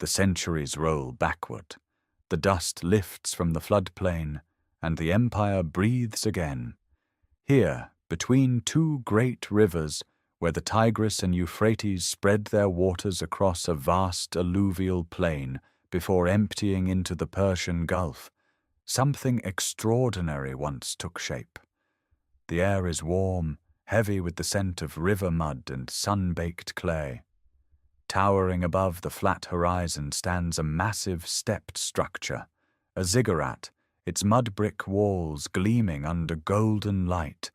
The centuries roll backward. The dust lifts from the floodplain, and the empire breathes again. Here, between two great rivers, where the Tigris and Euphrates spread their waters across a vast alluvial plain before emptying into the Persian Gulf, something extraordinary once took shape. The air is warm, heavy with the scent of river mud and sun-baked clay. Towering above the flat horizon stands a massive stepped structure, a ziggurat, its mud-brick walls gleaming under golden light,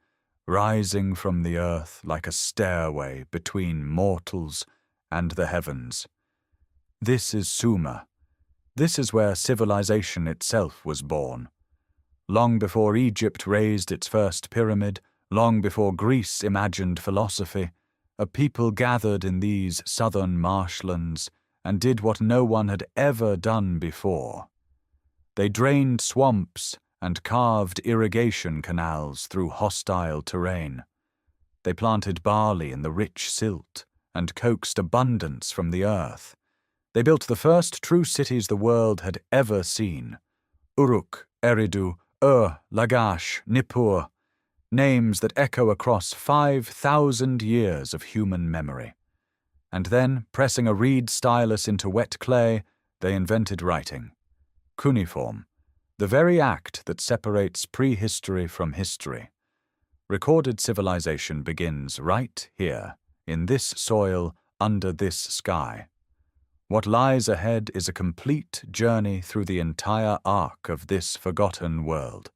rising from the earth like a stairway between mortals and the heavens. This is Sumer. This is where civilization itself was born. Long before Egypt raised its first pyramid, long before Greece imagined philosophy, a people gathered in these southern marshlands and did what no one had ever done before. They drained swamps and carved irrigation canals through hostile terrain. They planted barley in the rich silt and coaxed abundance from the earth. They built the first true cities the world had ever seen: Uruk, Eridu, Lagash, Nippur, names that echo across 5,000 years of human memory. And then, pressing a reed stylus into wet clay, they invented writing. Cuneiform, the very act that separates prehistory from history. Recorded civilization begins right here, in this soil, under this sky. What lies ahead is a complete journey through the entire arc of this forgotten world.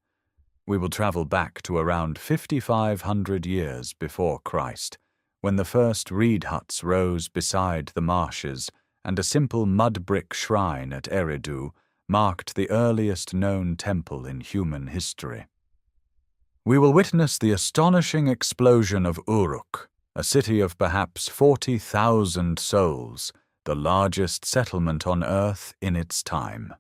We will travel back to around 5,500 years before Christ, when the first reed huts rose beside the marshes and a simple mud-brick shrine at Eridu marked the earliest known temple in human history. We will witness the astonishing explosion of Uruk, a city of perhaps 40,000 souls, the largest settlement on Earth in its time.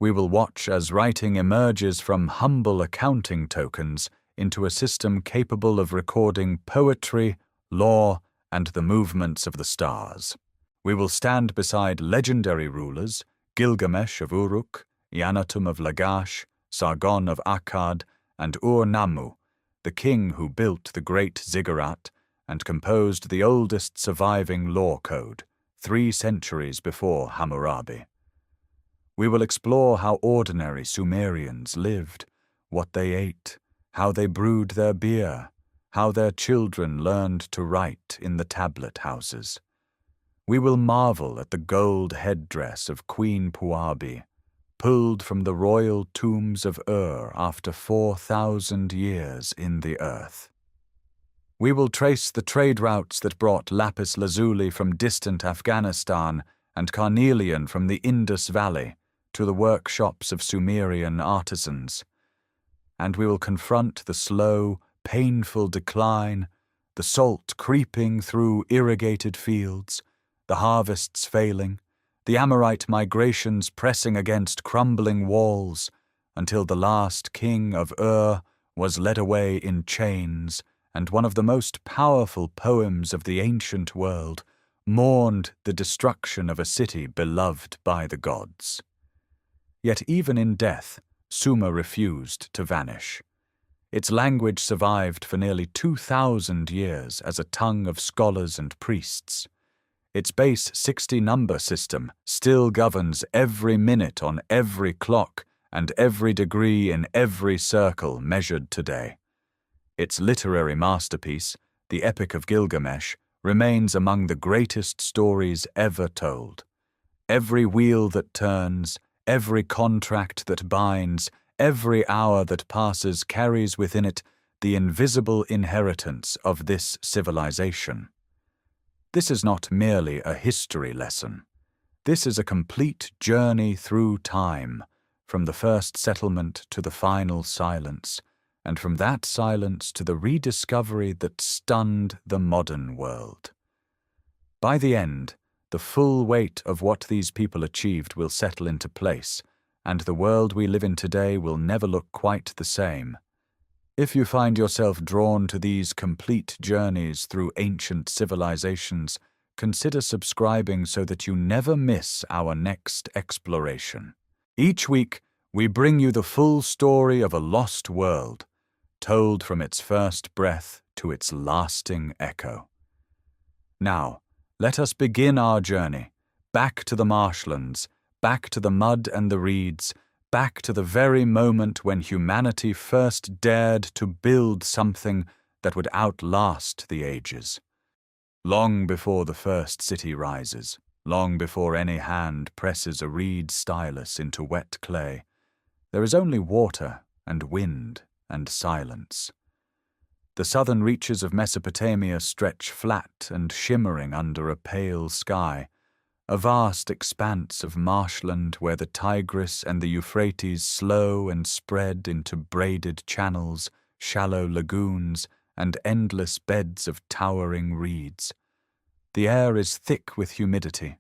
We will watch as writing emerges from humble accounting tokens into a system capable of recording poetry, law, and the movements of the stars. We will stand beside legendary rulers, Gilgamesh of Uruk, Yanatum of Lagash, Sargon of Akkad, and Ur-Nammu, the king who built the great ziggurat and composed the oldest surviving law code, 3 centuries before Hammurabi. We will explore how ordinary Sumerians lived, what they ate, how they brewed their beer, how their children learned to write in the tablet houses. We will marvel at the gold headdress of Queen Puabi, pulled from the royal tombs of Ur after 4,000 years in the earth. We will trace the trade routes that brought lapis lazuli from distant Afghanistan and carnelian from the Indus Valley to the workshops of Sumerian artisans. And we will confront the slow, painful decline, the salt creeping through irrigated fields, the harvests failing, the Amorite migrations pressing against crumbling walls, until the last king of Ur was led away in chains, and one of the most powerful poems of the ancient world mourned the destruction of a city beloved by the gods. Yet even in death, Sumer refused to vanish. Its language survived for nearly 2,000 years as a tongue of scholars and priests. Its base 60 number system still governs every minute on every clock and every degree in every circle measured today. Its literary masterpiece, the Epic of Gilgamesh, remains among the greatest stories ever told. Every wheel that turns, every contract that binds, every hour that passes carries within it the invisible inheritance of this civilization. This is not merely a history lesson. This is a complete journey through time, from the first settlement to the final silence, and from that silence to the rediscovery that stunned the modern world. By the end, the full weight of what these people achieved will settle into place, and the world we live in today will never look quite the same. If you find yourself drawn to these complete journeys through ancient civilizations, consider subscribing so that you never miss our next exploration. Each week, we bring you the full story of a lost world, told from its first breath to its lasting echo. Now, let us begin our journey, back to the marshlands, back to the mud and the reeds, back to the very moment when humanity first dared to build something that would outlast the ages. Long before the first city rises, long before any hand presses a reed stylus into wet clay, there is only water and wind and silence. The southern reaches of Mesopotamia stretch flat and shimmering under a pale sky, a vast expanse of marshland where the Tigris and the Euphrates slow and spread into braided channels, shallow lagoons, and endless beds of towering reeds. The air is thick with humidity.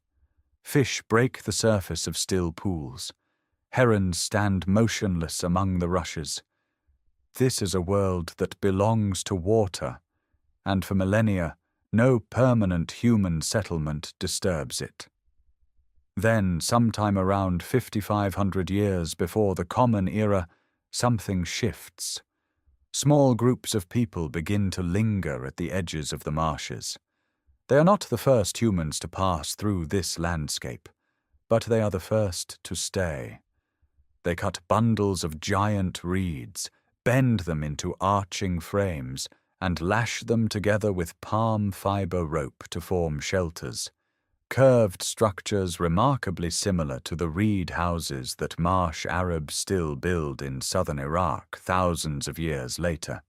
Fish break the surface of still pools. Herons stand motionless among the rushes. This is a world that belongs to water, and for millennia, no permanent human settlement disturbs it. Then, sometime around 5,500 years before the Common Era, something shifts. Small groups of people begin to linger at the edges of the marshes. They are not the first humans to pass through this landscape, but they are the first to stay. They cut bundles of giant reeds, bend them into arching frames, and lash them together with palm fiber rope to form shelters. Curved structures remarkably similar to the reed houses that marsh Arabs still build in southern Iraq thousands of years later.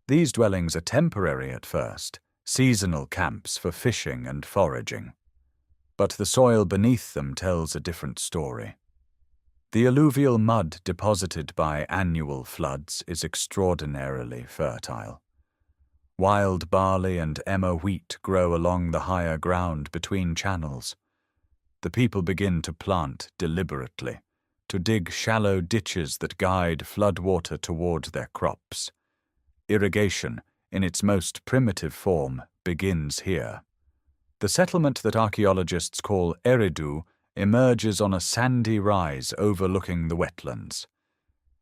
These dwellings are temporary at first, seasonal camps for fishing and foraging. But the soil beneath them tells a different story. The alluvial mud deposited by annual floods is extraordinarily fertile. Wild barley and emmer wheat grow along the higher ground between channels. The people begin to plant deliberately, to dig shallow ditches that guide floodwater toward their crops. Irrigation, in its most primitive form, begins here. The settlement that archaeologists call Eridu emerges on a sandy rise overlooking the wetlands.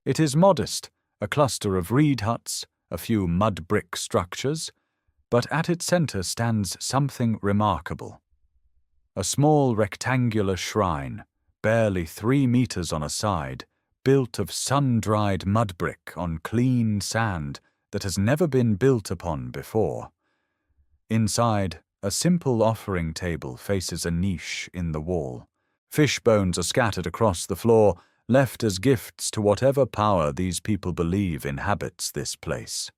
It is modest, a cluster of reed huts, a few mud brick structures, but at its center stands something remarkable. A small rectangular shrine, barely 3 meters on a side, built of sun-dried mud brick on clean sand that has never been built upon before. Inside, a simple offering table faces a niche in the wall. Fish bones are scattered across the floor, left as gifts to whatever power these people believe inhabits this place.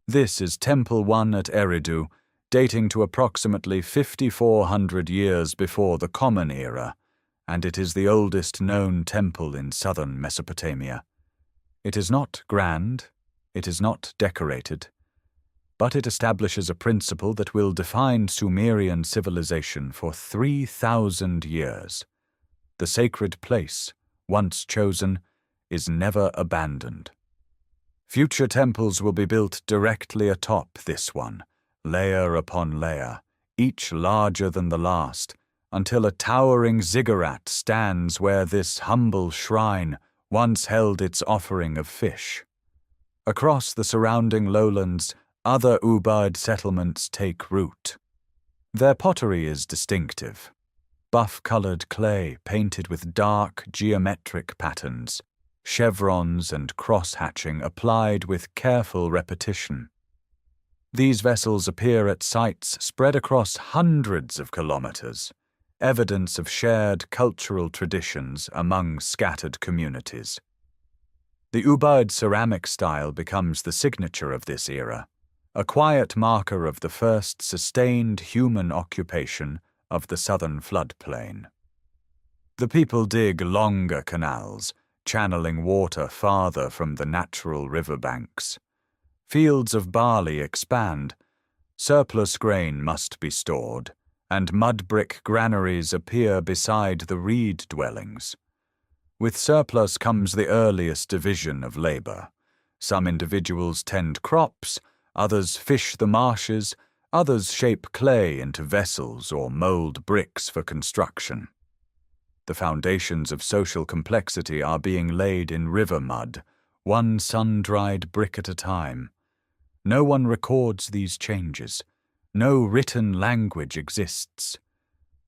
This is Temple 1 at Eridu, dating to approximately 5,400 years before the Common Era, and it is the oldest known temple in southern Mesopotamia. It is not grand, it is not decorated, but it establishes a principle that will define Sumerian civilization for 3,000 years. The sacred place, once chosen, is never abandoned. Future temples will be built directly atop this one, layer upon layer, each larger than the last, until a towering ziggurat stands where this humble shrine once held its offering of fish. Across the surrounding lowlands, other Ubaid settlements take root. Their pottery is distinctive. Buff-colored clay painted with dark geometric patterns, chevrons and cross-hatching applied with careful repetition. These vessels appear at sites spread across hundreds of kilometers, evidence of shared cultural traditions among scattered communities. The Ubaid ceramic style becomes the signature of this era, a quiet marker of the first sustained human occupation of the southern floodplain. The people dig longer canals, channeling water farther from the natural riverbanks. Fields of barley expand, surplus grain must be stored, and mud brick granaries appear beside the reed dwellings. With surplus comes the earliest division of labor. Some individuals tend crops, others fish the marshes, Others shape clay into vessels or mold bricks for construction. The foundations of social complexity are being laid in river mud, one sun-dried brick at a time. No one records these changes. No written language exists.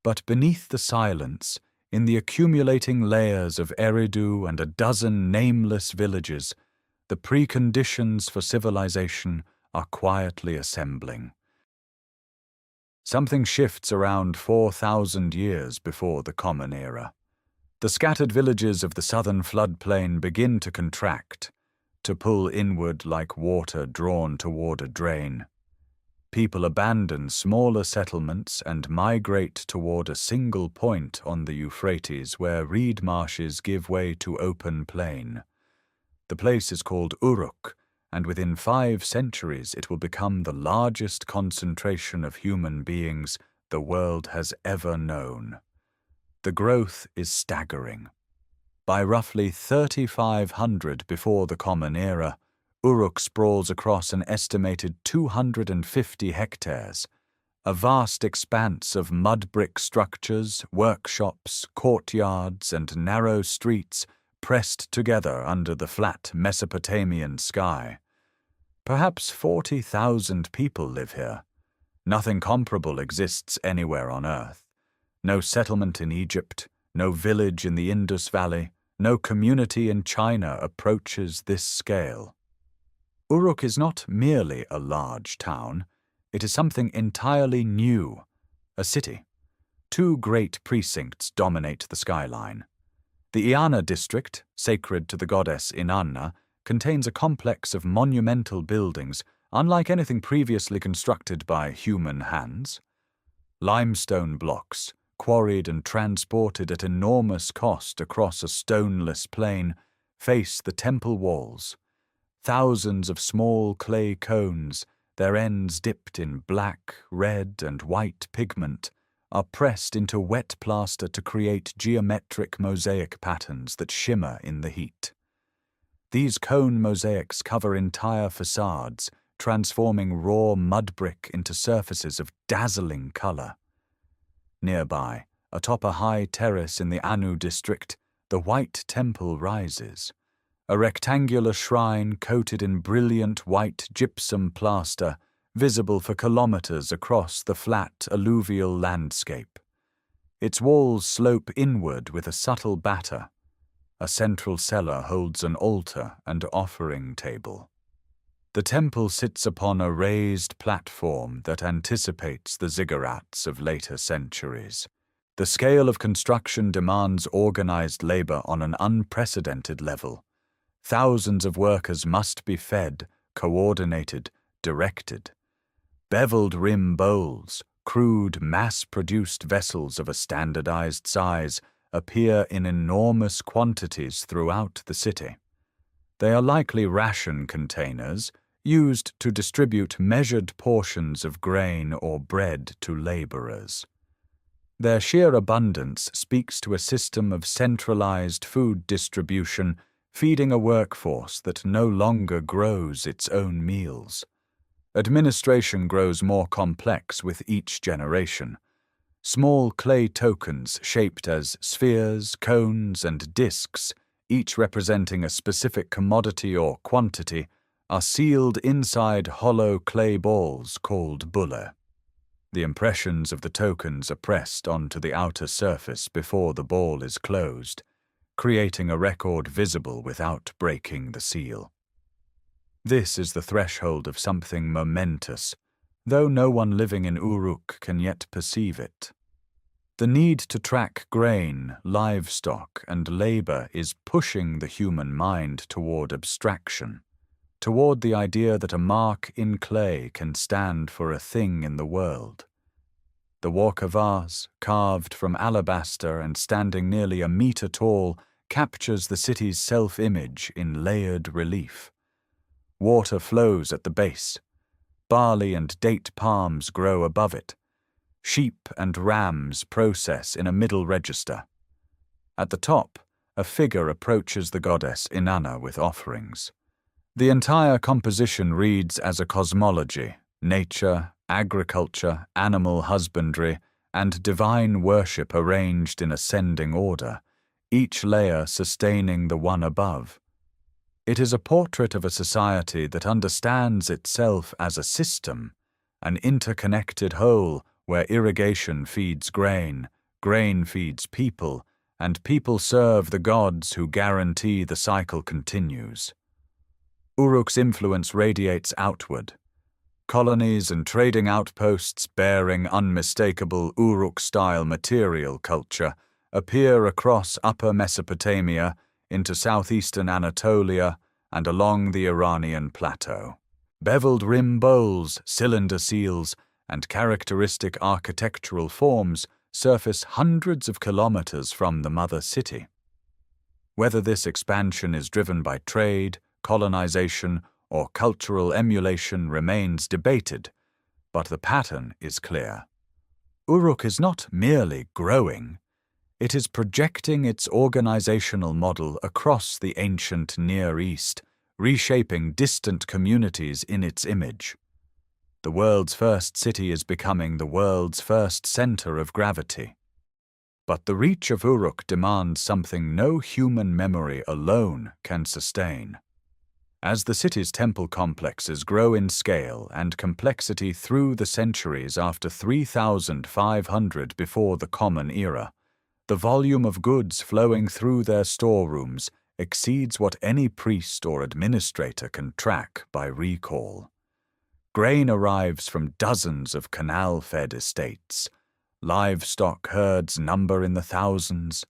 But beneath the silence, in the accumulating layers of Eridu and a dozen nameless villages, the preconditions for civilization are quietly assembling. Something shifts around 4,000 years before the Common Era. The scattered villages of the southern floodplain begin to contract, to pull inward like water drawn toward a drain. People abandon smaller settlements and migrate toward a single point on the Euphrates where reed marshes give way to open plain. The place is called Uruk, and within 5 centuries it will become the largest concentration of human beings the world has ever known. The growth is staggering. By roughly 3,500 before the Common Era, Uruk sprawls across an estimated 250 hectares, a vast expanse of mud brick structures, workshops, courtyards, and narrow streets pressed together under the flat Mesopotamian sky. Perhaps 40,000 people live here. Nothing comparable exists anywhere on Earth. No settlement in Egypt, no village in the Indus Valley, no community in China approaches this scale. Uruk is not merely a large town, it is something entirely new, a city. 2 great precincts dominate the skyline. The Inanna district, sacred to the goddess Inanna, contains a complex of monumental buildings unlike anything previously constructed by human hands. Limestone blocks, quarried and transported at enormous cost across a stoneless plain, face the temple walls. Thousands of small clay cones, their ends dipped in black, red, and white pigment, are pressed into wet plaster to create geometric mosaic patterns that shimmer in the heat. These cone mosaics cover entire facades, transforming raw mud brick into surfaces of dazzling color. Nearby, atop a high terrace in the Anu district, the White Temple rises. A rectangular shrine coated in brilliant white gypsum plaster, visible for kilometers across the flat alluvial landscape. Its walls slope inward with a subtle batter. A central cellar holds an altar and offering table. The temple sits upon a raised platform that anticipates the ziggurats of later centuries. The scale of construction demands organized labor on an unprecedented level. Thousands of workers must be fed, coordinated, directed. Beveled rim bowls, crude, mass-produced vessels of a standardized size, appear in enormous quantities throughout the city. They are likely ration containers, used to distribute measured portions of grain or bread to laborers. Their sheer abundance speaks to a system of centralized food distribution, feeding a workforce that no longer grows its own meals. Administration grows more complex with each generation. Small clay tokens shaped as spheres, cones, and discs, each representing a specific commodity or quantity, are sealed inside hollow clay balls called bulle. The impressions of the tokens are pressed onto the outer surface before the ball is closed, creating a record visible without breaking the seal. This is the threshold of something momentous, though no one living in Uruk can yet perceive it. The need to track grain, livestock, and labor is pushing the human mind toward abstraction, toward the idea that a mark in clay can stand for a thing in the world. The Walker vase, carved from alabaster and standing nearly a meter tall, captures the city's self-image in layered relief. Water flows at the base. Barley and date palms grow above it. Sheep and rams process in a middle register. At the top, a figure approaches the goddess Inanna with offerings. The entire composition reads as a cosmology, nature, agriculture, animal husbandry, and divine worship arranged in ascending order, each layer sustaining the one above. It is a portrait of a society that understands itself as a system, an interconnected whole where irrigation feeds grain, grain feeds people, and people serve the gods who guarantee the cycle continues. Uruk's influence radiates outward. Colonies and trading outposts bearing unmistakable Uruk-style material culture appear across Upper Mesopotamia into southeastern Anatolia and along the Iranian plateau. Beveled rim bowls, cylinder seals, and characteristic architectural forms surface hundreds of kilometers from the mother city. Whether this expansion is driven by trade, colonization, or cultural emulation remains debated, but the pattern is clear. Uruk is not merely growing, it is projecting its organizational model across the ancient Near East, reshaping distant communities in its image. The world's first city is becoming the world's first center of gravity. But the reach of Uruk demands something no human memory alone can sustain. As the city's temple complexes grow in scale and complexity through the centuries after 3,500 before the Common Era, the volume of goods flowing through their storerooms exceeds what any priest or administrator can track by recall. Grain arrives from dozens of canal-fed estates. Livestock herds number in the thousands.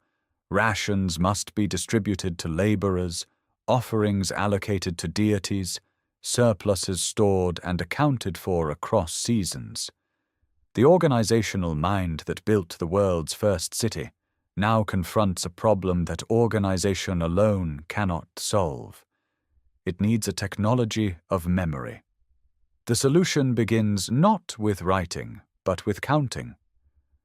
Rations must be distributed to laborers, offerings allocated to deities, surpluses stored and accounted for across seasons. The organizational mind that built the world's first city now confronts a problem that organization alone cannot solve. It needs a technology of memory. The solution begins not with writing, but with counting.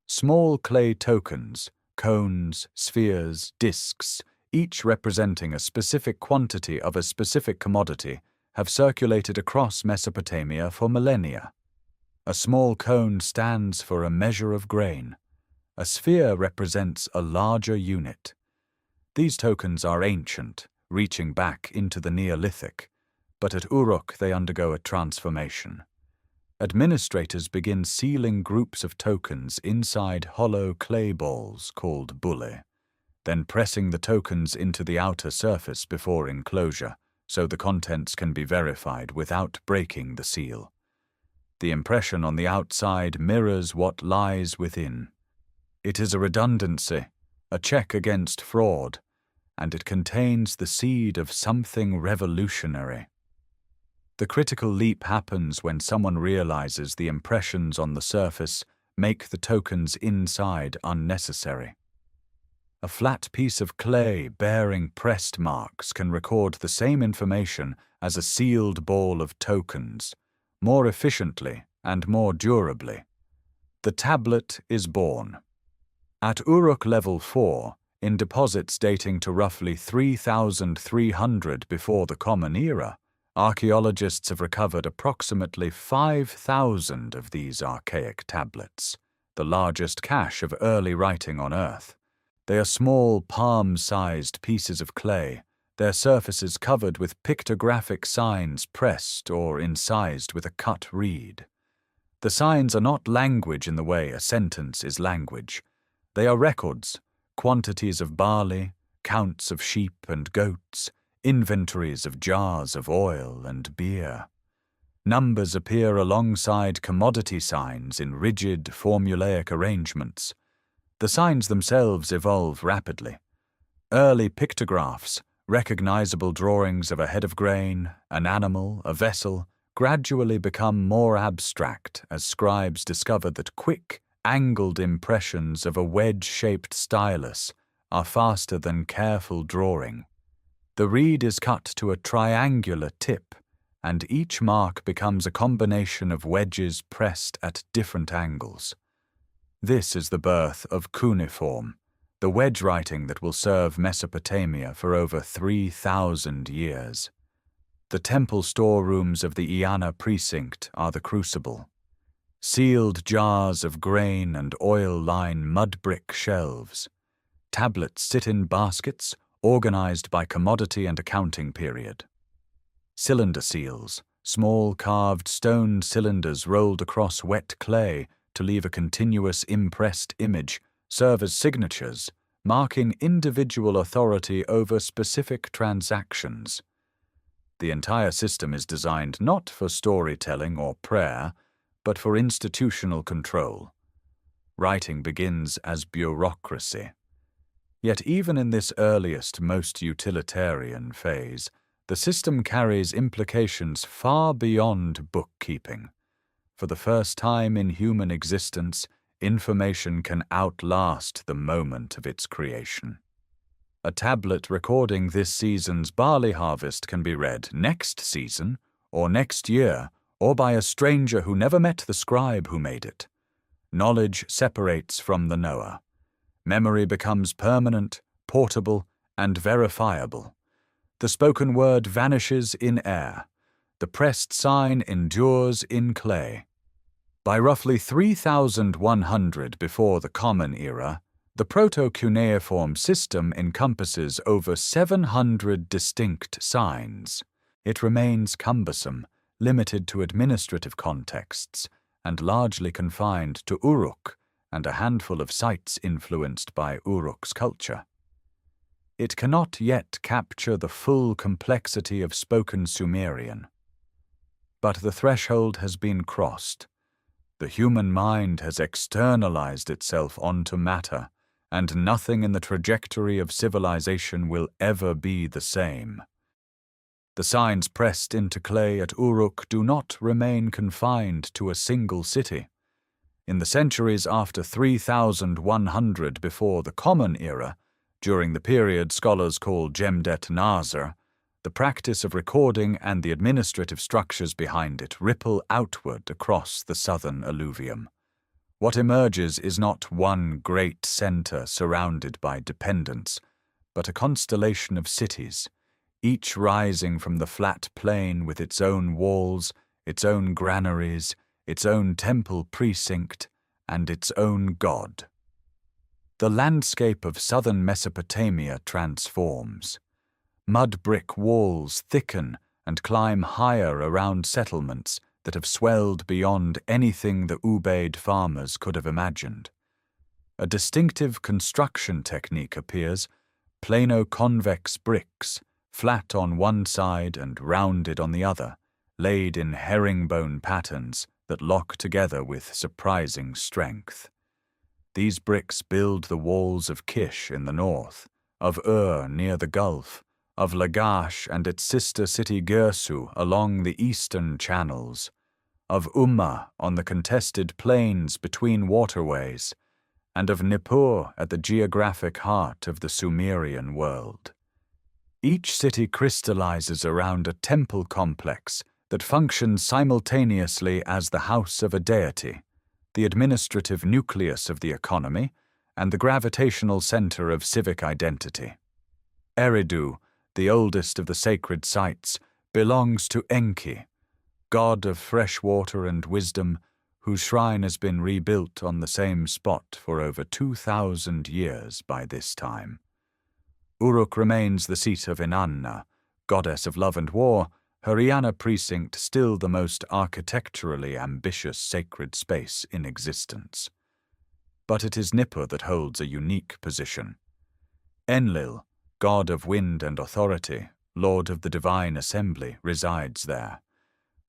Small clay tokens, cones, spheres, discs, each representing a specific quantity of a specific commodity, have circulated across Mesopotamia for millennia. A small cone stands for a measure of grain. A sphere represents a larger unit. These tokens are ancient, reaching back into the Neolithic, but at Uruk they undergo a transformation. Administrators begin sealing groups of tokens inside hollow clay balls called bulle, then pressing the tokens into the outer surface before enclosure, so the contents can be verified without breaking the seal. The impression on the outside mirrors what lies within. It is a redundancy, a check against fraud, and it contains the seed of something revolutionary. The critical leap happens when someone realizes the impressions on the surface make the tokens inside unnecessary. A flat piece of clay bearing pressed marks can record the same information as a sealed ball of tokens, more efficiently and more durably. The tablet is born. At Uruk Level 4, in deposits dating to roughly 3,300 before the Common Era, archaeologists have recovered approximately 5,000 of these archaic tablets, the largest cache of early writing on Earth. They are small, palm-sized pieces of clay, their surfaces covered with pictographic signs pressed or incised with a cut reed. The signs are not language in the way a sentence is language. They are records, quantities of barley, counts of sheep and goats, inventories of jars of oil and beer. Numbers appear alongside commodity signs in rigid, formulaic arrangements. The signs themselves evolve rapidly. Early pictographs, recognizable drawings of a head of grain, an animal, a vessel, gradually become more abstract as scribes discover that quick, angled impressions of a wedge-shaped stylus are faster than careful drawing. The reed is cut to a triangular tip, and each mark becomes a combination of wedges pressed at different angles. This is the birth of cuneiform, the wedge writing that will serve Mesopotamia for over 3,000 years. The temple storerooms of the Iana precinct are the crucible. Sealed jars of grain and oil line mud brick shelves. Tablets sit in baskets, organized by commodity and accounting period. Cylinder seals, small carved stone cylinders rolled across wet clay to leave a continuous impressed image, serve as signatures, marking individual authority over specific transactions. The entire system is designed not for storytelling or prayer, but for institutional control. Writing begins as bureaucracy. Yet even in this earliest, most utilitarian phase, the system carries implications far beyond bookkeeping. For the first time in human existence, information can outlast the moment of its creation. A tablet recording this season's barley harvest can be read next season, or next year, or by a stranger who never met the scribe who made it. Knowledge separates from the knower. Memory becomes permanent, portable, and verifiable. The spoken word vanishes in air. The pressed sign endures in clay. By roughly 3100 before the Common Era, the proto-cuneiform system encompasses over 700 distinct signs. It remains cumbersome, limited to administrative contexts, and largely confined to Uruk and a handful of sites influenced by Uruk's culture. It cannot yet capture the full complexity of spoken Sumerian. But the threshold has been crossed. The human mind has externalized itself onto matter, and nothing in the trajectory of civilization will ever be the same. The signs pressed into clay at Uruk do not remain confined to a single city. In the centuries after 3100 before the Common Era, during the period scholars call Jemdet Nazar, the practice of recording and the administrative structures behind it ripple outward across the southern alluvium. What emerges is not one great center surrounded by dependents, but a constellation of cities, each rising from the flat plain with its own walls, its own granaries, its own temple precinct, and its own god. The landscape of southern Mesopotamia transforms. Mud brick walls thicken and climb higher around settlements that have swelled beyond anything the Ubaid farmers could have imagined. A distinctive construction technique appears: plano-convex bricks, flat on one side and rounded on the other, laid in herringbone patterns that lock together with surprising strength. These bricks build the walls of Kish in the north, of Ur near the Gulf, of Lagash and its sister city Gersu along the eastern channels, of Ummah on the contested plains between waterways, and of Nippur at the geographic heart of the Sumerian world. Each city crystallizes around a temple complex that functions simultaneously as the house of a deity, the administrative nucleus of the economy, and the gravitational center of civic identity. Eridu, the oldest of the sacred sites, belongs to Enki, god of fresh water and wisdom, whose shrine has been rebuilt on the same spot for over 2,000 years by this time. Uruk remains the seat of Inanna, goddess of love and war, her Iana precinct still the most architecturally ambitious sacred space in existence. But it is Nippur that holds a unique position. Enlil, god of wind and authority, lord of the divine assembly, resides there.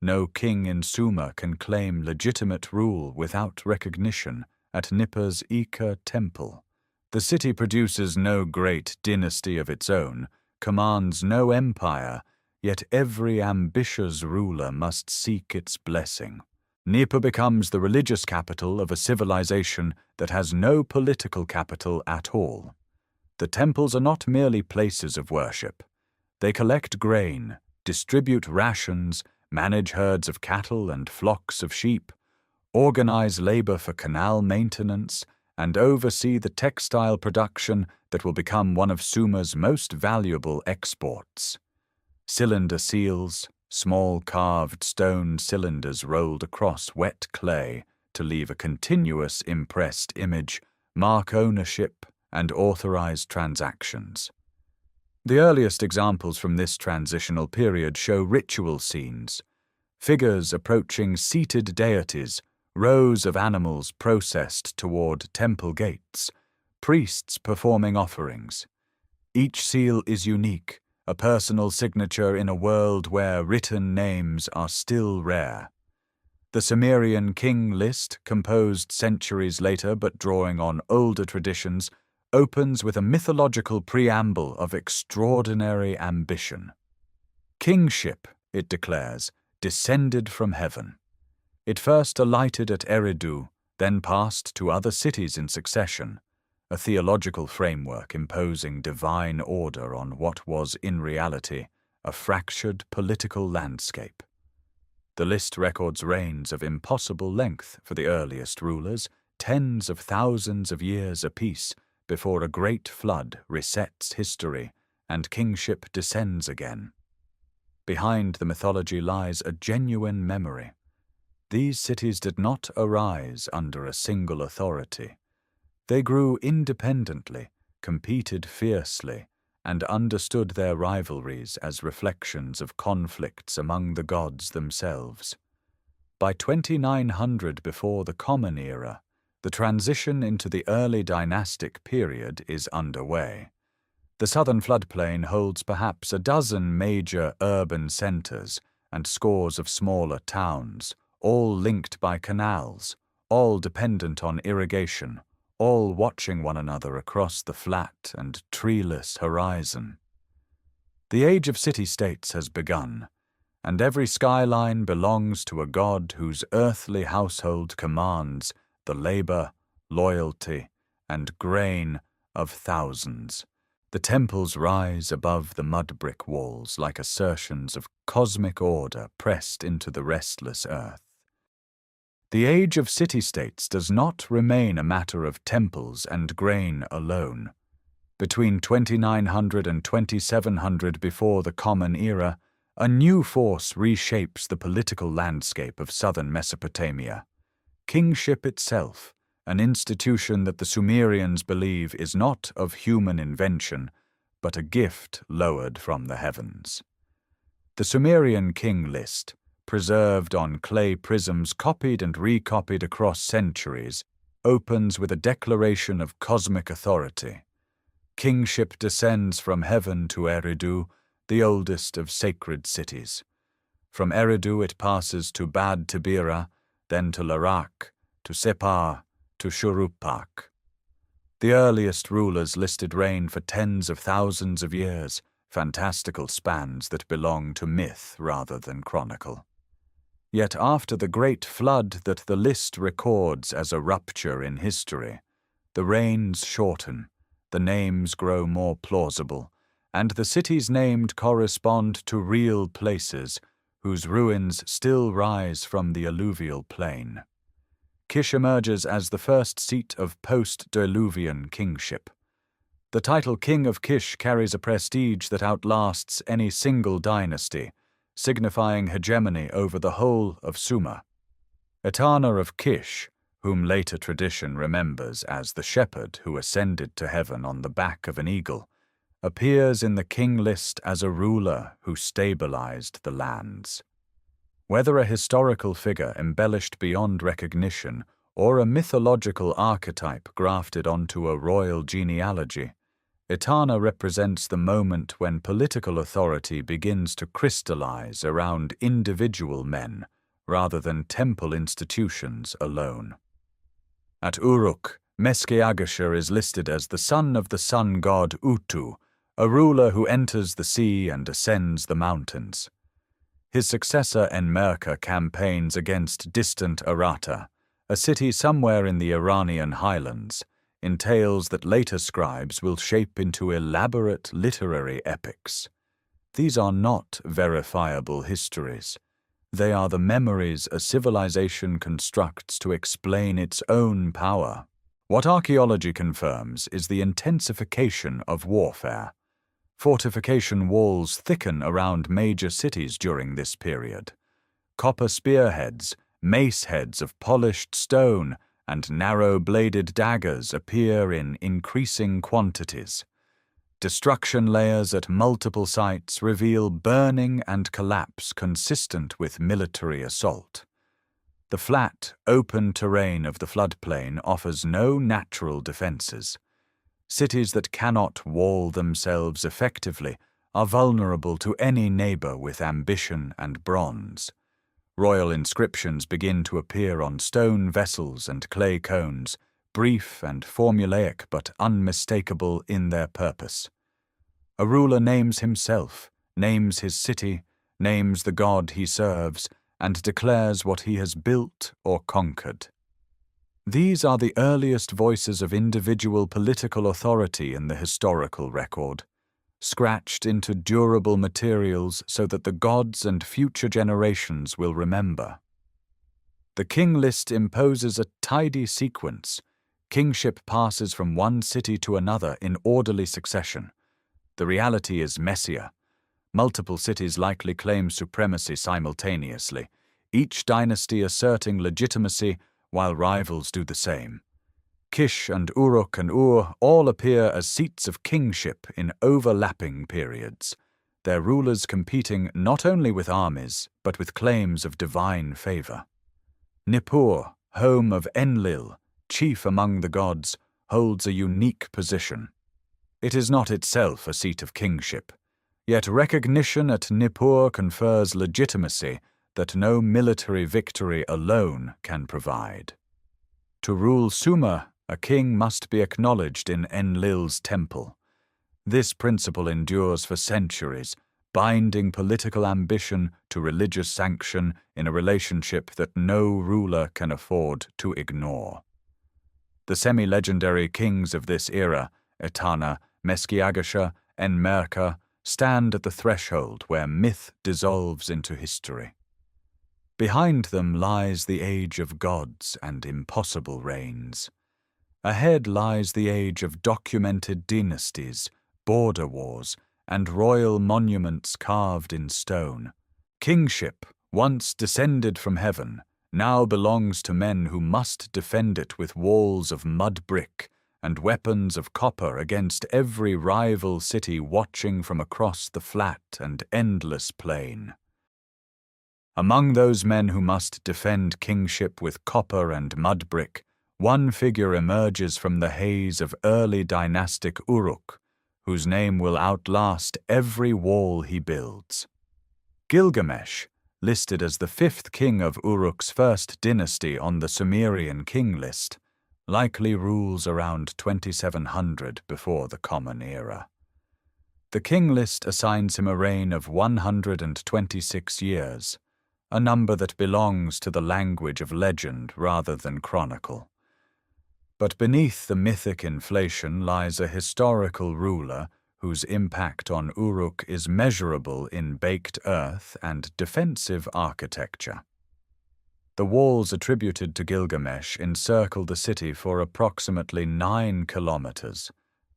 No king in Sumer can claim legitimate rule without recognition at Nippur's Ika temple. The city produces no great dynasty of its own, commands no empire, yet every ambitious ruler must seek its blessing. Nippur becomes the religious capital of a civilization that has no political capital at all. The temples are not merely places of worship. They collect grain, distribute rations, manage herds of cattle and flocks of sheep, organize labor for canal maintenance, and oversee the textile production that will become one of Sumer's most valuable exports. Cylinder seals, small carved stone cylinders rolled across wet clay, to leave a continuous impressed image, mark ownership, and authorize transactions. The earliest examples from this transitional period show ritual scenes, figures approaching seated deities, rows of animals processed toward temple gates, priests performing offerings. Each seal is unique, a personal signature in a world where written names are still rare. The Sumerian king list, composed centuries later but drawing on older traditions, opens with a mythological preamble of extraordinary ambition. Kingship, it declares, descended from heaven. It first alighted at Eridu, then passed to other cities in succession, a theological framework imposing divine order on what was in reality a fractured political landscape. The list records reigns of impossible length for the earliest rulers, tens of thousands of years apiece, before a great flood resets history and kingship descends again. Behind the mythology lies a genuine memory. These cities did not arise under a single authority. They grew independently, competed fiercely, and understood their rivalries as reflections of conflicts among the gods themselves. By 2900 before the Common Era, the transition into the early dynastic period is underway. The southern floodplain holds perhaps a dozen major urban centers and scores of smaller towns, all linked by canals, all dependent on irrigation, all watching one another across the flat and treeless horizon. The age of city-states has begun, and every skyline belongs to a god whose earthly household commands the labor, loyalty, and grain of thousands. The temples rise above the mud-brick walls like assertions of cosmic order pressed into the restless earth. The age of city-states does not remain a matter of temples and grain alone. Between 2900 and 2700 before the Common Era, a new force reshapes the political landscape of southern Mesopotamia. Kingship itself, an institution that the Sumerians believe is not of human invention, but a gift lowered from the heavens. The Sumerian king list, preserved on clay prisms copied and recopied across centuries, opens with a declaration of cosmic authority. Kingship descends from heaven to Eridu, the oldest of sacred cities. From Eridu it passes to Bad Tibira, then to Uruk, to Separ, to Shuruppak. The earliest rulers listed reign for tens of thousands of years, fantastical spans that belong to myth rather than chronicle. Yet after the great flood that the list records as a rupture in history, the reigns shorten, the names grow more plausible, and the cities named correspond to real places whose ruins still rise from the alluvial plain. Kish emerges as the first seat of post-Diluvian kingship. The title King of Kish carries a prestige that outlasts any single dynasty, signifying hegemony over the whole of Sumer. Etana of Kish, whom later tradition remembers as the shepherd who ascended to heaven on the back of an eagle, appears in the king list as a ruler who stabilized the lands. Whether a historical figure embellished beyond recognition or a mythological archetype grafted onto a royal genealogy, Etana represents the moment when political authority begins to crystallize around individual men rather than temple institutions alone. At Uruk, Meskiagasha is listed as the son of the sun god Utu, a ruler who enters the sea and ascends the mountains. His successor Enmerkar campaigns against distant Arata, a city somewhere in the Iranian highlands, in tales that later scribes will shape into elaborate literary epics. These are not verifiable histories. They are the memories a civilization constructs to explain its own power. What archaeology confirms is the intensification of warfare. Fortification walls thicken around major cities during this period. Copper spearheads, mace heads of polished stone and narrow-bladed daggers appear in increasing quantities. Destruction layers at multiple sites reveal burning and collapse consistent with military assault. The flat, open terrain of the floodplain offers no natural defenses. Cities that cannot wall themselves effectively are vulnerable to any neighbor with ambition and bronze. Royal inscriptions begin to appear on stone vessels and clay cones, brief and formulaic but unmistakable in their purpose. A ruler names himself, names his city, names the god he serves, and declares what he has built or conquered. These are the earliest voices of individual political authority in the historical record, scratched into durable materials so that the gods and future generations will remember. The king list imposes a tidy sequence. Kingship passes from one city to another in orderly succession. The reality is messier. Multiple cities likely claim supremacy simultaneously, each dynasty asserting legitimacy while rivals do the same. Kish and Uruk and Ur all appear as seats of kingship in overlapping periods, their rulers competing not only with armies but with claims of divine favor. Nippur, home of Enlil, chief among the gods, holds a unique position. It is not itself a seat of kingship, yet recognition at Nippur confers legitimacy that no military victory alone can provide. To rule Sumer, a king must be acknowledged in Enlil's temple. This principle endures for centuries, binding political ambition to religious sanction in a relationship that no ruler can afford to ignore. The semi-legendary kings of this era, Etana, Meskiagasha, Enmerkar, stand at the threshold where myth dissolves into history. Behind them lies the age of gods and impossible reigns. Ahead lies the age of documented dynasties, border wars, and royal monuments carved in stone. Kingship, once descended from heaven, now belongs to men who must defend it with walls of mud brick and weapons of copper against every rival city watching from across the flat and endless plain. Among those men who must defend kingship with copper and mud brick, one figure emerges from the haze of early dynastic Uruk, whose name will outlast every wall he builds. Gilgamesh, listed as the fifth king of Uruk's first dynasty on the Sumerian king list, likely rules around 2700 before the Common Era. The king list assigns him a reign of 126 years, a number that belongs to the language of legend rather than chronicle. But beneath the mythic inflation lies a historical ruler whose impact on Uruk is measurable in baked earth and defensive architecture. The walls attributed to Gilgamesh encircle the city for approximately 9 kilometers,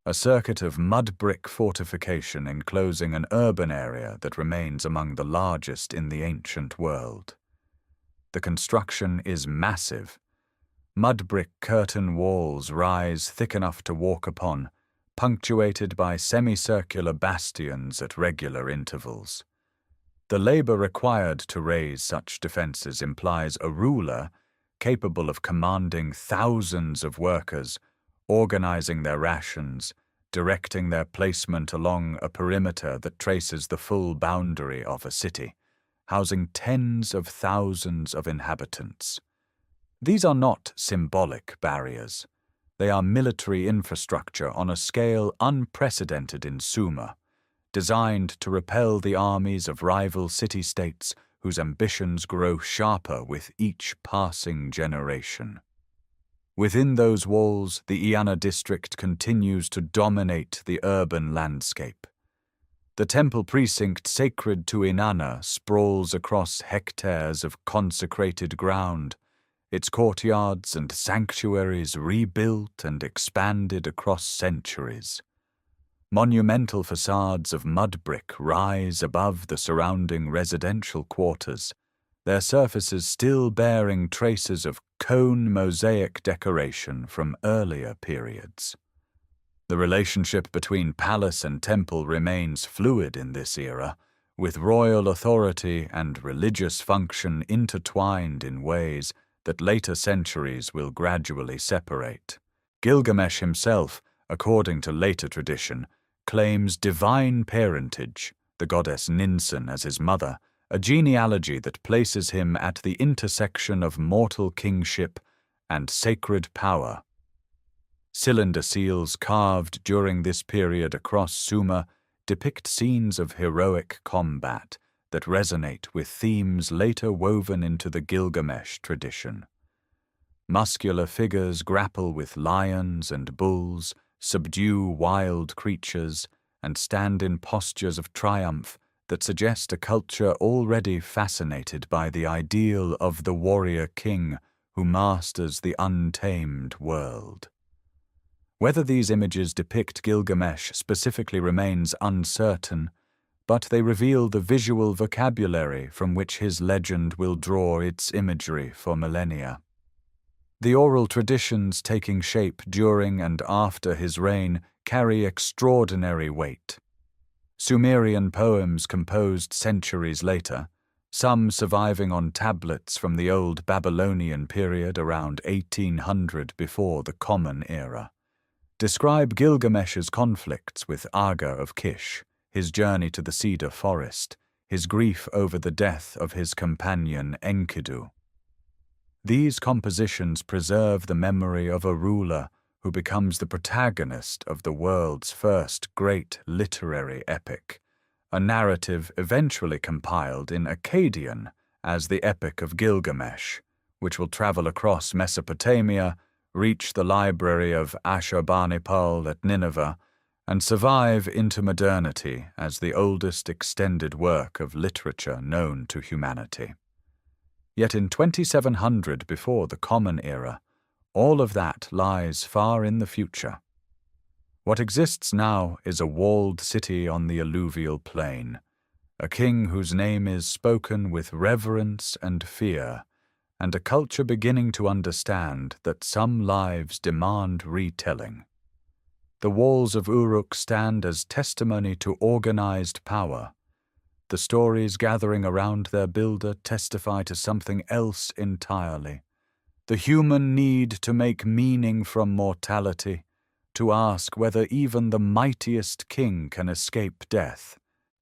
a circuit of mud brick fortification enclosing an urban area that remains among the largest in the ancient world. The construction is massive. Mud brick curtain walls rise thick enough to walk upon, punctuated by semicircular bastions at regular intervals. The labor required to raise such defenses implies a ruler capable of commanding thousands of workers, organizing their rations, directing their placement along a perimeter that traces the full boundary of a city, housing tens of thousands of inhabitants. These are not symbolic barriers. They are military infrastructure on a scale unprecedented in Sumer, designed to repel the armies of rival city-states whose ambitions grow sharper with each passing generation. Within those walls, the Iana district continues to dominate the urban landscape. The temple precinct sacred to Inanna sprawls across hectares of consecrated ground, its courtyards and sanctuaries rebuilt and expanded across centuries. Monumental facades of mud brick rise above the surrounding residential quarters, their surfaces still bearing traces of cone mosaic decoration from earlier periods. The relationship between palace and temple remains fluid in this era, with royal authority and religious function intertwined in ways that later centuries will gradually separate. Gilgamesh himself, according to later tradition, claims divine parentage, the goddess Ninsun as his mother, a genealogy that places him at the intersection of mortal kingship and sacred power. Cylinder seals carved during this period across Sumer depict scenes of heroic combat that resonate with themes later woven into the Gilgamesh tradition. Muscular figures grapple with lions and bulls, subdue wild creatures, and stand in postures of triumph that suggest a culture already fascinated by the ideal of the warrior king who masters the untamed world. Whether these images depict Gilgamesh specifically remains uncertain, but they reveal the visual vocabulary from which his legend will draw its imagery for millennia. The oral traditions taking shape during and after his reign carry extraordinary weight. Sumerian poems composed centuries later, some surviving on tablets from the old Babylonian period around 1800 before the Common Era, describe Gilgamesh's conflicts with Aga of Kish, his journey to the cedar forest, his grief over the death of his companion Enkidu. These compositions preserve the memory of a ruler who becomes the protagonist of the world's first great literary epic, a narrative eventually compiled in Akkadian as the Epic of Gilgamesh, which will travel across Mesopotamia, reach the library of Ashurbanipal at Nineveh, and survive into modernity as the oldest extended work of literature known to humanity. Yet in 2700 before the Common Era, all of that lies far in the future. What exists now is a walled city on the alluvial plain, a king whose name is spoken with reverence and fear, and a culture beginning to understand that some lives demand retelling. The walls of Uruk stand as testimony to organized power. The stories gathering around their builder testify to something else entirely: the human need to make meaning from mortality, to ask whether even the mightiest king can escape death.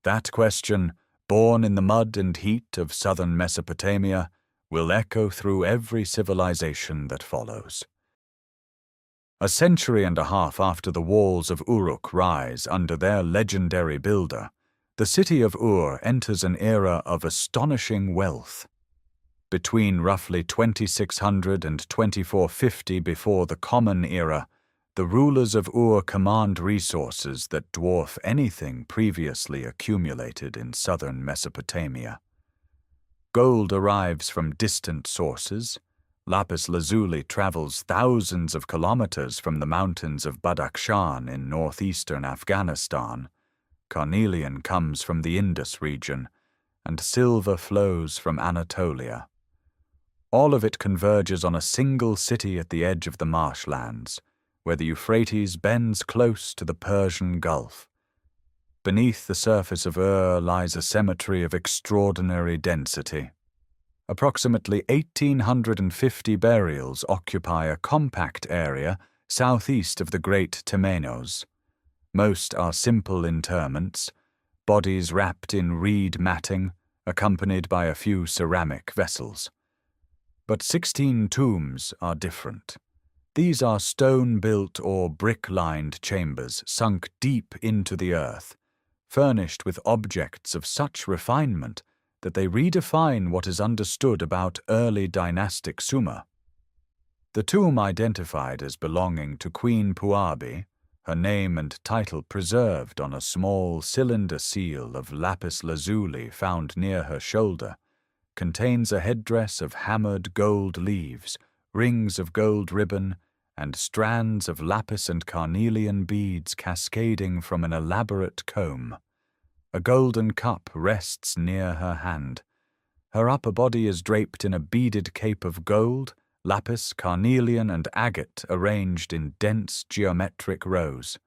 That question, born in the mud and heat of southern Mesopotamia, will echo through every civilization that follows. A century and a half after the walls of Uruk rise under their legendary builder, the city of Ur enters an era of astonishing wealth. Between roughly 2600 and 2450 before the Common Era, the rulers of Ur command resources that dwarf anything previously accumulated in southern Mesopotamia. Gold arrives from distant sources. Lapis lazuli travels thousands of kilometers from the mountains of Badakhshan in northeastern Afghanistan. Carnelian comes from the Indus region, and silver flows from Anatolia. All of it converges on a single city at the edge of the marshlands, where the Euphrates bends close to the Persian Gulf. Beneath the surface of Ur lies a cemetery of extraordinary density. Approximately 1,850 burials occupy a compact area southeast of the Great Temenos. Most are simple interments, bodies wrapped in reed matting, accompanied by a few ceramic vessels. But 16 tombs are different. These are stone-built or brick-lined chambers sunk deep into the earth, furnished with objects of such refinement that they redefine what is understood about early dynastic Sumer. The tomb identified as belonging to Queen Puabi, her name and title preserved on a small cylinder seal of lapis lazuli found near her shoulder, contains a headdress of hammered gold leaves, rings of gold ribbon, and strands of lapis and carnelian beads cascading from an elaborate comb. A golden cup rests near her hand. Her upper body is draped in a beaded cape of gold, lapis, carnelian, and agate arranged in dense geometric rows.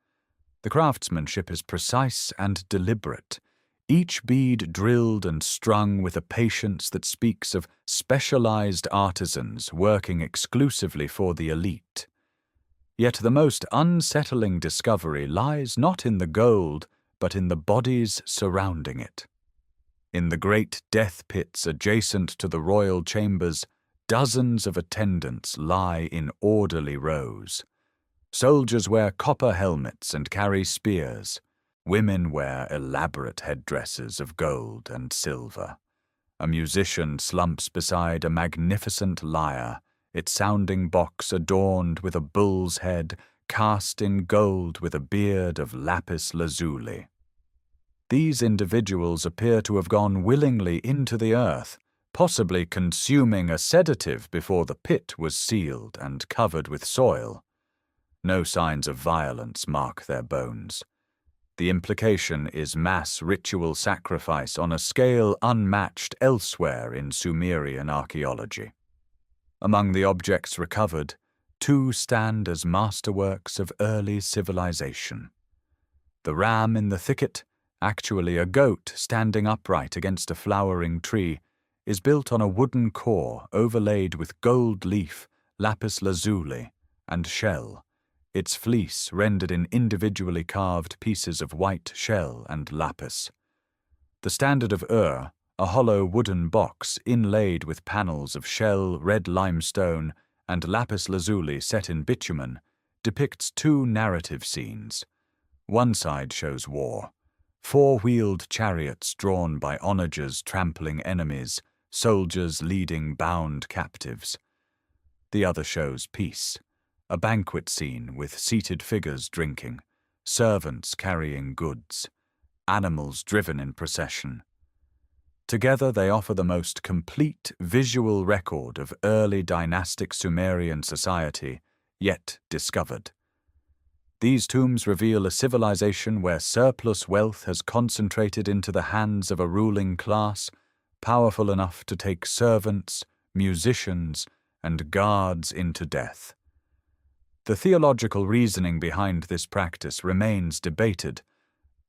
The craftsmanship is precise and deliberate, each bead drilled and strung with a patience that speaks of specialized artisans working exclusively for the elite. Yet the most unsettling discovery lies not in the gold, but in the bodies surrounding it. In the great death pits adjacent to the royal chambers, dozens of attendants lie in orderly rows. Soldiers wear copper helmets and carry spears. Women wear elaborate headdresses of gold and silver. A musician slumps beside a magnificent lyre, its sounding box adorned with a bull's head, cast in gold with a beard of lapis lazuli. These individuals appear to have gone willingly into the earth, possibly consuming a sedative before the pit was sealed and covered with soil. No signs of violence mark their bones. The implication is mass ritual sacrifice on a scale unmatched elsewhere in Sumerian archaeology. Among the objects recovered, 2 stand as masterworks of early civilization. The ram in the thicket, actually a goat standing upright against a flowering tree, is built on a wooden core overlaid with gold leaf, lapis lazuli, and shell, its fleece rendered in individually carved pieces of white shell and lapis. The standard of a hollow wooden box inlaid with panels of shell, red limestone, and lapis lazuli set in bitumen, depicts 2 narrative scenes. One side shows war, 4-wheeled chariots drawn by onagers trampling enemies, soldiers leading bound captives. The other shows peace, a banquet scene with seated figures drinking, servants carrying goods, animals driven in procession. Together they offer the most complete visual record of early dynastic Sumerian society yet discovered. These tombs reveal a civilization where surplus wealth has concentrated into the hands of a ruling class, powerful enough to take servants, musicians, and guards into death. The theological reasoning behind this practice remains debated,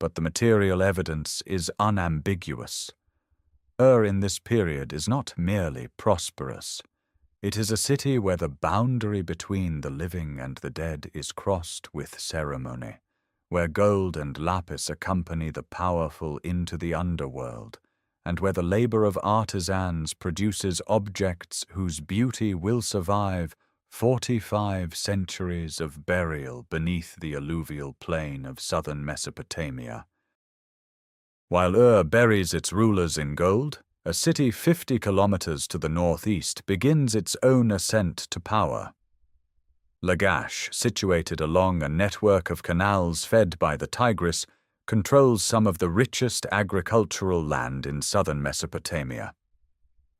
but the material evidence is unambiguous. In this period is not merely prosperous. It is a city where the boundary between the living and the dead is crossed with ceremony, where gold and lapis accompany the powerful into the underworld, and where the labor of artisans produces objects whose beauty will survive 45 centuries of burial beneath the alluvial plain of southern Mesopotamia. While buries its rulers in gold, a city 50 kilometers to the northeast begins its own ascent to power. Lagash, situated along a network of canals fed by the Tigris, controls some of the richest agricultural land in southern Mesopotamia.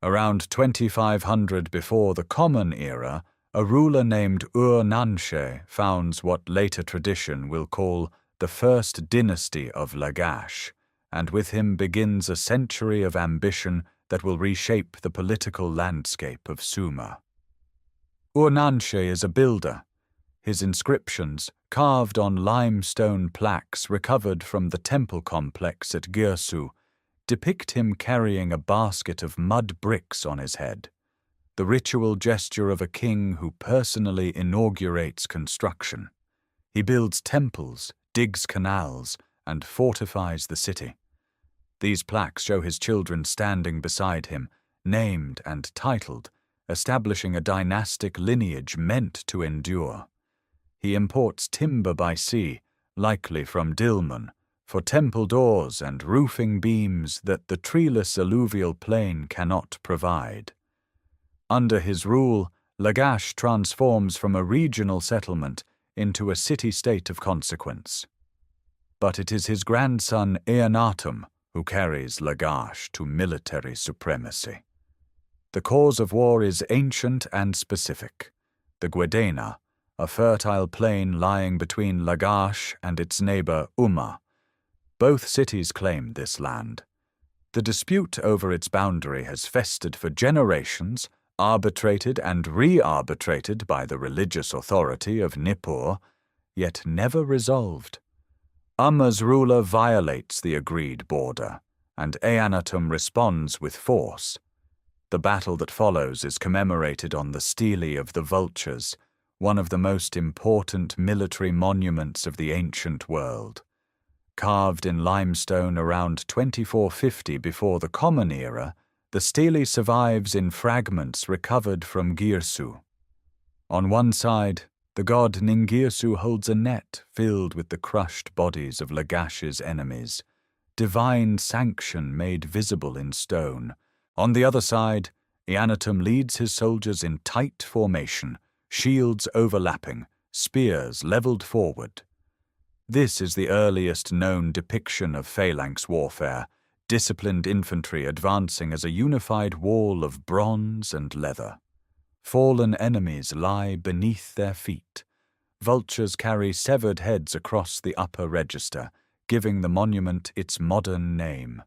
Around 2500 before the Common Era, a ruler named Ur-Nanshe founds what later tradition will call the first dynasty of Lagash, and with him begins a century of ambition that will reshape the political landscape of Sumer. Ur-Nanshe is a builder. His inscriptions, carved on limestone plaques recovered from the temple complex at Girsu, depict him carrying a basket of mud bricks on his head, the ritual gesture of a king who personally inaugurates construction. He builds temples, digs canals, and fortifies the city. These plaques show his children standing beside him, named and titled, establishing a dynastic lineage meant to endure. He imports timber by sea, likely from Dilmun, for temple doors and roofing beams that the treeless alluvial plain cannot provide. Under his rule, Lagash transforms from a regional settlement into a city-state of consequence. But it is his grandson Eannatum who carries Lagash to military supremacy. The cause of war is ancient and specific. The Gwedena, a fertile plain lying between Lagash and its neighbor Umma. Both cities claim this land. The dispute over its boundary has festered for generations, arbitrated and re-arbitrated by the religious authority of Nippur, yet never resolved. Umma's ruler violates the agreed border, and Eannatum responds with force. The battle that follows is commemorated on the stele of the vultures, one of the most important military monuments of the ancient world. Carved in limestone around 2450 before the Common Era, the stele survives in fragments recovered from Girsu. On one side, the god Ningirsu holds a net filled with the crushed bodies of Lagash's enemies, divine sanction made visible in stone. On the other side, Eannatum leads his soldiers in tight formation, shields overlapping, spears leveled forward. This is the earliest known depiction of phalanx warfare, disciplined infantry advancing as a unified wall of bronze and leather. Fallen enemies lie beneath their feet. Vultures carry severed heads across the upper register, giving the monument its modern name.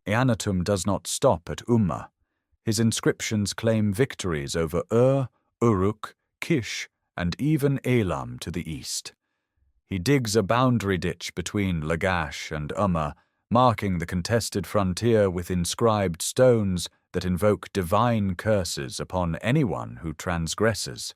Eannatum does not stop at Umma. His inscriptions claim victories over Uruk, Kish, and even Elam to the east. He digs a boundary ditch between Lagash and Umma, marking the contested frontier with inscribed stones that invoke divine curses upon anyone who transgresses.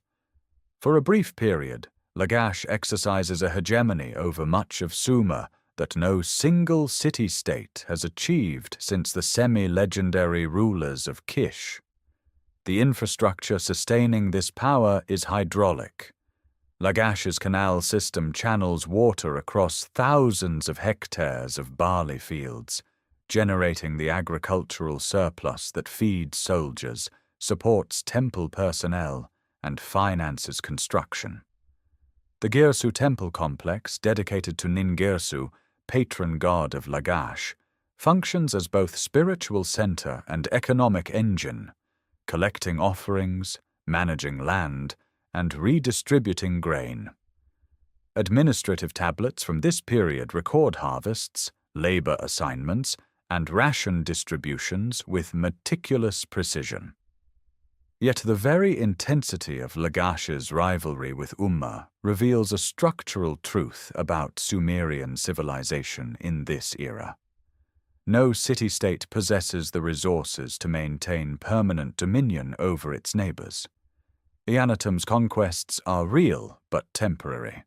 For a brief period, Lagash exercises a hegemony over much of Sumer that no single city-state has achieved since the semi-legendary rulers of Kish. The infrastructure sustaining this power is hydraulic. Lagash's canal system channels water across thousands of hectares of barley fields, generating the agricultural surplus that feeds soldiers, supports temple personnel, and finances construction. The Girsu temple complex, dedicated to Ningirsu, patron god of Lagash, functions as both spiritual center and economic engine, collecting offerings, managing land, and redistributing grain. Administrative tablets from this period record harvests, labor assignments, and ration distributions with meticulous precision. Yet the very intensity of Lagash's rivalry with Umma reveals a structural truth about Sumerian civilization in this era. No city-state possesses the resources to maintain permanent dominion over its neighbors. Eannatum's conquests are real but temporary.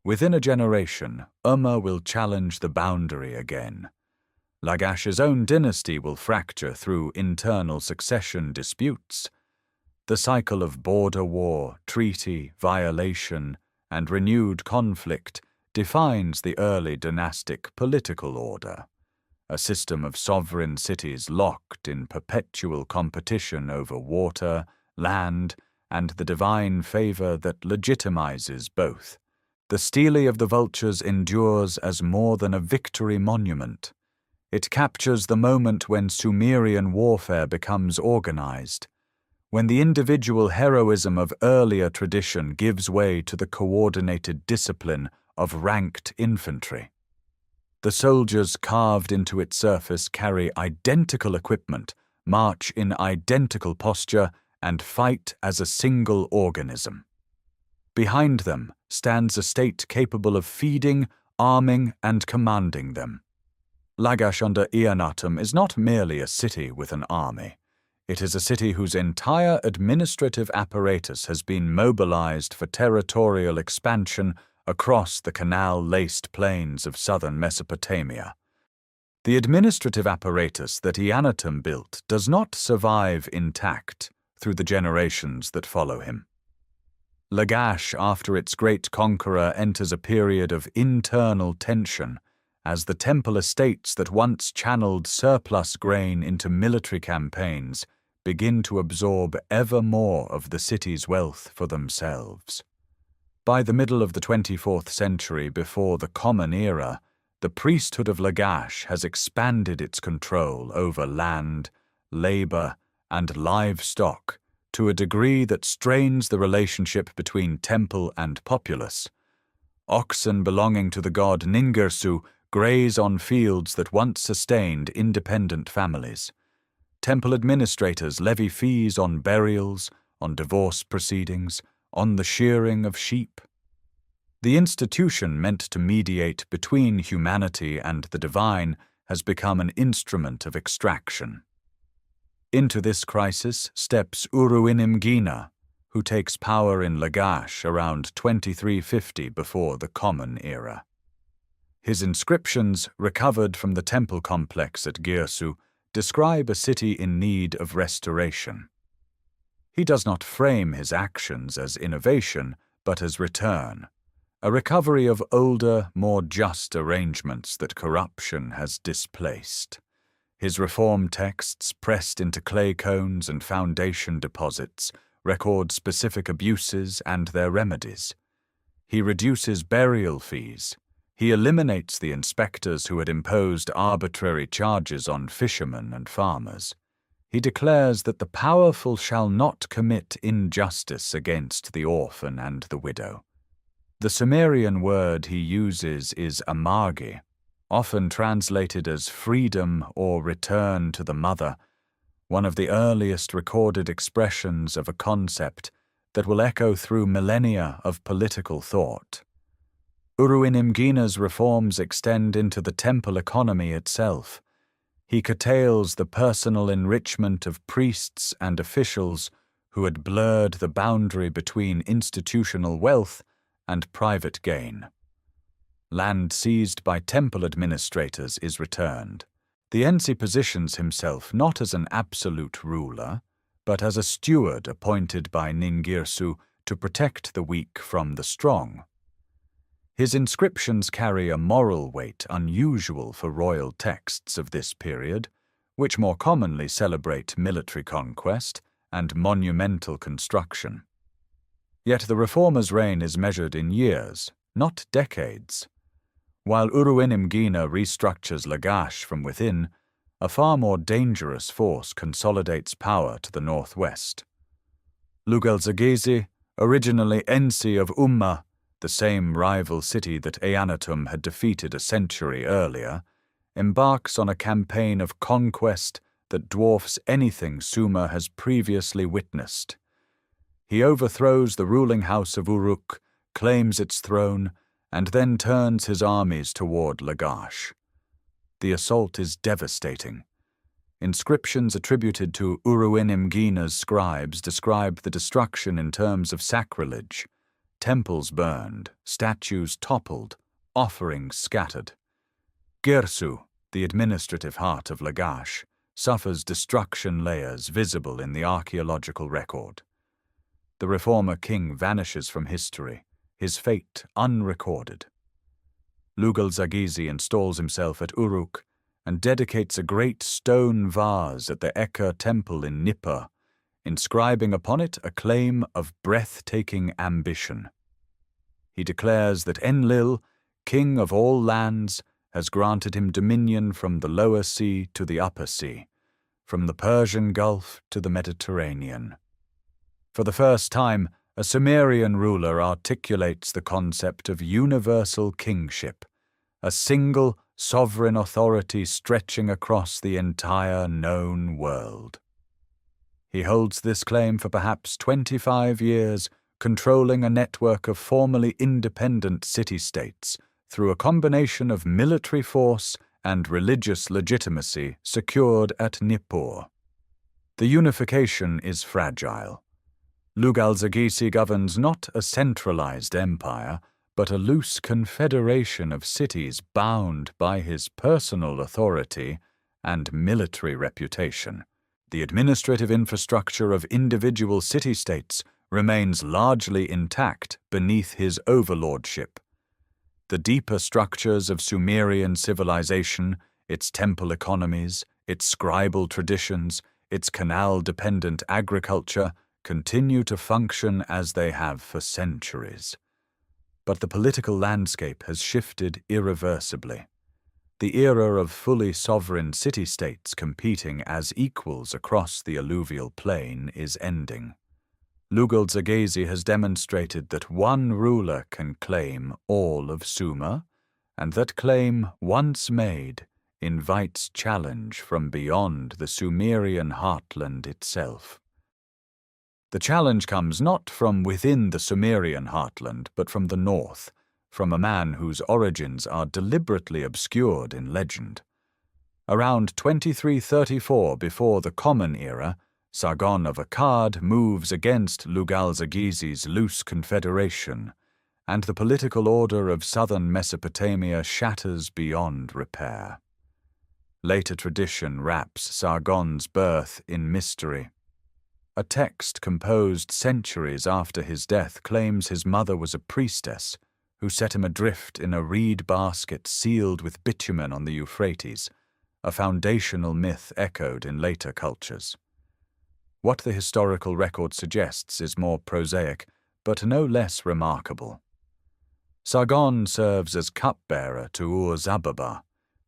Within a generation, Umma will challenge the boundary again. Lagash's own dynasty will fracture through internal succession disputes. The cycle of border war, treaty, violation, and renewed conflict defines the early dynastic political order, a system of sovereign cities locked in perpetual competition over water, land, and the divine favor that legitimizes both. The stele of the vultures endures as more than a victory monument. It captures the moment when Sumerian warfare becomes organized, when the individual heroism of earlier tradition gives way to the coordinated discipline of ranked infantry. The soldiers carved into its surface carry identical equipment, march in identical posture, and fight as a single organism. Behind them stands a state capable of feeding, arming, and commanding them. Lagash under Eannatum is not merely a city with an army. It is a city whose entire administrative apparatus has been mobilized for territorial expansion across the canal-laced plains of southern Mesopotamia. The administrative apparatus that Eannatum built does not survive intact through the generations that follow him. Lagash, after its great conqueror, enters a period of internal tension as the temple estates that once channeled surplus grain into military campaigns begin to absorb ever more of the city's wealth for themselves. By the middle of the 24th century before the Common Era, the priesthood of Lagash has expanded its control over land, labor, and livestock to a degree that strains the relationship between temple and populace. Oxen belonging to the god Ningirsu graze on fields that once sustained independent families. Temple administrators levy fees on burials, on divorce proceedings, on the shearing of sheep. The institution meant to mediate between humanity and the divine has become an instrument of extraction. Into this crisis steps Uruinimgina, who takes power in Lagash around 2350 before the Common Era. His inscriptions, recovered from the temple complex at Girsu, describe a city in need of restoration. He does not frame his actions as innovation, but as return, a recovery of older, more just arrangements that corruption has displaced. His reform texts, pressed into clay cones and foundation deposits, record specific abuses and their remedies. He reduces burial fees. He eliminates the inspectors who had imposed arbitrary charges on fishermen and farmers. He declares that the powerful shall not commit injustice against the orphan and the widow. The Sumerian word he uses is amagi, often translated as freedom or return to the mother, one of the earliest recorded expressions of a concept that will echo through millennia of political thought. Uruinimgina's reforms extend into the temple economy itself. He curtails the personal enrichment of priests and officials who had blurred the boundary between institutional wealth and private gain. Land seized by temple administrators is returned. The Ensi positions himself not as an absolute ruler, but as a steward appointed by Ningirsu to protect the weak from the strong. His inscriptions carry a moral weight unusual for royal texts of this period, which more commonly celebrate military conquest and monumental construction. Yet the reformer's reign is measured in years, not decades. While Uruinimgina restructures Lagash from within, a far more dangerous force consolidates power to the northwest. Lugalzagesi, originally Ensi of Umma, the same rival city that Eannatum had defeated a century earlier, embarks on a campaign of conquest that dwarfs anything Sumer has previously witnessed. He overthrows the ruling house of Uruk, claims its throne, and then turns his armies toward Lagash. The assault is devastating. Inscriptions attributed to Uruinimgina's scribes describe the destruction in terms of sacrilege. Temples burned, statues toppled, offerings scattered. Girsu, the administrative heart of Lagash, suffers destruction layers visible in the archaeological record. The reformer king vanishes from history, his fate unrecorded. Lugalzagesi installs himself at Uruk and dedicates a great stone vase at the Eka temple in Nippur, inscribing upon it a claim of breathtaking ambition. He declares that Enlil, king of all lands, has granted him dominion from the lower sea to the upper sea, from the Persian Gulf to the Mediterranean. For the first time, a Sumerian ruler articulates the concept of universal kingship, a single sovereign authority stretching across the entire known world. He holds this claim for perhaps 25 years, controlling a network of formerly independent city-states through a combination of military force and religious legitimacy secured at Nippur. The unification is fragile. Lugalzagesi governs not a centralized empire, but a loose confederation of cities bound by his personal authority and military reputation. The administrative infrastructure of individual city-states remains largely intact beneath his overlordship. The deeper structures of Sumerian civilization, its temple economies, its scribal traditions, its canal-dependent agriculture, continue to function as they have for centuries. But the political landscape has shifted irreversibly. The era of fully sovereign city-states competing as equals across the alluvial plain is ending. Lugalzagesi has demonstrated that one ruler can claim all of Sumer and that claim, once made, invites challenge from beyond the Sumerian heartland itself. The challenge comes not from within the Sumerian heartland, but from the north, from a man whose origins are deliberately obscured in legend. Around 2334 before the Common Era, Sargon of Akkad moves against Lugal-Zagizi's loose confederation, and the political order of southern Mesopotamia shatters beyond repair. Later tradition wraps Sargon's birth in mystery. A text composed centuries after his death claims his mother was a priestess who set him adrift in a reed basket sealed with bitumen on the Euphrates, a foundational myth echoed in later cultures. What the historical record suggests is more prosaic, but no less remarkable. Sargon serves as cupbearer to Ur-Zababa,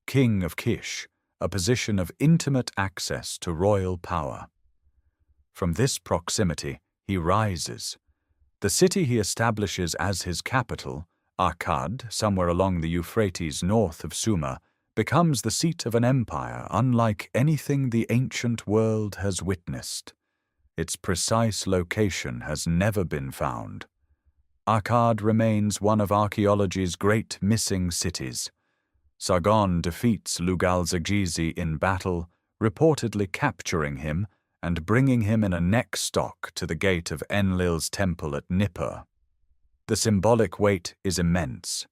king of Kish, a position of intimate access to royal power. From this proximity, he rises. The city he establishes as his capital, Akkad, somewhere along the Euphrates north of Sumer, becomes the seat of an empire unlike anything the ancient world has witnessed. Its precise location has never been found. Akkad remains one of archaeology's great missing cities. Sargon defeats Lugal-Zagizi in battle, reportedly capturing him and bringing him in a neck stock to the gate of Enlil's temple at Nippur. The symbolic weight is immense.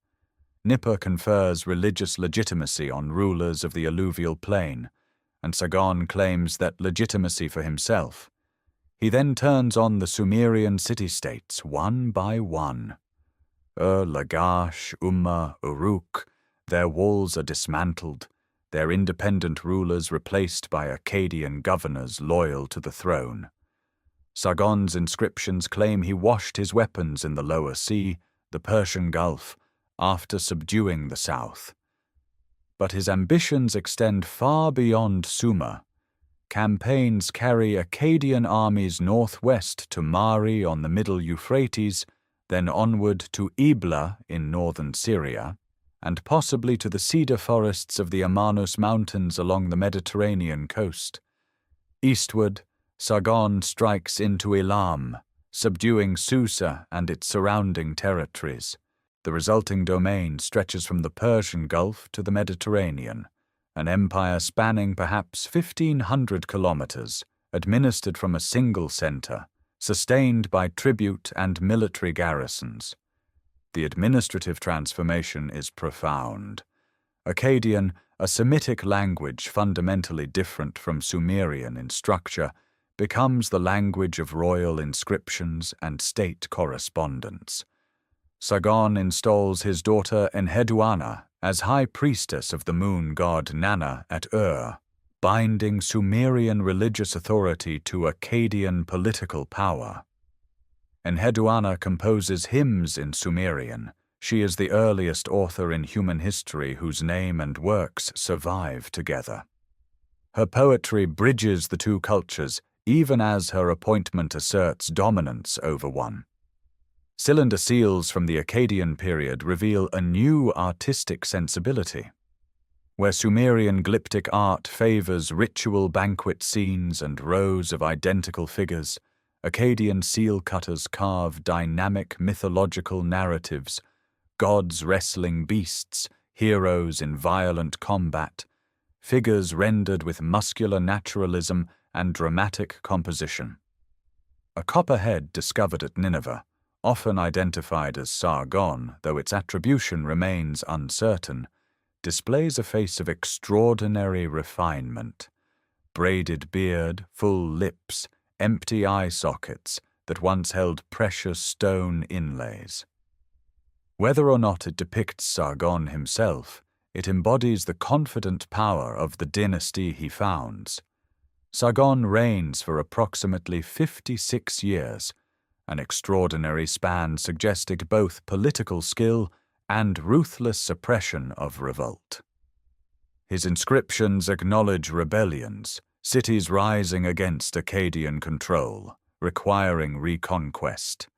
Nippur confers religious legitimacy on rulers of the alluvial plain, and Sargon claims that legitimacy for himself. He then turns on the Sumerian city-states one by one. Lagash, Umma, Uruk, their walls are dismantled, their independent rulers replaced by Akkadian governors loyal to the throne. Sargon's inscriptions claim he washed his weapons in the Lower Sea, the Persian Gulf, after subduing the south. But his ambitions extend far beyond Sumer. Campaigns carry Akkadian armies northwest to Mari on the middle Euphrates, then onward to Ebla in northern Syria, and possibly to the cedar forests of the Amanus Mountains along the Mediterranean coast. Eastward, Sargon strikes into Elam, subduing Susa and its surrounding territories. The resulting domain stretches from the Persian Gulf to the Mediterranean, an empire spanning perhaps 1,500 kilometers, administered from a single center, sustained by tribute and military garrisons. The administrative transformation is profound. Akkadian, a Semitic language fundamentally different from Sumerian in structure, becomes the language of royal inscriptions and state correspondence. Sargon installs his daughter Enheduanna as high priestess of the moon god Nanna at Ur, binding Sumerian religious authority to Akkadian political power. Enheduanna composes hymns in Sumerian. She is the earliest author in human history whose name and works survive together. Her poetry bridges the two cultures, even as her appointment asserts dominance over one. Cylinder seals from the Akkadian period reveal a new artistic sensibility. Where Sumerian glyptic art favors ritual banquet scenes and rows of identical figures, Akkadian seal cutters carve dynamic mythological narratives, gods wrestling beasts, heroes in violent combat, figures rendered with muscular naturalism and dramatic composition. A copperhead discovered at Nineveh, often identified as Sargon, though its attribution remains uncertain, displays a face of extraordinary refinement. Braided beard, full lips, empty eye sockets that once held precious stone inlays. Whether or not it depicts Sargon himself, it embodies the confident power of the dynasty he founds. Sargon reigns for approximately 56 years, an extraordinary span suggesting both political skill and ruthless suppression of revolt. His inscriptions acknowledge rebellions, cities rising against Akkadian control, requiring reconquest.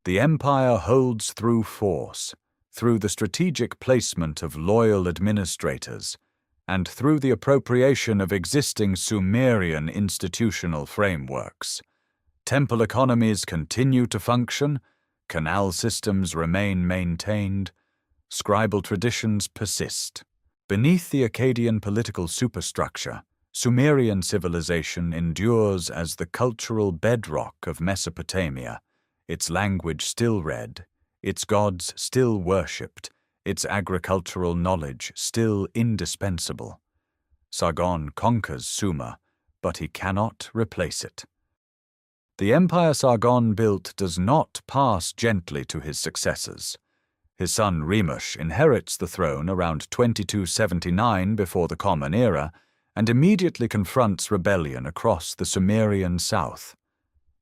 The empire holds through force, through the strategic placement of loyal administrators, and through the appropriation of existing Sumerian institutional frameworks. Temple economies continue to function, canal systems remain maintained, scribal traditions persist. Beneath the Akkadian political superstructure, Sumerian civilization endures as the cultural bedrock of Mesopotamia, its language still read, its gods still worshipped, its agricultural knowledge still indispensable. Sargon conquers Sumer, but he cannot replace it. The empire Sargon built does not pass gently to his successors. His son Remush inherits the throne around 2279 before the Common Era and immediately confronts rebellion across the Sumerian south.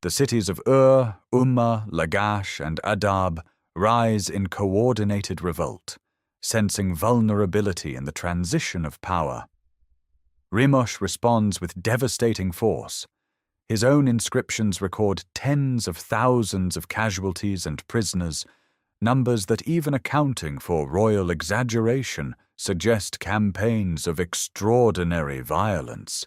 The cities of Ur, Umma, Lagash, and Adab rise in coordinated revolt, sensing vulnerability in the transition of power. Remush responds with devastating force. His own inscriptions record tens of thousands of casualties and prisoners, numbers that, even accounting for royal exaggeration, suggest campaigns of extraordinary violence.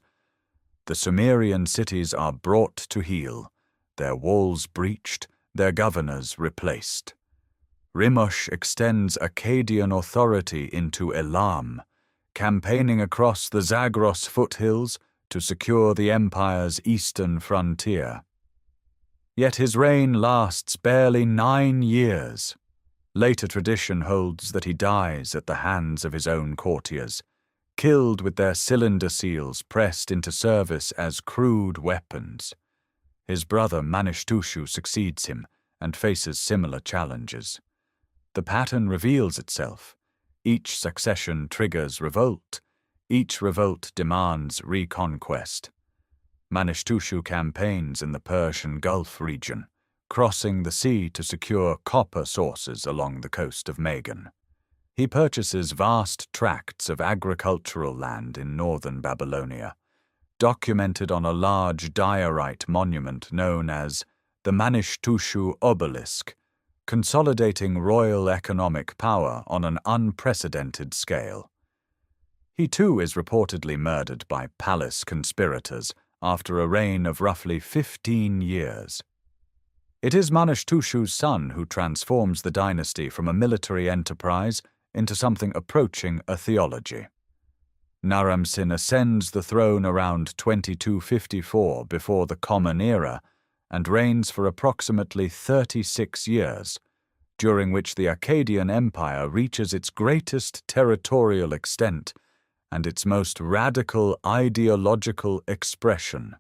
The Sumerian cities are brought to heel, their walls breached, their governors replaced. Remush extends Akkadian authority into Elam, campaigning across the Zagros foothills to secure the empire's eastern frontier. Yet his reign lasts barely 9 years. Later tradition holds that he dies at the hands of his own courtiers, killed with their cylinder seals pressed into service as crude weapons. His brother Manishtushu succeeds him and faces similar challenges. The pattern reveals itself. Each succession triggers revolt. Each revolt demands reconquest. Manishtushu campaigns in the Persian Gulf region, crossing the sea to secure copper sources along the coast of Magan. He purchases vast tracts of agricultural land in northern Babylonia, documented on a large diorite monument known as the Manishtushu Obelisk, consolidating royal economic power on an unprecedented scale. He too is reportedly murdered by palace conspirators after a reign of roughly 15 years. It is Manishtushu's son who transforms the dynasty from a military enterprise into something approaching a theology. Naram-Sin ascends the throne around 2254 before the Common Era and reigns for approximately 36 years, during which the Akkadian Empire reaches its greatest territorial extent and its most radical ideological expression.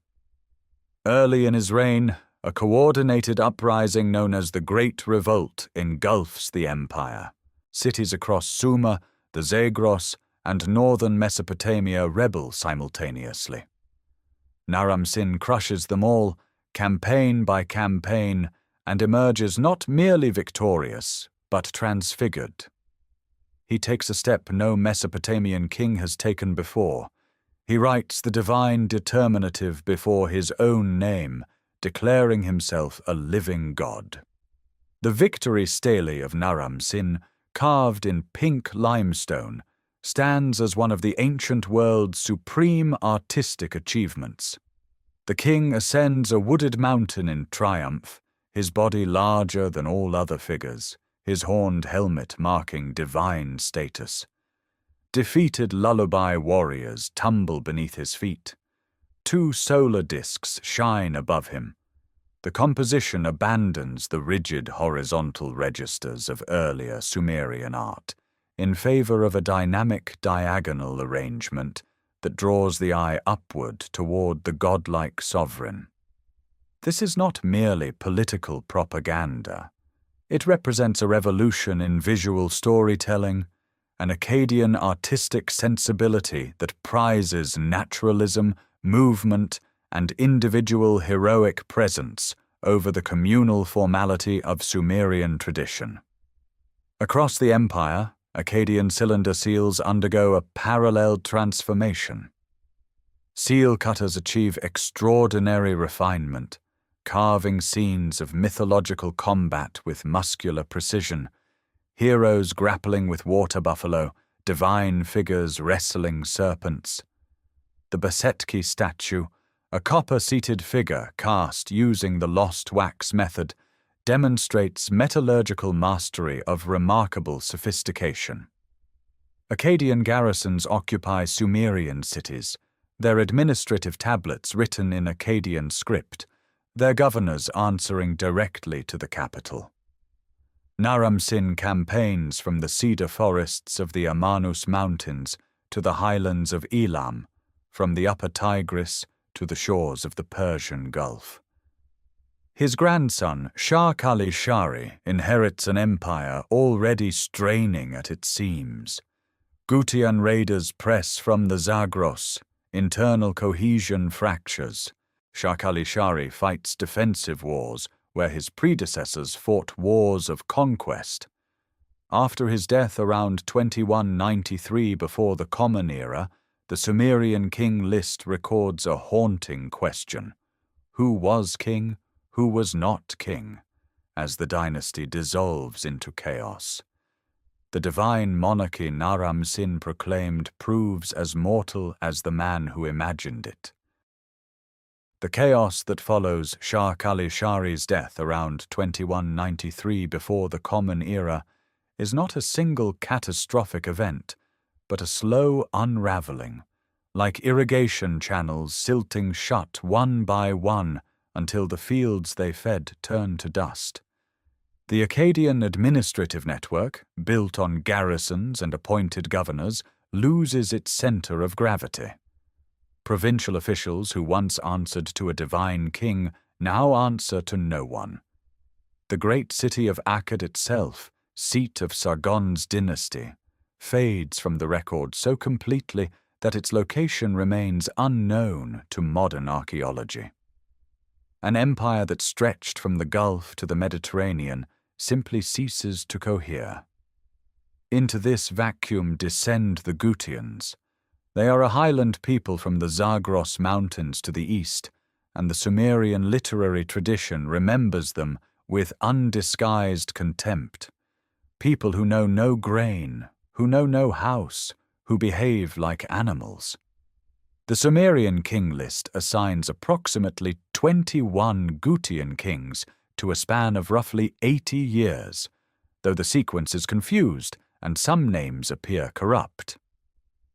Early in his reign, a coordinated uprising known as the Great Revolt engulfs the empire. Cities across Sumer, the Zagros, and northern Mesopotamia rebel simultaneously. Naram-Sin crushes them all, campaign by campaign, and emerges not merely victorious, but transfigured. He takes a step no Mesopotamian king has taken before. He writes the divine determinative before his own name, declaring himself a living god. The victory stele of Naram-Sin, carved in pink limestone, stands as one of the ancient world's supreme artistic achievements. The king ascends a wooded mountain in triumph, his body larger than all other figures, his horned helmet marking divine status. Defeated lullaby warriors tumble beneath his feet. 2 solar discs shine above him. The composition abandons the rigid horizontal registers of earlier Sumerian art in favor of a dynamic diagonal arrangement that draws the eye upward toward the godlike sovereign. This is not merely political propaganda. It represents a revolution in visual storytelling, an Akkadian artistic sensibility that prizes naturalism, movement, and individual heroic presence over the communal formality of Sumerian tradition. Across the empire, Akkadian cylinder seals undergo a parallel transformation. Seal cutters achieve extraordinary refinement, carving scenes of mythological combat with muscular precision, heroes grappling with water buffalo, divine figures wrestling serpents. The Basetki statue, a copper-seated figure cast using the lost wax method, demonstrates metallurgical mastery of remarkable sophistication. Akkadian garrisons occupy Sumerian cities, their administrative tablets written in Akkadian script, their governors answering directly to the capital. Naram-Sin campaigns from the cedar forests of the Amanus Mountains to the highlands of Elam, from the upper Tigris to the shores of the Persian Gulf. His grandson, Shah-Kali-Shari, inherits an empire already straining at its seams. Gutian raiders press from the Zagros, internal cohesion fractures. Shah-Kali-Shari fights defensive wars where his predecessors fought wars of conquest. After his death around 2193 before the Common Era, the Sumerian king list records a haunting question. Who was king? Who was not king? As the dynasty dissolves into chaos. The divine monarchy Naram-Sin proclaimed proves as mortal as the man who imagined it. The chaos that follows Shah-Kali-Shari's death around 2193 before the Common Era is not a single catastrophic event, but a slow unraveling, like irrigation channels silting shut one by one until the fields they fed turn to dust. The Akkadian administrative network, built on garrisons and appointed governors, loses its center of gravity. Provincial officials who once answered to a divine king now answer to no one. The great city of Akkad itself, seat of Sargon's dynasty, fades from the record so completely that its location remains unknown to modern archaeology. An empire that stretched from the Gulf to the Mediterranean simply ceases to cohere. Into this vacuum descend the Gutians. They are a highland people from the Zagros Mountains to the east, and the Sumerian literary tradition remembers them with undisguised contempt. People who know no grain, who know no house, who behave like animals. The Sumerian king list assigns approximately 21 Gutian kings to a span of roughly 80 years, though the sequence is confused and some names appear corrupt.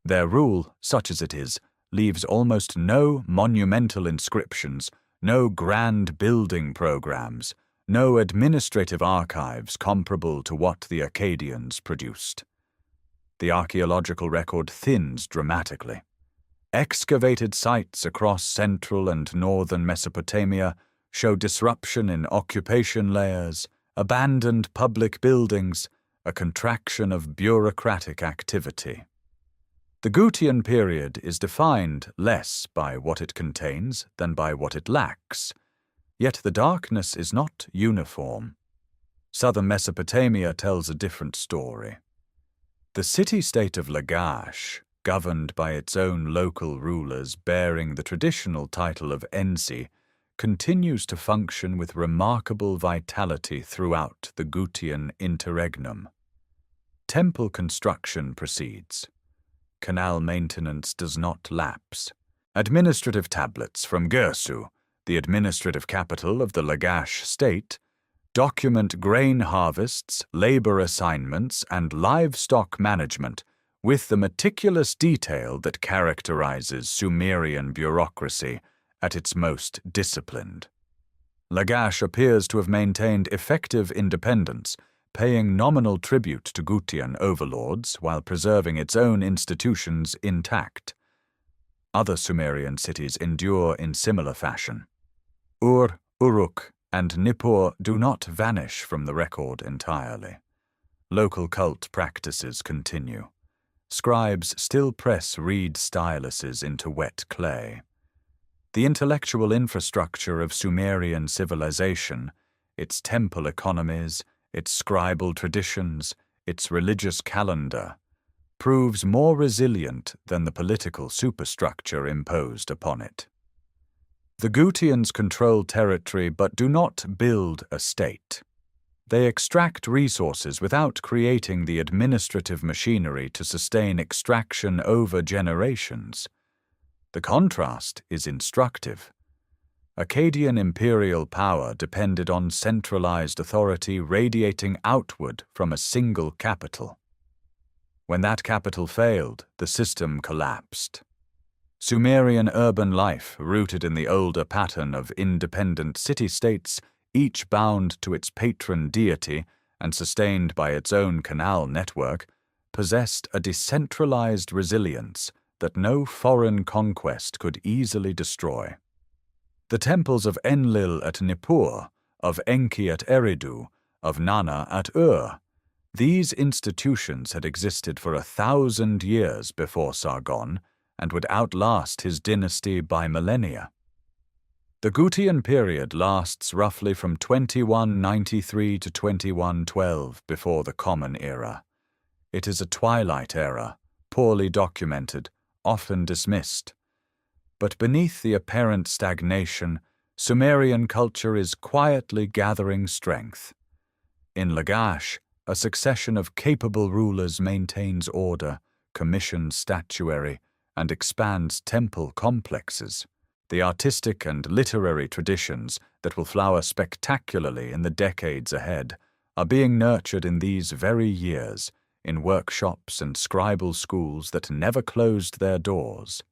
Their rule, such as it is, leaves almost no monumental inscriptions, no grand building programs, no administrative archives comparable to what the Akkadians produced. The archaeological record thins dramatically. Excavated sites across central and northern Mesopotamia show disruption in occupation layers, abandoned public buildings, a contraction of bureaucratic activity. The Gutian period is defined less by what it contains than by what it lacks, yet the darkness is not uniform. Southern Mesopotamia tells a different story. The city-state of Lagash, governed by its own local rulers bearing the traditional title of Ensi, continues to function with remarkable vitality throughout the Gutian interregnum. Temple construction proceeds. Canal maintenance does not lapse. Administrative tablets from Gersu, the administrative capital of the Lagash state, document grain harvests, labor assignments, and livestock management with the meticulous detail that characterizes Sumerian bureaucracy at its most disciplined. Lagash appears to have maintained effective independence, paying nominal tribute to Gutian overlords while preserving its own institutions intact. Other Sumerian cities endure in similar fashion. Uruk, and Nippur do not vanish from the record entirely. Local cult practices continue. Scribes still press reed styluses into wet clay. The intellectual infrastructure of Sumerian civilization, its temple economies, its scribal traditions, its religious calendar, proves more resilient than the political superstructure imposed upon it. The Gutians control territory but do not build a state. They extract resources without creating the administrative machinery to sustain extraction over generations. The contrast is instructive. Akkadian imperial power depended on centralized authority radiating outward from a single capital. When that capital failed, the system collapsed. Sumerian urban life, rooted in the older pattern of independent city-states, each bound to its patron deity and sustained by its own canal network, possessed a decentralized resilience that no foreign conquest could easily destroy. The temples of Enlil at Nippur, of Enki at Eridu, of Nana at Ur, these institutions had existed for 1,000 years before Sargon and would outlast his dynasty by millennia. The Gutian period lasts roughly from 2193 to 2112 before the Common Era. It is a twilight era, poorly documented, often dismissed. But beneath the apparent stagnation, Sumerian culture is quietly gathering strength. In Lagash, a succession of capable rulers maintains order, commissions statuary, and expands temple complexes. The artistic and literary traditions that will flower spectacularly in the decades ahead are being nurtured in these very years, in workshops and scribal schools that never closed their doors.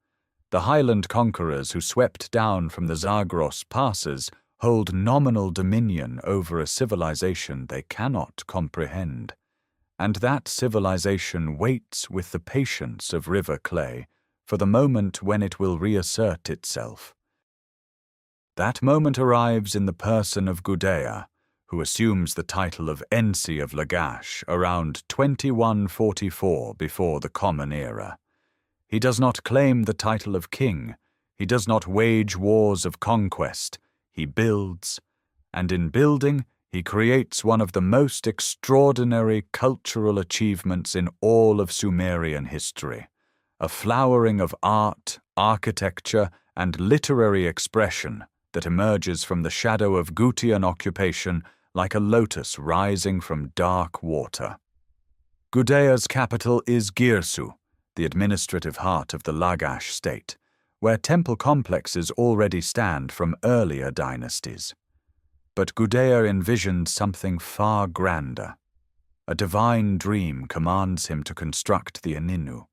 The highland conquerors who swept down from the Zagros passes hold nominal dominion over a civilization they cannot comprehend, and that civilization waits with the patience of river clay for the moment when it will reassert itself. That moment arrives in the person of Gudea, who assumes the title of Ensi of Lagash around 2144 before the Common Era. He does not claim the title of king, he does not wage wars of conquest, he builds, and in building he creates one of the most extraordinary cultural achievements in all of Sumerian history, a flowering of art, architecture, and literary expression that emerges from the shadow of Gutian occupation like a lotus rising from dark water. Gudea's capital is Girsu, the administrative heart of the Lagash state, where temple complexes already stand from earlier dynasties. But Gudea envisioned something far grander. A divine dream commands him to construct the Aninu,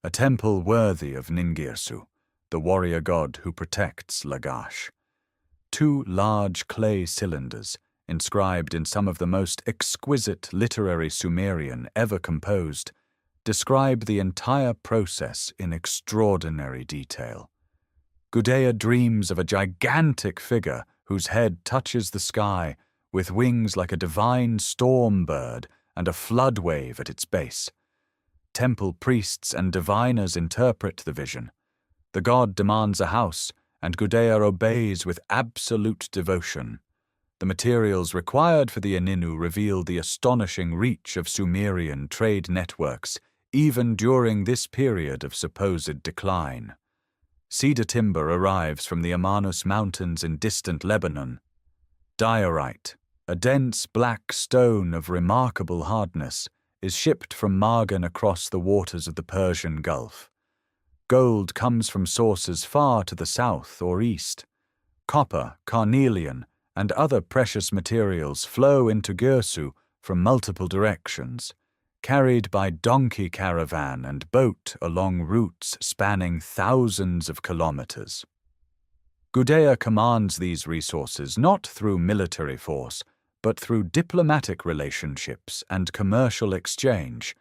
a temple worthy of Ningirsu, the warrior god who protects Lagash. 2 large clay cylinders, inscribed in some of the most exquisite literary Sumerian ever composed, describe the entire process in extraordinary detail. Gudea dreams of a gigantic figure whose head touches the sky, with wings like a divine storm bird and a flood wave at its base. Temple priests and diviners interpret the vision. The god demands a house, and Gudea obeys with absolute devotion. The materials required for the Aninu reveal the astonishing reach of Sumerian trade networks, even during this period of supposed decline. Cedar timber arrives from the Amanus Mountains in distant Lebanon. Diorite, a dense black stone of remarkable hardness, is shipped from Margan across the waters of the Persian Gulf. Gold comes from sources far to the south or east. Copper, carnelian, and other precious materials flow into Girsu from multiple directions, carried by donkey caravan and boat along routes spanning thousands of kilometers. Gudea commands these resources not through military force, but through diplomatic relationships and commercial exchange,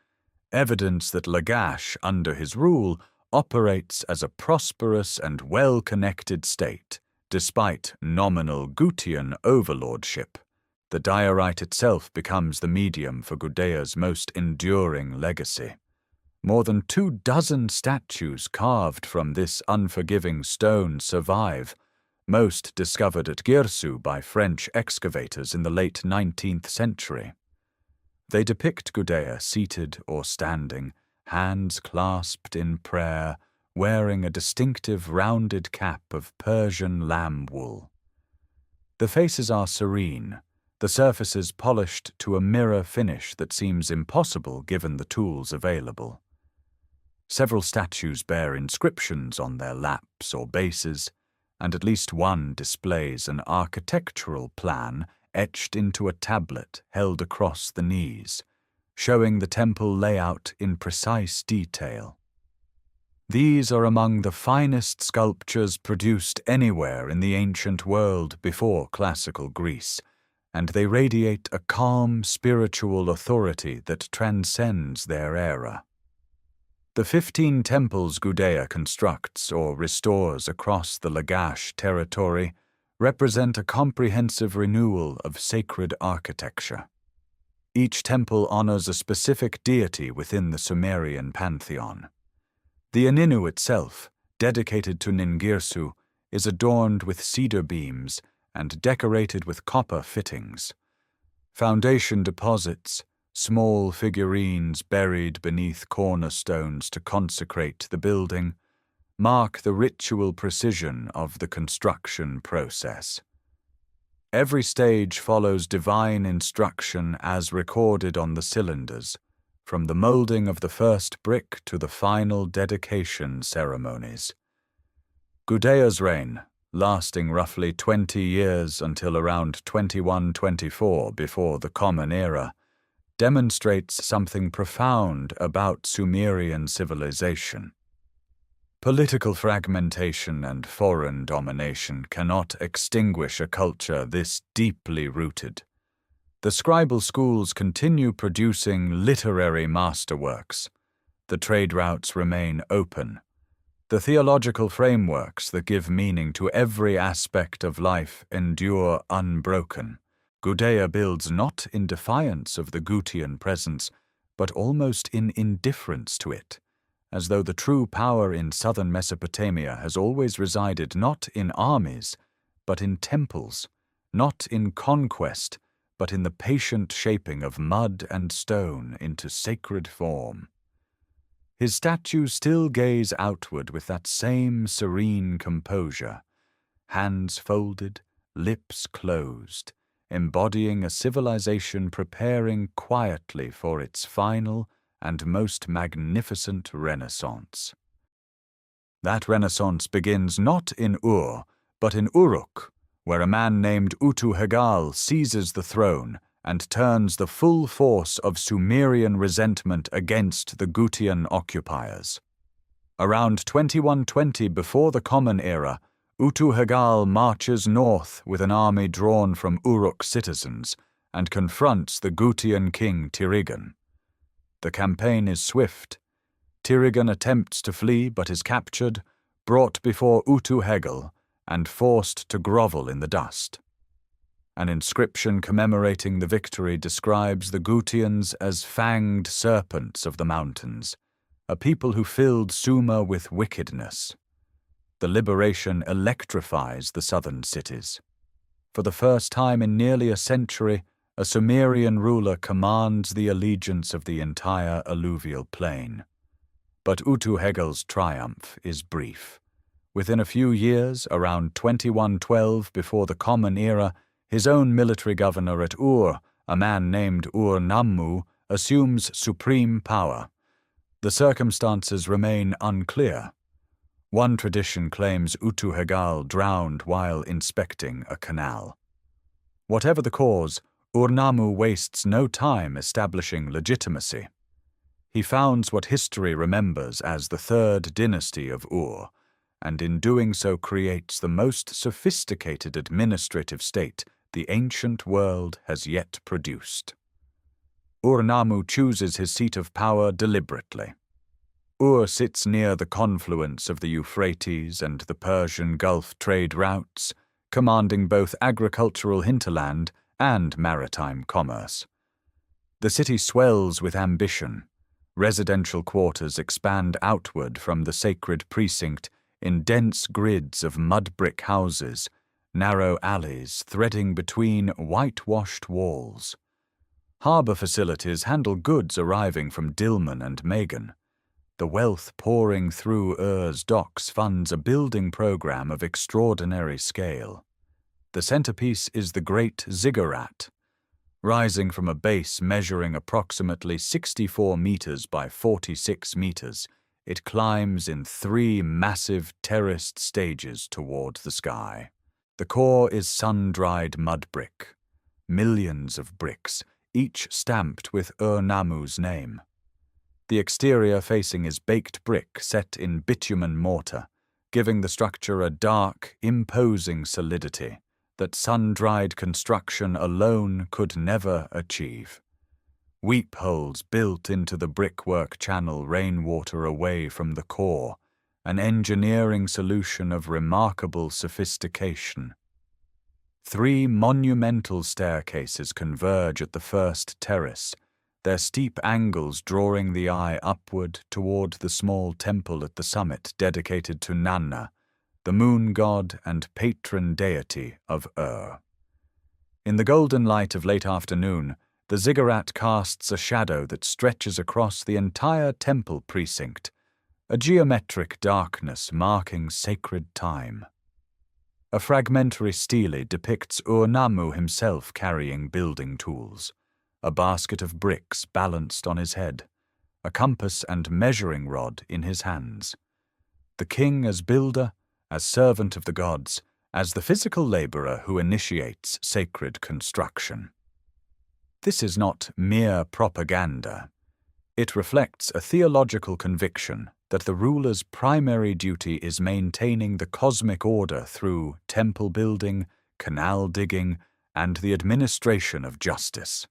evidence that Lagash, under his rule, operates as a prosperous and well-connected state, despite nominal Gutian overlordship. The diorite itself becomes the medium for Gudea's most enduring legacy. More than 24 statues carved from this unforgiving stone survive, most discovered at Girsu by French excavators in the late 19th century. They depict Gudea seated or standing, hands clasped in prayer, wearing a distinctive rounded cap of Persian lamb wool. The faces are serene, the surfaces polished to a mirror finish that seems impossible given the tools available. Several statues bear inscriptions on their laps or bases, and at least one displays an architectural plan etched into a tablet held across the knees, showing the temple layout in precise detail. These are among the finest sculptures produced anywhere in the ancient world before classical Greece, and they radiate a calm spiritual authority that transcends their era. The 15 temples Gudea constructs or restores across the Lagash territory represent a comprehensive renewal of sacred architecture. Each temple honors a specific deity within the Sumerian pantheon. The Aninu itself, dedicated to Ningirsu, is adorned with cedar beams and decorated with copper fittings. Foundation deposits, small figurines buried beneath cornerstones to consecrate the building, mark the ritual precision of the construction process. Every stage follows divine instruction as recorded on the cylinders, from the molding of the first brick to the final dedication ceremonies. Gudea's reign, lasting roughly 20 years until around 2124 before the Common Era, demonstrates something profound about Sumerian civilization. Political fragmentation and foreign domination cannot extinguish a culture this deeply rooted. The scribal schools continue producing literary masterworks. The trade routes remain open. The theological frameworks that give meaning to every aspect of life endure unbroken. Gudea builds not in defiance of the Gutian presence, but almost in indifference to it, as though the true power in southern Mesopotamia has always resided not in armies, but in temples, not in conquest, but in the patient shaping of mud and stone into sacred form. His statues still gaze outward with that same serene composure, hands folded, lips closed, embodying a civilization preparing quietly for its final and most magnificent renaissance. That renaissance begins not in Ur, but in Uruk, where a man named Utu-Hegal seizes the throne and turns the full force of Sumerian resentment against the Gutian occupiers. Around 2120 before the Common Era, Utu-Hegal marches north with an army drawn from Uruk citizens and confronts the Gutian king Tirigan. The campaign is swift. Tirigan attempts to flee but is captured, brought before Utu-Hegal, and forced to grovel in the dust. An inscription commemorating the victory describes the Gutians as fanged serpents of the mountains, a people who filled Sumer with wickedness. The liberation electrifies the southern cities. For the first time in nearly a century, a Sumerian ruler commands the allegiance of the entire alluvial plain. But Utu-Hegal's triumph is brief. Within a few years, around 2112 before the Common Era, his own military governor at Ur, a man named Ur-Nammu, assumes supreme power. The circumstances remain unclear. One tradition claims Utu-Hegal drowned while inspecting a canal. Whatever the cause, Ur-Nammu wastes no time establishing legitimacy. He founds what history remembers as the Third Dynasty of Ur, and in doing so creates the most sophisticated administrative state the ancient world has yet produced. Ur-Nammu chooses his seat of power deliberately. Ur sits near the confluence of the Euphrates and the Persian Gulf trade routes, commanding both agricultural hinterland and maritime commerce. The city swells with ambition. Residential quarters expand outward from the sacred precinct in dense grids of mud-brick houses, narrow alleys threading between whitewashed walls. Harbour facilities handle goods arriving from Dilmun and Megan. The wealth pouring through Ur's docks funds a building program of extraordinary scale. The centerpiece is the Great Ziggurat, Rising from a base measuring approximately 64 meters by 46 meters, it climbs in 3 massive terraced stages toward the sky. The core is sun-dried mud brick. Millions of bricks, each stamped with Ur-Nammu's name. The exterior facing is baked brick set in bitumen mortar, giving the structure a dark, imposing solidity that sun-dried construction alone could never achieve. Weep holes built into the brickwork channel rainwater away from the core, an engineering solution of remarkable sophistication. 3 monumental staircases converge at the first terrace, their steep angles drawing the eye upward toward the small temple at the summit dedicated to Nanna, the moon god and patron deity of Ur. In the golden light of late afternoon, the ziggurat casts a shadow that stretches across the entire temple precinct, a geometric darkness marking sacred time. A fragmentary stele depicts Ur-Nammu himself carrying building tools, a basket of bricks balanced on his head, a compass and measuring rod in his hands. The king as builder, as servant of the gods, as the physical laborer who initiates sacred construction. This is not mere propaganda. It reflects a theological conviction that the ruler's primary duty is maintaining the cosmic order through temple building, canal digging, and the administration of justice.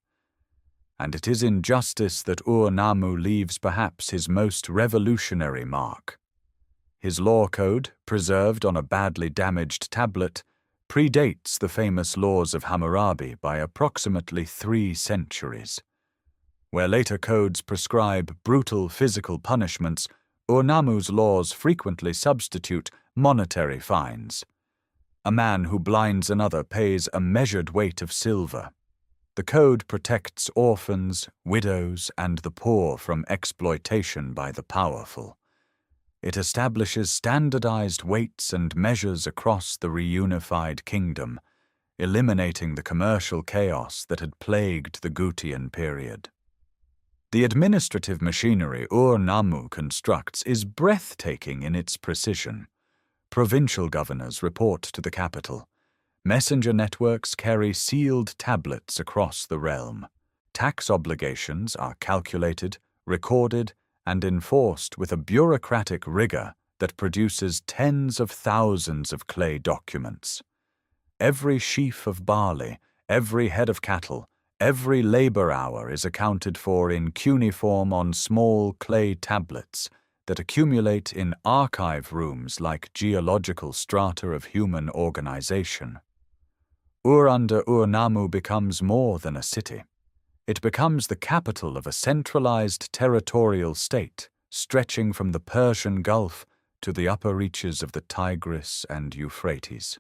And it is in justice that Ur-Nammu leaves perhaps his most revolutionary mark. His law code, preserved on a badly damaged tablet, predates the famous laws of Hammurabi by approximately 3 centuries. Where later codes prescribe brutal physical punishments, Ur-Nammu's laws frequently substitute monetary fines. A man who blinds another pays a measured weight of silver. The code protects orphans, widows, and the poor from exploitation by the powerful. It establishes standardized weights and measures across the reunified kingdom, eliminating the commercial chaos that had plagued the Gutian period. The administrative machinery Ur-Nammu constructs is breathtaking in its precision. Provincial governors report to the capital. Messenger networks carry sealed tablets across the realm. Tax obligations are calculated, recorded, and enforced with a bureaucratic rigor that produces tens of thousands of clay documents. Every sheaf of barley, every head of cattle, every labor hour is accounted for in cuneiform on small clay tablets that accumulate in archive rooms like geological strata of human organization. Ur under Ur-Nammu becomes more than a city. It becomes the capital of a centralized territorial state stretching from the Persian Gulf to the upper reaches of the Tigris and Euphrates.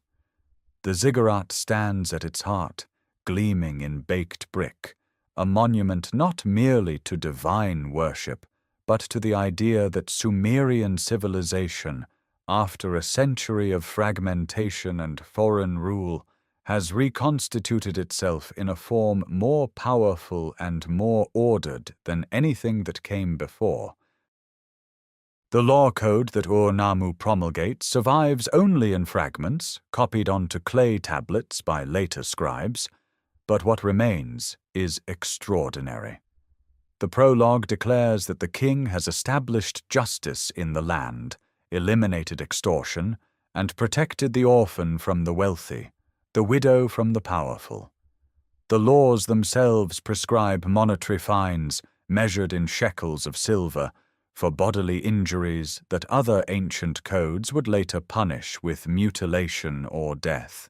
The ziggurat stands at its heart, gleaming in baked brick, a monument not merely to divine worship, but to the idea that Sumerian civilization, after a century of fragmentation and foreign rule, has reconstituted itself in a form more powerful and more ordered than anything that came before. The law code that Ur-Nammu promulgates survives only in fragments, copied onto clay tablets by later scribes, but what remains is extraordinary. The prologue declares that the king has established justice in the land, eliminated extortion, and protected the orphan from the wealthy, the widow from the powerful. The laws themselves prescribe monetary fines, measured in shekels of silver, for bodily injuries that other ancient codes would later punish with mutilation or death.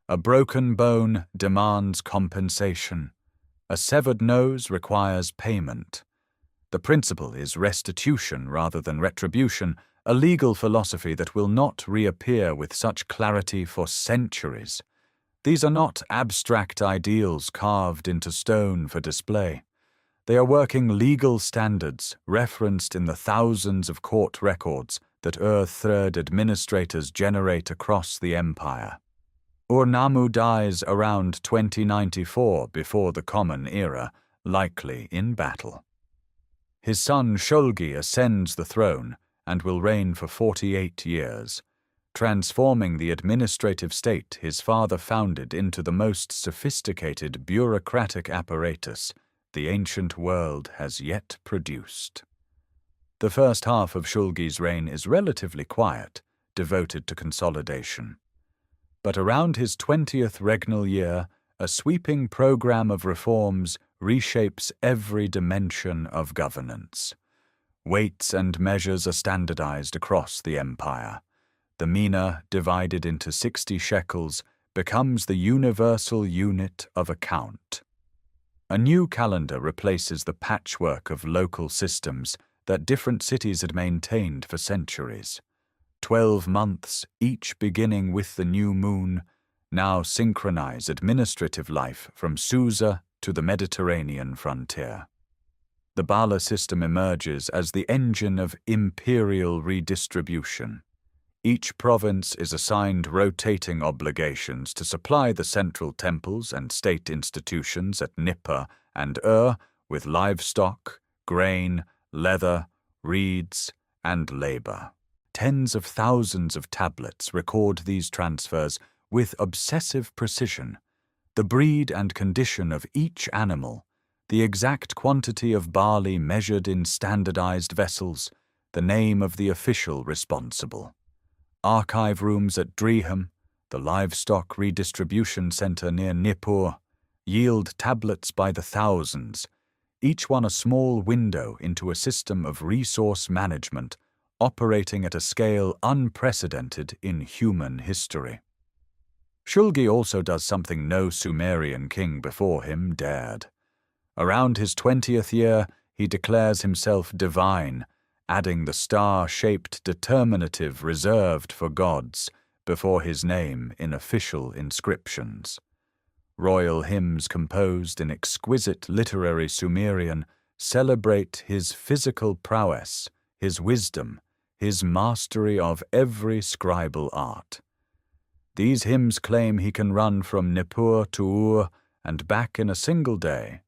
A broken bone demands compensation. A severed nose requires payment. The principle is restitution rather than retribution, a legal philosophy that will not reappear with such clarity for centuries. These are not abstract ideals carved into stone for display. They are working legal standards referenced in the thousands of court records that Ur-Third administrators generate across the empire. Ur-Nammu dies around 2094 before the Common Era, likely in battle. His son Shulgi ascends the throne and will reign for 48 years, transforming the administrative state his father founded into the most sophisticated bureaucratic apparatus the ancient world has yet produced. The first half of Shulgi's reign is relatively quiet, devoted to consolidation. But around his 20th regnal year, a sweeping program of reforms reshapes every dimension of governance. Weights and measures are standardized across the empire. The mina, divided into 60 shekels, becomes the universal unit of account. A new calendar replaces the patchwork of local systems that different cities had maintained for centuries. 12 months, each beginning with the new moon, now synchronize administrative life from Susa to the Mediterranean frontier. The Bala system emerges as the engine of imperial redistribution. Each province is assigned rotating obligations to supply the central temples and state institutions at Nippa and with livestock, grain, leather, reeds, and labor. Tens of thousands of tablets record these transfers with obsessive precision. The breed and condition of each animal, the exact quantity of barley measured in standardized vessels, the name of the official responsible. Archive rooms at Dreham, the livestock redistribution center near Nippur, yield tablets by the thousands, each one a small window into a system of resource management operating at a scale unprecedented in human history. Shulgi also does something no Sumerian king before him dared. Around his 20th year, he declares himself divine, adding the star-shaped determinative reserved for gods before his name in official inscriptions. Royal hymns composed in exquisite literary Sumerian celebrate his physical prowess, his wisdom, his mastery of every scribal art. These hymns claim he can run from Nippur to Ur and back in a single day,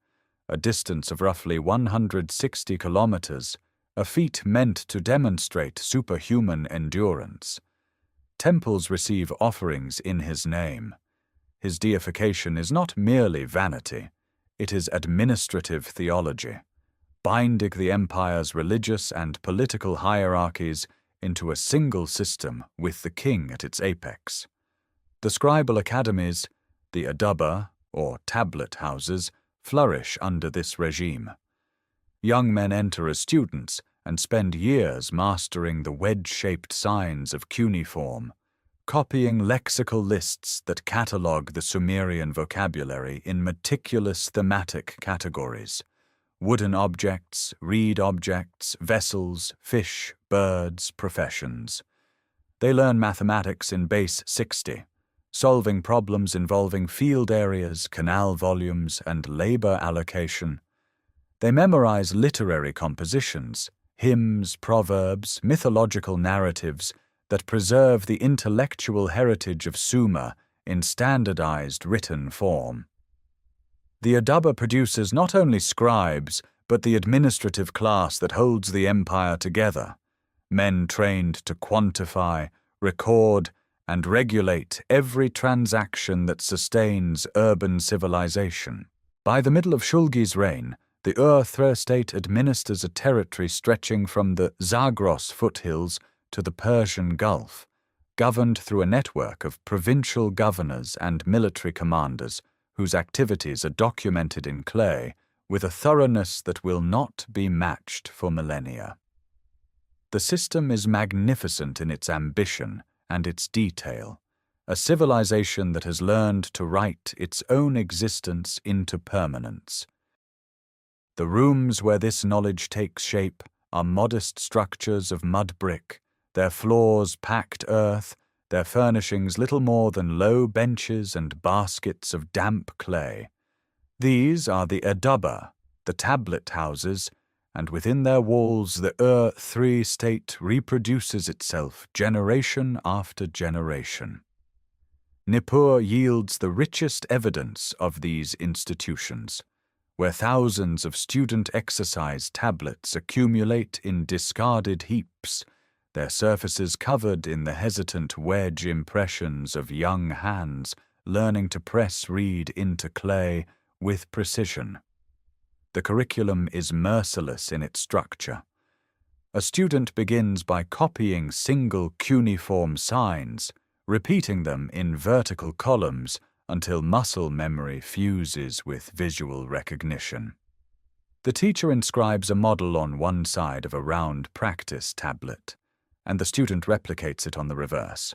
a distance of roughly 160 kilometers, a feat meant to demonstrate superhuman endurance. Temples receive offerings in his name. His deification is not merely vanity, it is administrative theology, binding the empire's religious and political hierarchies into a single system with the king at its apex. The scribal academies, the adaba, or tablet houses, flourish under this regime. Young men enter as students and spend years mastering the wedge-shaped signs of cuneiform, copying lexical lists that catalogue the Sumerian vocabulary in meticulous thematic categories: wooden objects, reed objects, vessels, fish, birds, professions. They learn mathematics in base 60, solving problems involving field areas, canal volumes, and labor allocation. They memorize literary compositions, hymns, proverbs, mythological narratives that preserve the intellectual heritage of Sumer in standardized written form. The adaba produces not only scribes, but the administrative class that holds the empire together, men trained to quantify, record, and regulate every transaction that sustains urban civilization. By the middle of Shulgi's reign, the Ur-Thra state administers a territory stretching from the Zagros foothills to the Persian Gulf, governed through a network of provincial governors and military commanders whose activities are documented in clay with a thoroughness that will not be matched for millennia. The system is magnificent in its ambition and its detail, a civilization that has learned to write its own existence into permanence. The rooms where this knowledge takes shape are modest structures of mud brick, their floors packed earth, their furnishings little more than low benches and baskets of damp clay. These are the adaba, the tablet houses, and within their walls the Ur-3 state reproduces itself generation after generation. Nippur yields the richest evidence of these institutions, where thousands of student exercise tablets accumulate in discarded heaps, their surfaces covered in the hesitant wedge impressions of young hands learning to press reed into clay with precision. The curriculum is merciless in its structure. A student begins by copying single cuneiform signs, repeating them in vertical columns until muscle memory fuses with visual recognition. The teacher inscribes a model on one side of a round practice tablet, and the student replicates it on the reverse.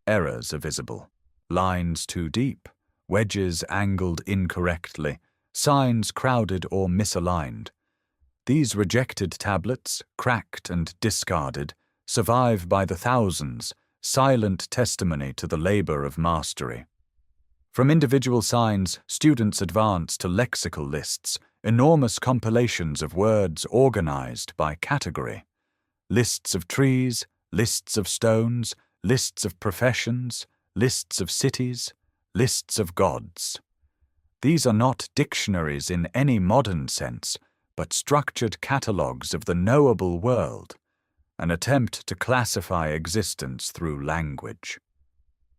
Errors are visible. Lines too deep, wedges angled incorrectly, signs crowded or misaligned. These rejected tablets, cracked and discarded, survive by the thousands, silent testimony to the labor of mastery. From individual signs, students advance to lexical lists, enormous compilations of words organized by category. Lists of trees, lists of stones, lists of professions, lists of cities, lists of gods. These are not dictionaries in any modern sense, but structured catalogues of the knowable world, an attempt to classify existence through language.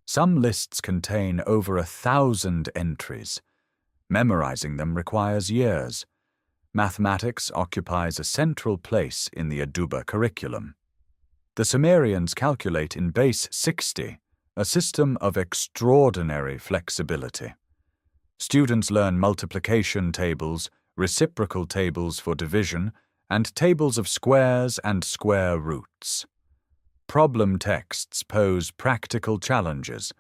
Some lists contain over 1,000 entries. Memorizing them requires years. Mathematics occupies a central place in the Aduba curriculum. The Sumerians calculate in base 60, a system of extraordinary flexibility. Students learn multiplication tables, reciprocal tables for division, and tables of squares and square roots. Problem texts pose practical challenges,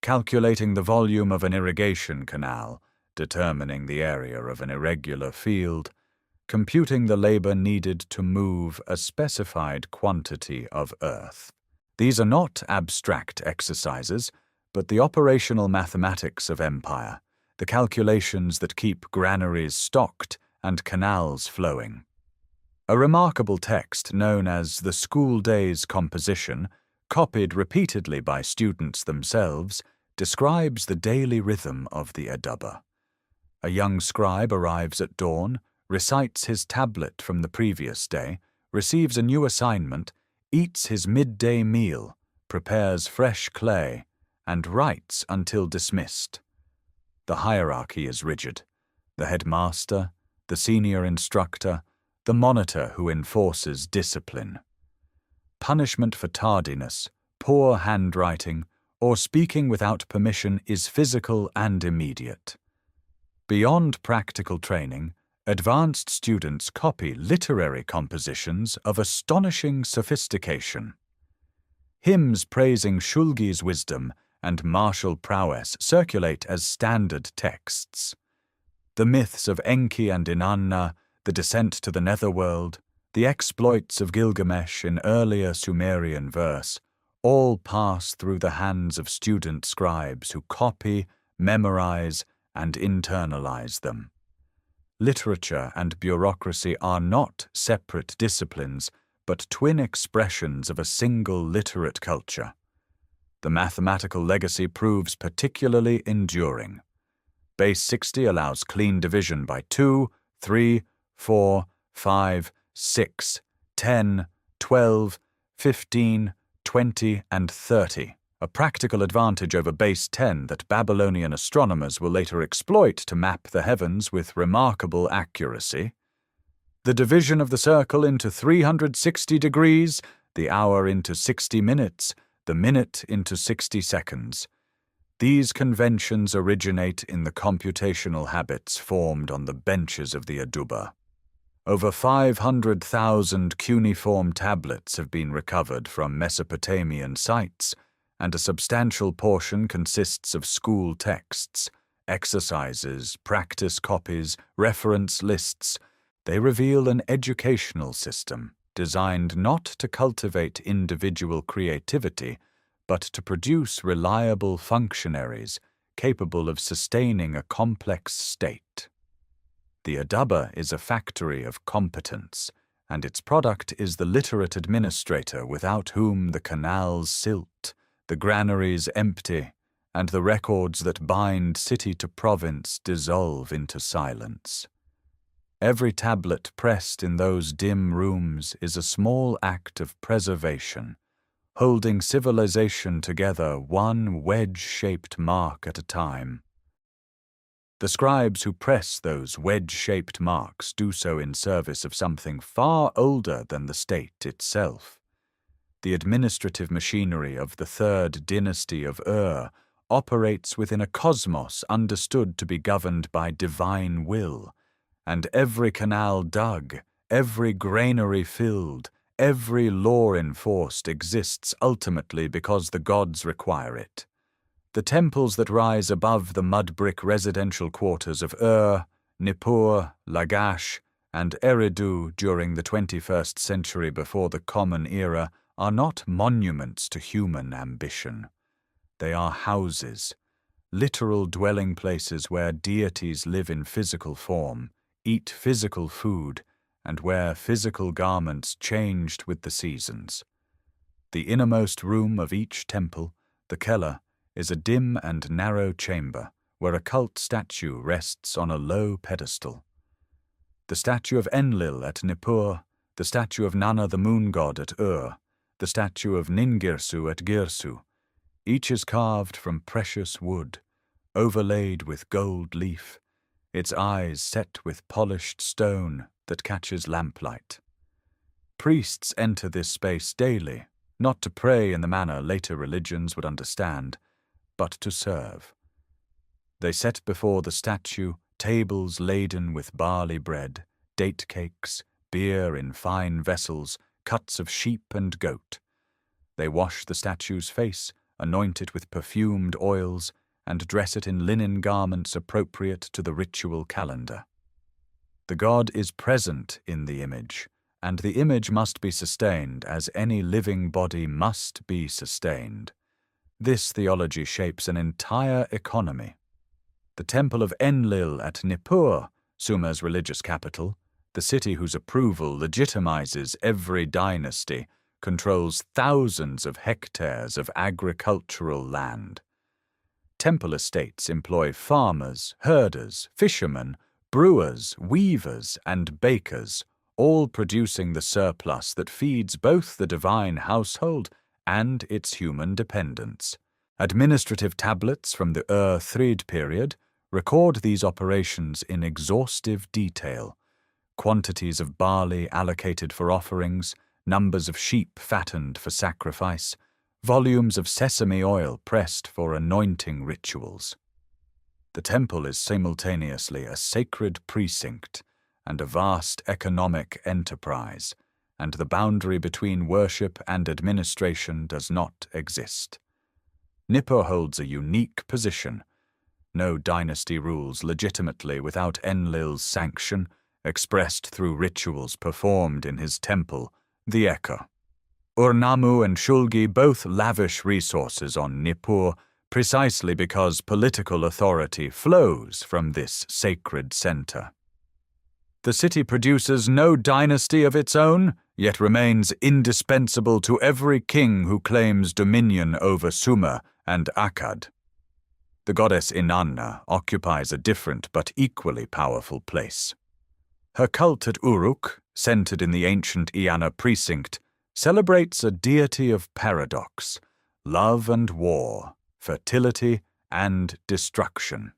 calculating the volume of an irrigation canal, determining the area of an irregular field, computing the labor needed to move a specified quantity of earth. These are not abstract exercises, but the operational mathematics of empire, the calculations that keep granaries stocked and canals flowing. A remarkable text known as the School Days Composition, copied repeatedly by students themselves, describes the daily rhythm of the Aduba. A young scribe arrives at dawn, recites his tablet from the previous day, receives a new assignment, eats his midday meal, prepares fresh clay, and writes until dismissed. The hierarchy is rigid. The headmaster, the senior instructor, the monitor who enforces discipline. Punishment for tardiness, poor handwriting, or speaking without permission is physical and immediate. Beyond practical training, advanced students copy literary compositions of astonishing sophistication. Hymns praising Shulgi's wisdom and martial prowess circulate as standard texts. The myths of Enki and Inanna, the descent to the netherworld, the exploits of Gilgamesh in earlier Sumerian verse, all pass through the hands of student scribes who copy, memorize, and internalize them. Literature and bureaucracy are not separate disciplines, but twin expressions of a single literate culture. The mathematical legacy proves particularly enduring. Base 60 allows clean division by 2, 3, 4, 5, 6, 10, 12, 15, 20, and 30, a practical advantage over base 10 that Babylonian astronomers will later exploit to map the heavens with remarkable accuracy. The division of the circle into 360 degrees, the hour into 60 minutes, the minute into 60 seconds. These conventions originate in the computational habits formed on the benches of the Aduba. Over 500,000 cuneiform tablets have been recovered from Mesopotamian sites, and a substantial portion consists of school texts, exercises, practice copies, reference lists. They reveal an educational system designed not to cultivate individual creativity, but to produce reliable functionaries capable of sustaining a complex state. The Aduba is a factory of competence, and its product is the literate administrator without whom the canals silt, the granaries empty, and the records that bind city to province dissolve into silence. Every tablet pressed in those dim rooms is a small act of preservation, holding civilization together one wedge-shaped mark at a time. The scribes who press those wedge-shaped marks do so in service of something far older than the state itself. The administrative machinery of the third dynasty of operates within a cosmos understood to be governed by divine will, and every canal dug, every granary filled, every law enforced exists ultimately because the gods require it. The temples that rise above the mud-brick residential quarters of Nippur, Lagash, and Eridu during the 21st century before the Common Era are not monuments to human ambition. They are houses, literal dwelling places where deities live in physical form, eat physical food, and wear physical garments changed with the seasons. The innermost room of each temple, the Keller, is a dim and narrow chamber where a cult statue rests on a low pedestal. The statue of Enlil at Nippur, the statue of Nana the moon god at the statue of Ningirsu at Girsu, each is carved from precious wood, overlaid with gold leaf, its eyes set with polished stone that catches lamplight. Priests enter this space daily, not to pray in the manner later religions would understand, but to serve. They set before the statue tables laden with barley bread, date cakes, beer in fine vessels, cuts of sheep and goat. They wash the statue's face, anoint it with perfumed oils, and dress it in linen garments appropriate to the ritual calendar. The god is present in the image, and the image must be sustained as any living body must be sustained. This theology shapes an entire economy. The temple of Enlil at Nippur, Sumer's religious capital, the city whose approval legitimizes every dynasty, controls thousands of hectares of agricultural land. Temple estates employ farmers, herders, fishermen, brewers, weavers, and bakers, all producing the surplus that feeds both the divine household and its human dependents. Administrative tablets from the Thrid period record these operations in exhaustive detail. Quantities of barley allocated for offerings, numbers of sheep fattened for sacrifice, volumes of sesame oil pressed for anointing rituals. The temple is simultaneously a sacred precinct and a vast economic enterprise, and the boundary between worship and administration does not exist. Nippur holds a unique position. No dynasty rules legitimately without Enlil's sanction, expressed through rituals performed in his temple, the Eka. Urnammu and Shulgi both lavish resources on Nippur precisely because political authority flows from this sacred center. The city produces no dynasty of its own, yet remains indispensable to every king who claims dominion over Sumer and Akkad. The goddess Inanna occupies a different but equally powerful place. Her cult at Uruk, centered in the ancient Iana precinct, celebrates a deity of paradox, love and war, fertility and destruction.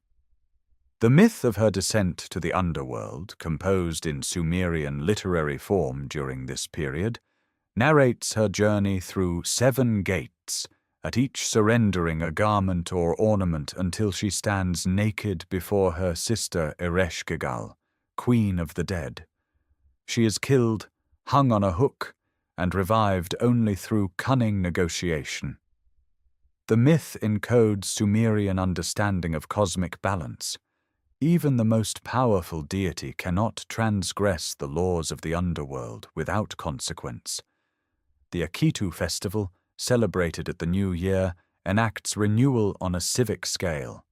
The myth of her descent to the underworld, composed in Sumerian literary form during this period, narrates her journey through 7 gates, at each surrendering a garment or ornament until she stands naked before her sister Ereshkigal, queen of the dead. She is killed, hung on a hook, and revived only through cunning negotiation. The myth encodes Sumerian understanding of cosmic balance. Even the most powerful deity cannot transgress the laws of the underworld without consequence. The Akitu festival, celebrated at the New Year, enacts renewal on a civic scale.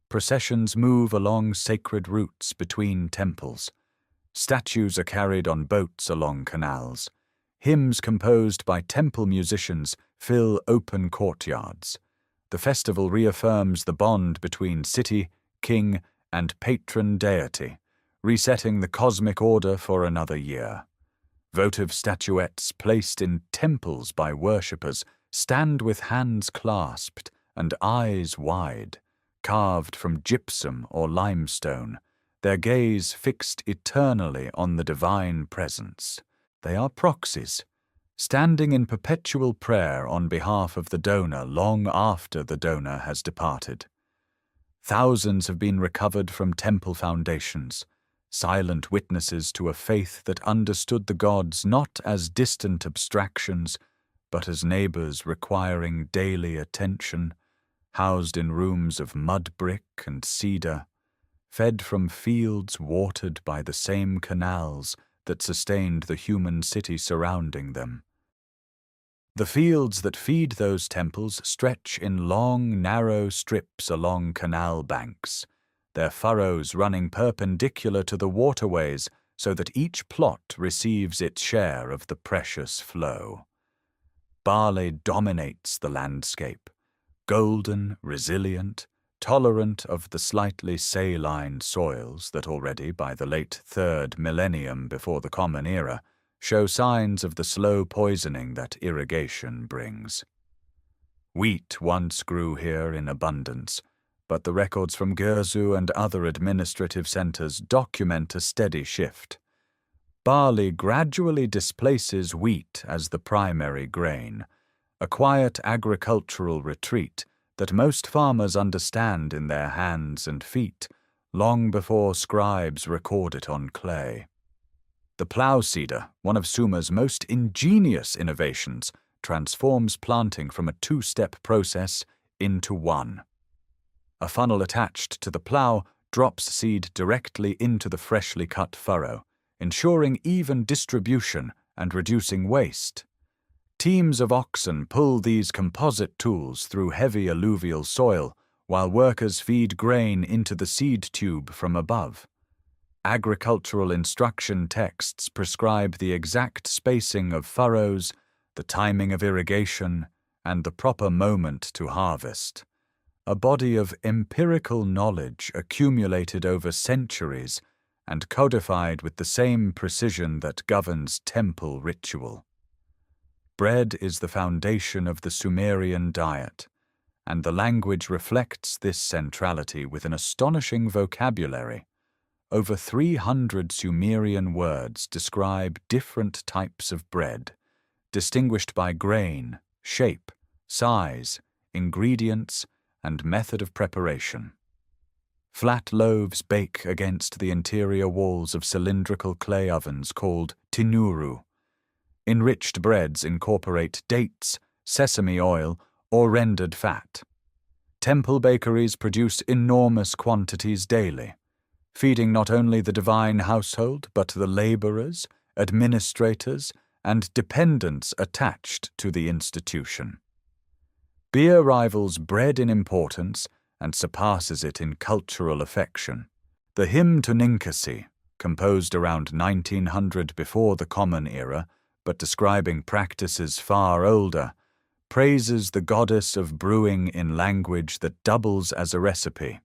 Processions move along sacred routes between temples. Statues are carried on boats along canals. Hymns composed by temple musicians fill open courtyards. the festival reaffirms the bond between city, king, and patron deity, resetting the cosmic order for another year. Votive statuettes placed in temples by worshippers stand with hands clasped and eyes wide, carved from gypsum or limestone, their gaze fixed eternally on the divine presence. They are proxies, standing in perpetual prayer on behalf of the donor long after the donor has departed. Thousands have been recovered from temple foundations, silent witnesses to a faith that understood the gods not as distant abstractions, but as neighbors requiring daily attention, housed in rooms of mud brick and cedar, fed from fields watered by the same canals that sustained the human city surrounding them. The fields that feed those temples stretch in long, narrow strips along canal banks, their furrows running perpendicular to the waterways so that each plot receives its share of the precious flow. Barley dominates the landscape, golden, resilient, tolerant of the slightly saline soils that already, by the late 3rd millennium before the Common Era, show signs of the slow poisoning that irrigation brings. Wheat once grew here in abundance, but the records from Gurzu and other administrative centers document a steady shift. Barley gradually displaces wheat as the primary grain, a quiet agricultural retreat that most farmers understand in their hands and feet long before scribes record it on clay. The plough seeder, one of Sumer's most ingenious innovations, transforms planting from a 2-step process into one. A funnel attached to the plough drops seed directly into the freshly cut furrow, ensuring even distribution and reducing waste. Teams of oxen pull these composite tools through heavy alluvial soil, while workers feed grain into the seed tube from above. Agricultural instruction texts prescribe the exact spacing of furrows, the timing of irrigation, and the proper moment to harvest. A body of empirical knowledge accumulated over centuries and codified with the same precision that governs temple ritual. Bread is the foundation of the Sumerian diet, and the language reflects this centrality with an astonishing vocabulary. Over 300 Sumerian words describe different types of bread, distinguished by grain, shape, size, ingredients, and method of preparation. Flat loaves bake against the interior walls of cylindrical clay ovens called tinuru. Enriched breads incorporate dates, sesame oil, or rendered fat. Temple bakeries produce enormous quantities daily, feeding not only the divine household but the laborers, administrators, and dependents attached to the institution. Beer rivals bread in importance and surpasses it in cultural affection. The hymn to Ninkasi, composed around 1900 before the Common Era, but describing practices far older, praises the goddess of brewing in language that doubles as a recipe.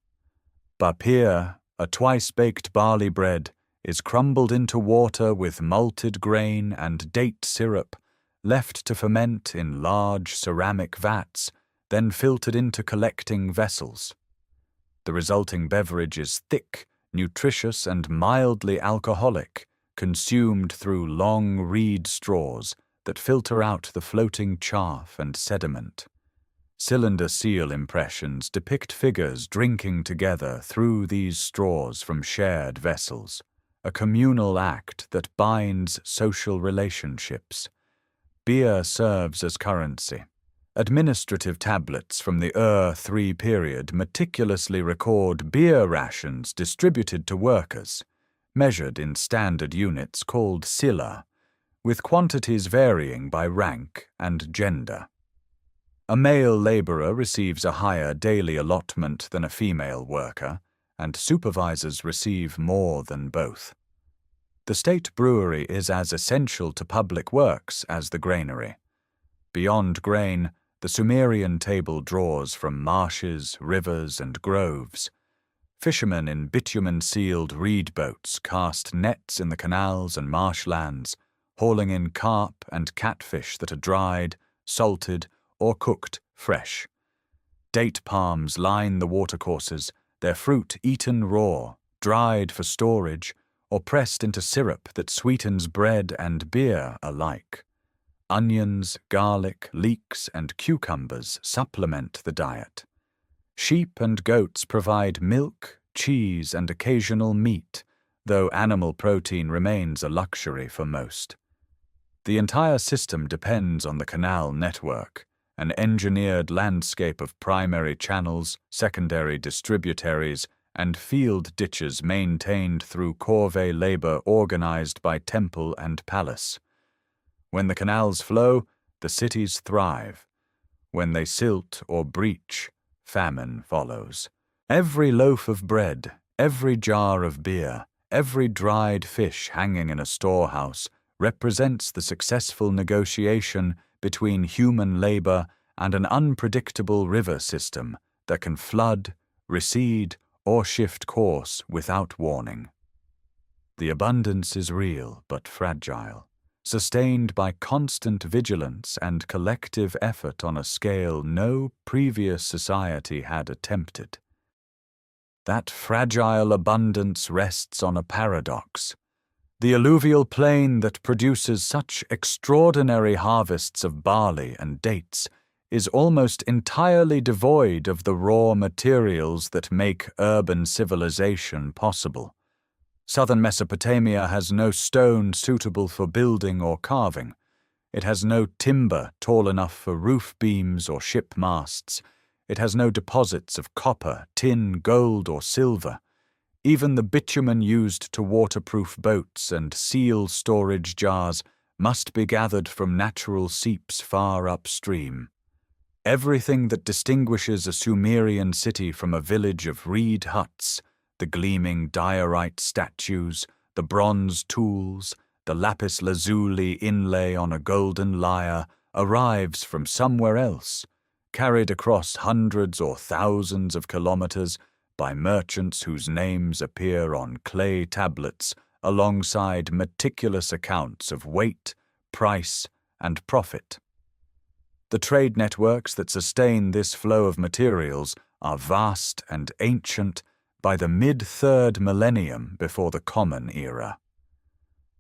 Bapir, a twice-baked barley bread, is crumbled into water with malted grain and date syrup, left to ferment in large ceramic vats, then filtered into collecting vessels. The resulting beverage is thick, nutritious, and mildly alcoholic, consumed through long reed straws that filter out the floating chaff and sediment. Cylinder seal impressions depict figures drinking together through these straws from shared vessels, a communal act that binds social relationships. Beer serves as currency. Administrative tablets from the Ur-3 period meticulously record beer rations distributed to workers, measured in standard units called silla, with quantities varying by rank and gender. A male laborer receives a higher daily allotment than a female worker, and supervisors receive more than both. The state brewery is as essential to public works as the granary. Beyond grain, the Sumerian table draws from marshes, rivers, and groves. Fishermen in bitumen-sealed reed boats cast nets in the canals and marshlands, hauling in carp and catfish that are dried, salted, or cooked fresh. Date palms line the watercourses, their fruit eaten raw, dried for storage, or pressed into syrup that sweetens bread and beer alike. Onions, garlic, leeks, and cucumbers supplement the diet. Sheep and goats provide milk, cheese, and occasional meat, though animal protein remains a luxury for most. The entire system depends on the canal network, an engineered landscape of primary channels, secondary distributaries, and field ditches maintained through corvée labor organized by temple and palace. When the canals flow, the cities thrive. When they silt or breach, famine follows. Every loaf of bread, every jar of beer, every dried fish hanging in a storehouse represents the successful negotiation between human labor and an unpredictable river system that can flood, recede, or shift course without warning. The abundance is real but fragile, sustained by constant vigilance and collective effort on a scale no previous society had attempted. That fragile abundance rests on a paradox. The alluvial plain that produces such extraordinary harvests of barley and dates is almost entirely devoid of the raw materials that make urban civilization possible. Southern Mesopotamia has no stone suitable for building or carving. It has no timber tall enough for roof beams or ship masts. It has no deposits of copper, tin, gold, or silver. Even the bitumen used to waterproof boats and seal storage jars must be gathered from natural seeps far upstream. Everything that distinguishes a Sumerian city from a village of reed huts, the gleaming diorite statues, the bronze tools, the lapis lazuli inlay on a golden lyre, arrives from somewhere else, carried across hundreds or thousands of kilometers by merchants whose names appear on clay tablets alongside meticulous accounts of weight, price, and profit. The trade networks that sustain this flow of materials are vast and ancient by the mid-3rd millennium before the Common Era.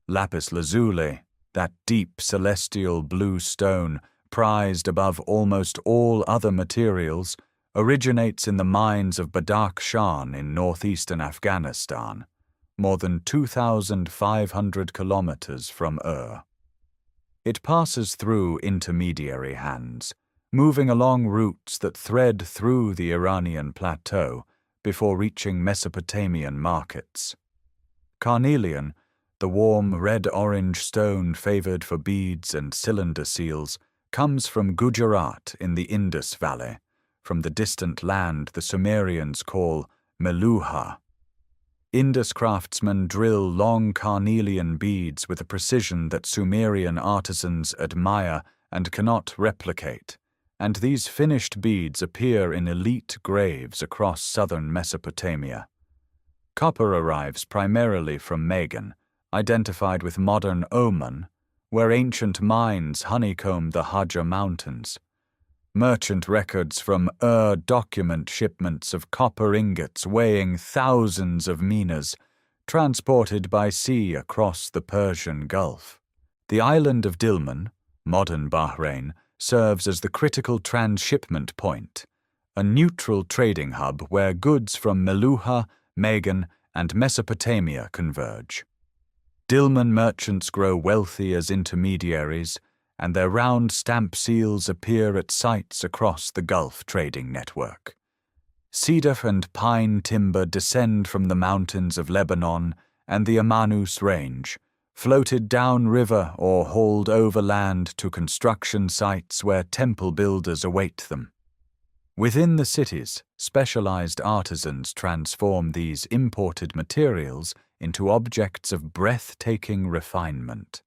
Lapis lazuli, that deep celestial blue stone prized above almost all other materials, originates in the mines of Badakhshan in northeastern Afghanistan, more than 2,500 kilometers from Ur. It passes through intermediary hands, moving along routes that thread through the Iranian plateau before reaching Mesopotamian markets. Carnelian, the warm red-orange stone favored for beads and cylinder seals, comes from Gujarat in the Indus Valley, from the distant land the Sumerians call Meluha. Indus craftsmen drill long carnelian beads with a precision that Sumerian artisans admire and cannot replicate, and these finished beads appear in elite graves across southern Mesopotamia. Copper arrives primarily from Magan, identified with modern Oman, where ancient mines honeycomb the Hajar Mountains. Merchant records from Ur document shipments of copper ingots weighing thousands of minas, transported by sea across the Persian Gulf. The island of Dilmun, modern Bahrain, serves as the critical transshipment point, a neutral trading hub where goods from Meluha, Magan, and Mesopotamia converge. Dilmun merchants grow wealthy as intermediaries, and their round stamp seals appear at sites across the Gulf trading network. Cedar and pine timber descend from the mountains of Lebanon and the Amanus Range, floated downriver or hauled overland to construction sites where temple builders await them. Within the cities, specialized artisans transform these imported materials into objects of breathtaking refinement.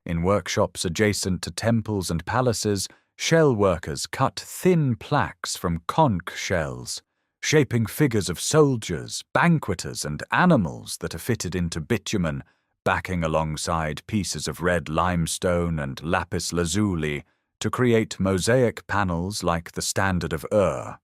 In workshops adjacent to temples and palaces, shell workers cut thin plaques from conch shells, shaping figures of soldiers, banqueters, and animals that are fitted into bitumen, backing alongside pieces of red limestone and lapis lazuli to create mosaic panels like the Standard of Ur.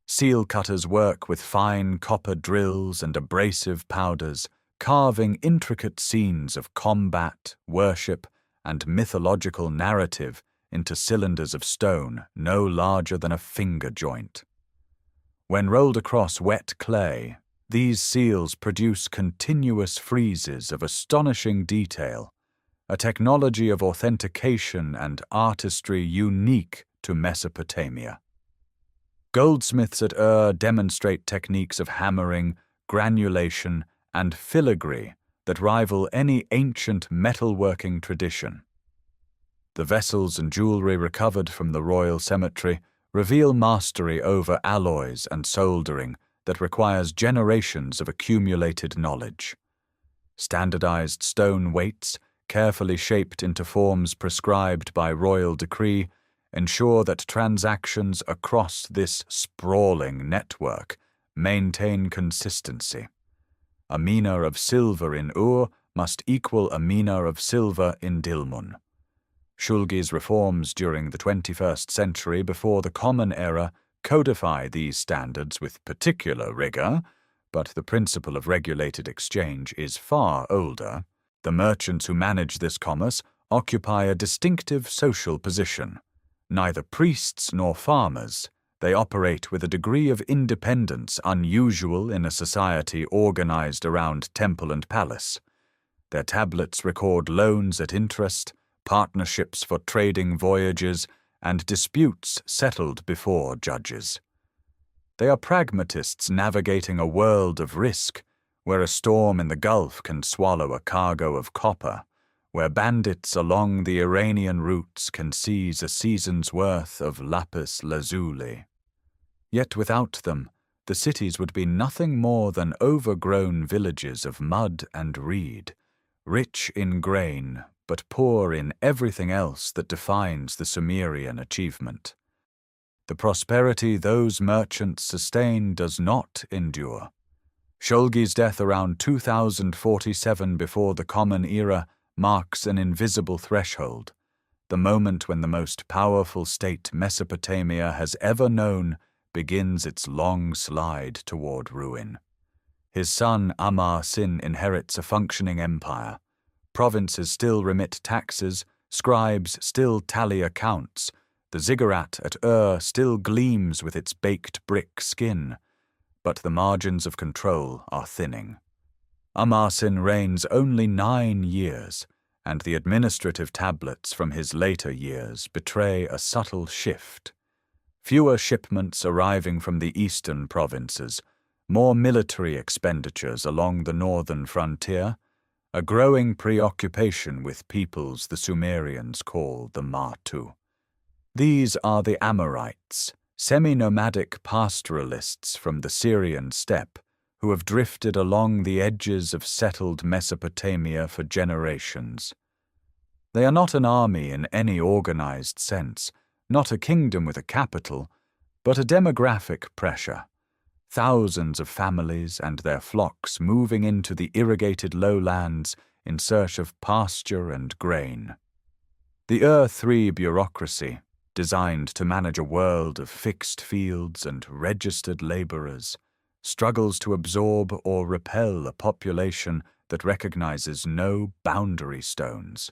Seal cutters work with fine copper drills and abrasive powders, carving intricate scenes of combat, worship, and mythological narrative into cylinders of stone no larger than a finger joint. When rolled across wet clay, these seals produce continuous friezes of astonishing detail, a technology of authentication and artistry unique to Mesopotamia. Goldsmiths at Ur demonstrate techniques of hammering, granulation, and filigree that rival any ancient metalworking tradition. The vessels and jewelry recovered from the royal cemetery reveal mastery over alloys and soldering that requires generations of accumulated knowledge. Standardized stone weights, carefully shaped into forms prescribed by royal decree, ensure that transactions across this sprawling network maintain consistency. A mina of silver in Ur must equal a mina of silver in Dilmun. Shulgi's reforms during the 21st century before the Common Era codify these standards with particular rigor, but the principle of regulated exchange is far older. The merchants who manage this commerce occupy a distinctive social position. Neither priests nor farmers, they operate with a degree of independence unusual in a society organized around temple and palace. Their tablets record loans at interest, partnerships for trading voyages, and disputes settled before judges. They are pragmatists navigating a world of risk, where a storm in the Gulf can swallow a cargo of copper, where bandits along the Iranian routes can seize a season's worth of lapis lazuli. Yet without them, the cities would be nothing more than overgrown villages of mud and reed, rich in grain, but poor in everything else that defines the Sumerian achievement. The prosperity those merchants sustain does not endure. Shulgi's death around 2047 before the Common Era marks an invisible threshold, the moment when the most powerful state Mesopotamia has ever known begins its long slide toward ruin. His son Amar-Sin inherits a functioning empire. Provinces still remit taxes, scribes still tally accounts, the ziggurat at Ur still gleams with its baked brick skin, but the margins of control are thinning. Amar-Sin reigns only 9 years, and the administrative tablets from his later years betray a subtle shift. Fewer shipments arriving from the eastern provinces, more military expenditures along the northern frontier, a growing preoccupation with peoples the Sumerians call the Matu. These are the Amorites, semi-nomadic pastoralists from the Syrian steppe, who have drifted along the edges of settled Mesopotamia for generations. They are not an army in any organized sense, not a kingdom with a capital, but a demographic pressure. Thousands of families and their flocks moving into the irrigated lowlands in search of pasture and grain. The Ur-3 bureaucracy, designed to manage a world of fixed fields and registered laborers, struggles to absorb or repel a population that recognizes no boundary stones.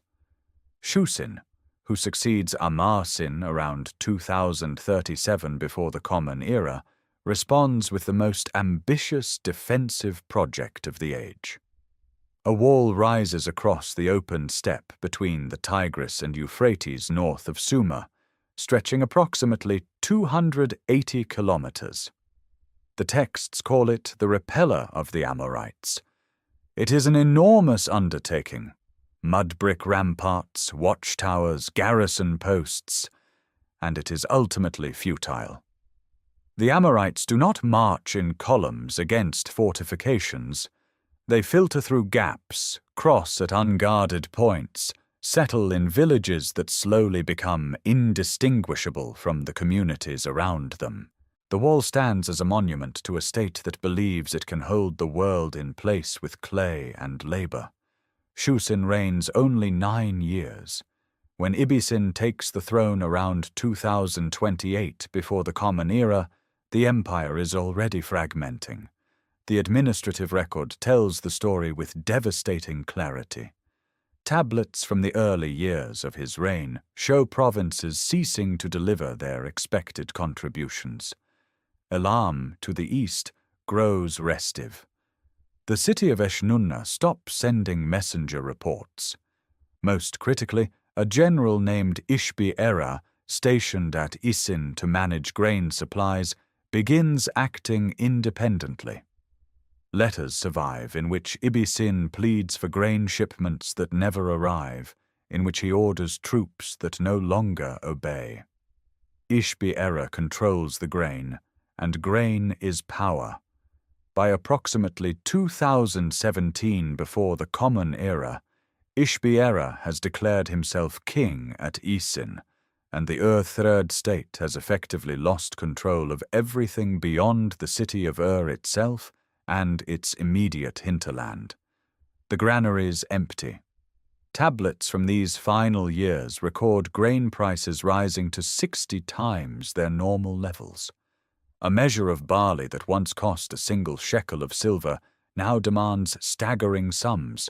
Shusin, who succeeds Amar-Sin around 2037 before the Common Era, responds with the most ambitious defensive project of the age. A wall rises across the open steppe between the Tigris and Euphrates north of Sumer, stretching approximately 280 kilometers. The texts call it the repeller of the Amorites. It is an enormous undertaking. Mud brick ramparts, watchtowers, garrison posts, and it is ultimately futile. The Amorites do not march in columns against fortifications. They filter through gaps, cross at unguarded points, settle in villages that slowly become indistinguishable from the communities around them. The wall stands as a monument to a state that believes it can hold the world in place with clay and labor. Shusin reigns only 9 years. When Ibisin takes the throne around 2028 before the Common Era, the empire is already fragmenting. The administrative record tells the story with devastating clarity. Tablets from the early years of his reign show provinces ceasing to deliver their expected contributions. Elam, to the east, grows restive. The city of Eshnunna stops sending messenger reports. Most critically, a general named Ishbi-Era, stationed at Isin to manage grain supplies, begins acting independently. Letters survive in which Ibisin pleads for grain shipments that never arrive, in which he orders troops that no longer obey. Ishbi-Era controls the grain, and grain is power. By approximately 2017 before the Common Era, Ishbi-Era has declared himself king at Isin, and the Third State has effectively lost control of everything beyond the city of itself and its immediate hinterland. The granaries empty. Tablets from these final years record grain prices rising to 60 times their normal levels. A measure of barley that once cost a single shekel of silver now demands staggering sums.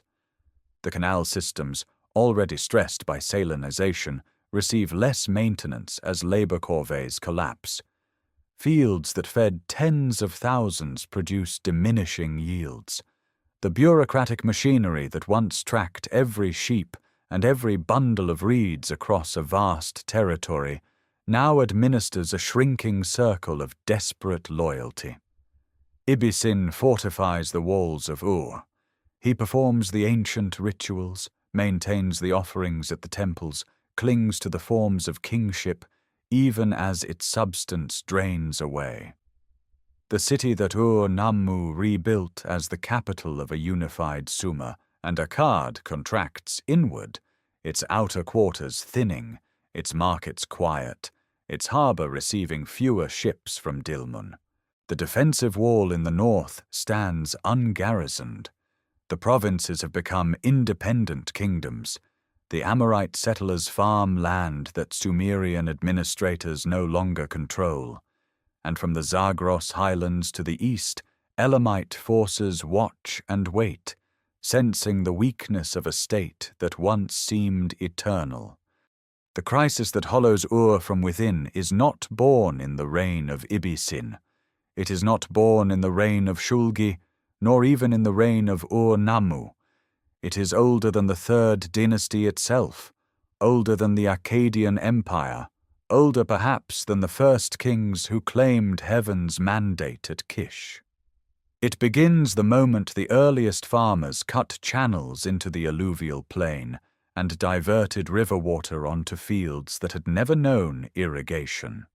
The canal systems, already stressed by salinization, receive less maintenance as labor corvées collapse. Fields that fed tens of thousands produce diminishing yields. The bureaucratic machinery that once tracked every sheep and every bundle of reeds across a vast territory now administers a shrinking circle of desperate loyalty. Ibisin fortifies the walls of Ur. He performs the ancient rituals, maintains the offerings at the temples, clings to the forms of kingship, even as its substance drains away. The city that Ur-Nammu rebuilt as the capital of a unified Sumer and Akkad contracts inward, its outer quarters thinning, its markets quiet, its harbor receiving fewer ships from Dilmun. The defensive wall in the north stands ungarrisoned. The provinces have become independent kingdoms. The Amorite settlers farm land that Sumerian administrators no longer control. And from the Zagros highlands to the east, Elamite forces watch and wait, sensing the weakness of a state that once seemed eternal. The crisis that hollows Ur from within is not born in the reign of Ibisin. It is not born in the reign of Shulgi, nor even in the reign of Ur-Nammu. It is older than the Third Dynasty itself, older than the Akkadian Empire, older perhaps than the first kings who claimed heaven's mandate at Kish. It begins the moment the earliest farmers cut channels into the alluvial plain and diverted river water onto fields that had never known irrigation.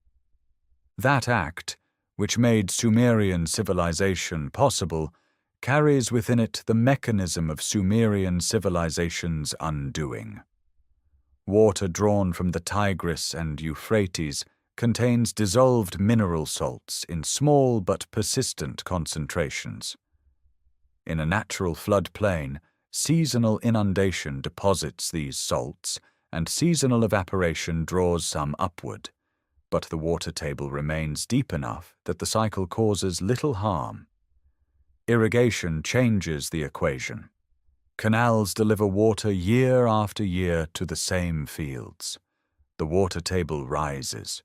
That act, which made Sumerian civilization possible, carries within it the mechanism of Sumerian civilization's undoing. Water drawn from the Tigris and Euphrates contains dissolved mineral salts in small but persistent concentrations. In a natural floodplain, seasonal inundation deposits these salts, and seasonal evaporation draws some upward, but the water table remains deep enough that the cycle causes little harm. Irrigation changes the equation. Canals deliver water year after year to the same fields. The water table rises.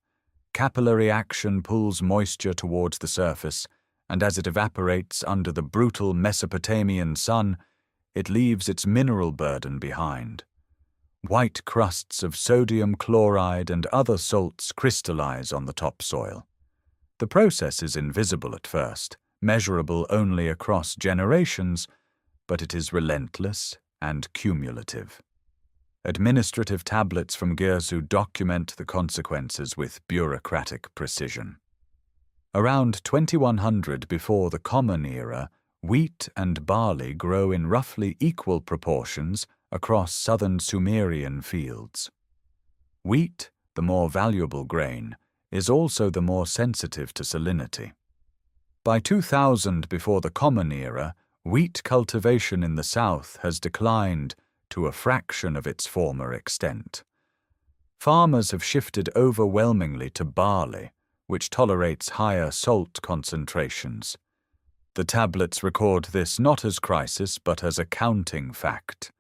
Capillary action pulls moisture towards the surface, and as it evaporates under the brutal Mesopotamian sun, it leaves its mineral burden behind. White crusts of sodium chloride and other salts crystallize on the topsoil. The process is invisible at first, measurable only across generations, but it is relentless and cumulative. Administrative tablets from Girsu document the consequences with bureaucratic precision. Around 2100 before the Common Era, wheat and barley grow in roughly equal proportions across southern Sumerian fields. Wheat, the more valuable grain, is also the more sensitive to salinity. By 2000 before the Common Era, wheat cultivation in the south has declined to a fraction of its former extent. Farmers have shifted overwhelmingly to barley, which tolerates higher salt concentrations. The tablets record this not as crisis but as a counting fact.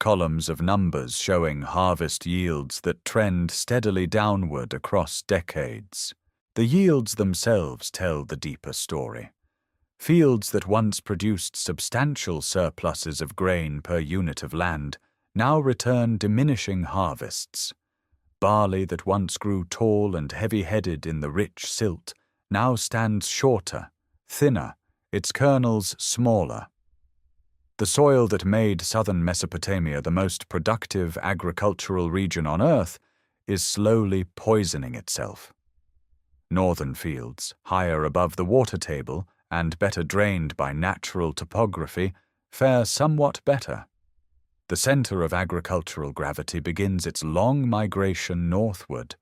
Columns of numbers showing harvest yields that trend steadily downward across decades. The yields themselves tell the deeper story. Fields that once produced substantial surpluses of grain per unit of land now return diminishing harvests. Barley that once grew tall and heavy-headed in the rich silt now stands shorter, thinner, its kernels smaller. The soil that made southern Mesopotamia the most productive agricultural region on Earth is slowly poisoning itself. Northern fields, higher above the water table and better drained by natural topography, fare somewhat better. The center of agricultural gravity begins its long migration northward,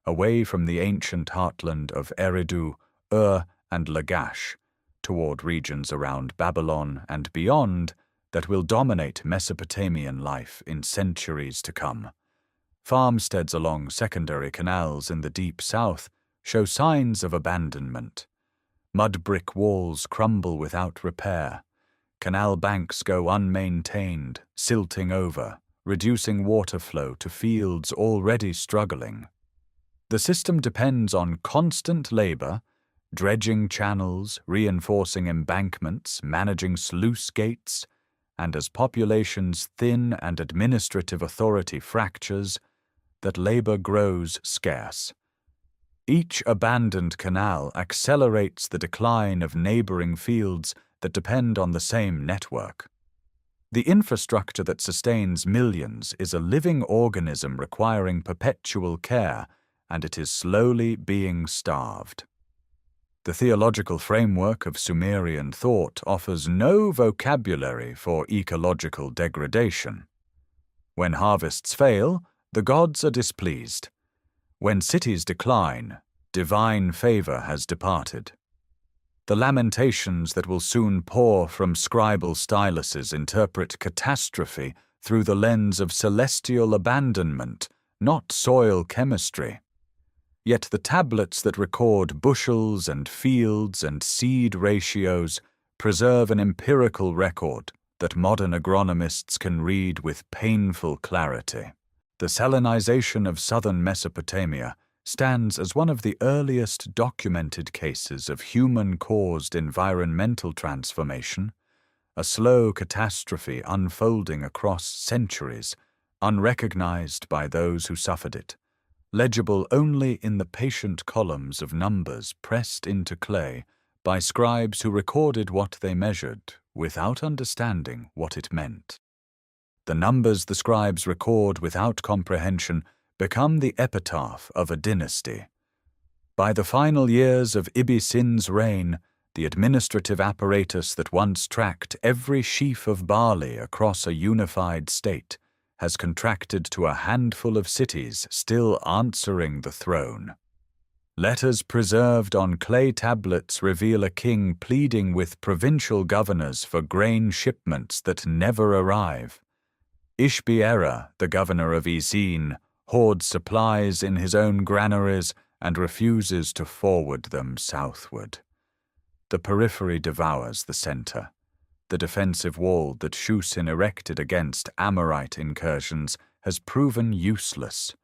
away from the ancient heartland of Eridu, and Lagash, toward regions around Babylon and beyond that will dominate Mesopotamian life in centuries to come. Farmsteads along secondary canals in the deep south show signs of abandonment. Mud brick walls crumble without repair. Canal banks go unmaintained, silting over, reducing water flow to fields already struggling. The system depends on constant labor, dredging channels, reinforcing embankments, managing sluice gates, and as populations thin and administrative authority fractures, that labor grows scarce. Each abandoned canal accelerates the decline of neighboring fields that depend on the same network. The infrastructure that sustains millions is a living organism requiring perpetual care, and it is slowly being starved. The theological framework of Sumerian thought offers no vocabulary for ecological degradation. When harvests fail, the gods are displeased. When cities decline, divine favor has departed. The lamentations that will soon pour from scribal styluses interpret catastrophe through the lens of celestial abandonment, not soil chemistry. Yet the tablets that record bushels and fields and seed ratios preserve an empirical record that modern agronomists can read with painful clarity. The salinization of southern Mesopotamia stands as one of the earliest documented cases of human-caused environmental transformation, a slow catastrophe unfolding across centuries, unrecognized by those who suffered it, legible only in the patient columns of numbers pressed into clay by scribes who recorded what they measured without understanding what it meant. The numbers the scribes record without comprehension become the epitaph of a dynasty. By the final years of Ibisin's reign, the administrative apparatus that once tracked every sheaf of barley across a unified state has contracted to a handful of cities still answering the throne. Letters preserved on clay tablets reveal a king pleading with provincial governors for grain shipments that never arrive. Ishbi-Erra, the governor of Isin, hoards supplies in his own granaries and refuses to forward them southward. The periphery devours the center. The defensive wall that Shusin erected against Amorite incursions has proven useless,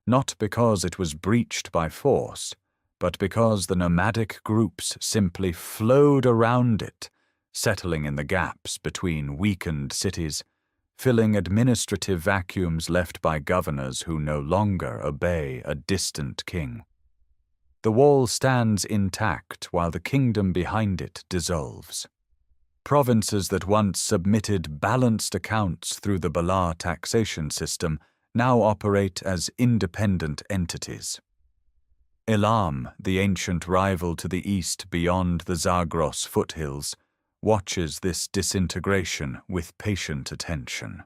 not because it was breached by force, but because the nomadic groups simply flowed around it, settling in the gaps between weakened cities, filling administrative vacuums left by governors who no longer obey a distant king. The wall stands intact while the kingdom behind it dissolves. Provinces that once submitted balanced accounts through the Balar taxation system now operate as independent entities. Elam, the ancient rival to the east beyond the Zagros foothills, watches this disintegration with patient attention.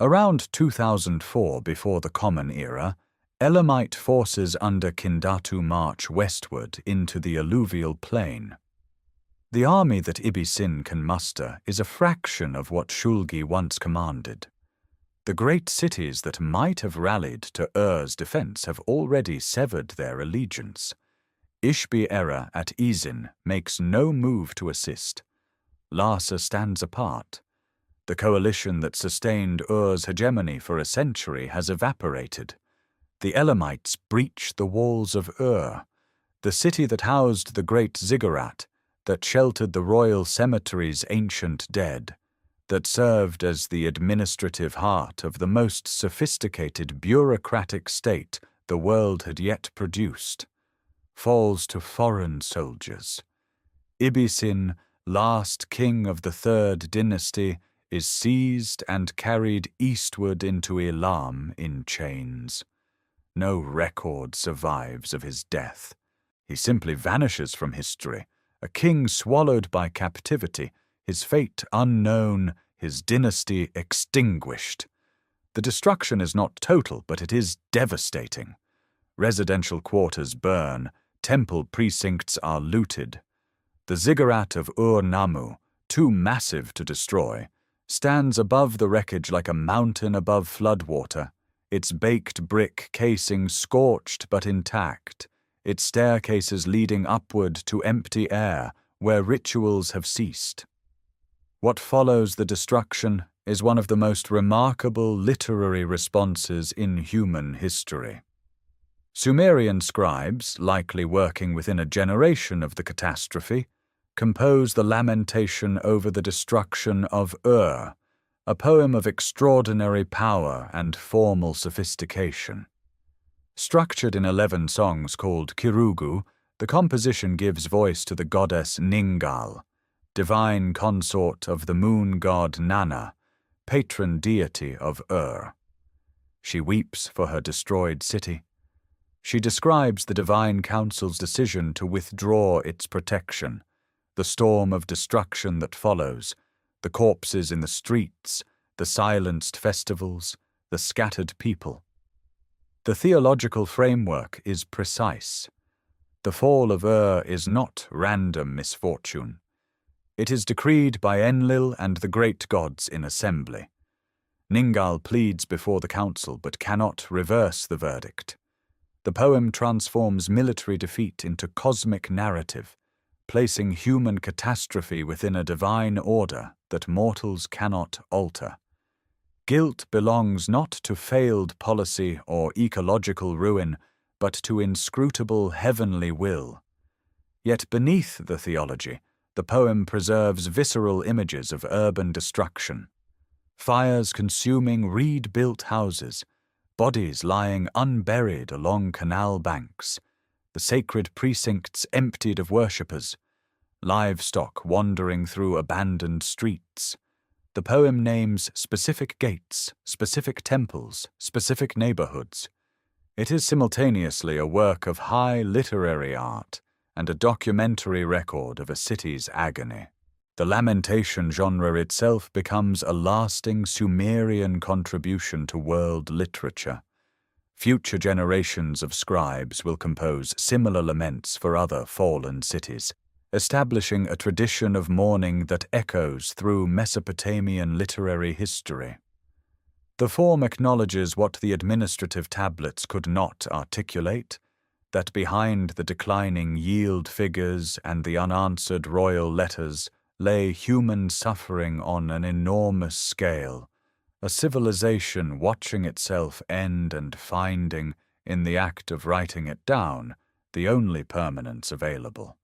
Around 2004 before the Common Era, Elamite forces under Kindatu march westward into the alluvial plain. The army that Ibbi-Sin can muster is a fraction of what Shulgi once commanded. The great cities that might have rallied to Ur's defense have already severed their allegiance. Ishbi-Era at Izin makes no move to assist. Larsa stands apart. The coalition that sustained Ur's hegemony for a century has evaporated. The Elamites breach the walls of Ur, the city that housed the great ziggurat, that sheltered the royal cemetery's ancient dead, that served as the administrative heart of the most sophisticated bureaucratic state the world had yet produced, falls to foreign soldiers. Ibbi-Sin, last king of the Third Dynasty, is seized and carried eastward into Elam in chains. No record survives of his death. He simply vanishes from history, a king swallowed by captivity, his fate unknown, his dynasty extinguished. The destruction is not total, but it is devastating. Residential quarters burn, temple precincts are looted. The ziggurat of Ur-Nammu, too massive to destroy, stands above the wreckage like a mountain above floodwater, its baked brick casing scorched but intact, its staircases leading upward to empty air where rituals have ceased. What follows the destruction is one of the most remarkable literary responses in human history. Sumerian scribes, likely working within a generation of the catastrophe, compose the lamentation over the destruction of Ur, a poem of extraordinary power and formal sophistication. Structured in 11 songs called Kirugu, the composition gives voice to the goddess Ningal, divine consort of the moon god Nana, patron deity of Ur. She weeps for her destroyed city. She describes the divine council's decision to withdraw its protection, the storm of destruction that follows, the corpses in the streets, the silenced festivals, the scattered people. The theological framework is precise. The fall of Ur is not random misfortune. It is decreed by Enlil and the great gods in assembly. Ningal pleads before the council but cannot reverse the verdict. The poem transforms military defeat into cosmic narrative, placing human catastrophe within a divine order that mortals cannot alter. Guilt belongs not to failed policy or ecological ruin, but to inscrutable heavenly will. Yet beneath the theology, the poem preserves visceral images of urban destruction. Fires consuming reed-built houses, bodies lying unburied along canal banks, the sacred precincts emptied of worshippers, livestock wandering through abandoned streets. The poem names specific gates, specific temples, specific neighborhoods. It is simultaneously a work of high literary art and a documentary record of a city's agony. The lamentation genre itself becomes a lasting Sumerian contribution to world literature. Future generations of scribes will compose similar laments for other fallen cities, establishing a tradition of mourning that echoes through Mesopotamian literary history. The form acknowledges what the administrative tablets could not articulate, that behind the declining yield figures and the unanswered royal letters lay human suffering on an enormous scale, a civilization watching itself end and finding, in the act of writing it down, the only permanence available.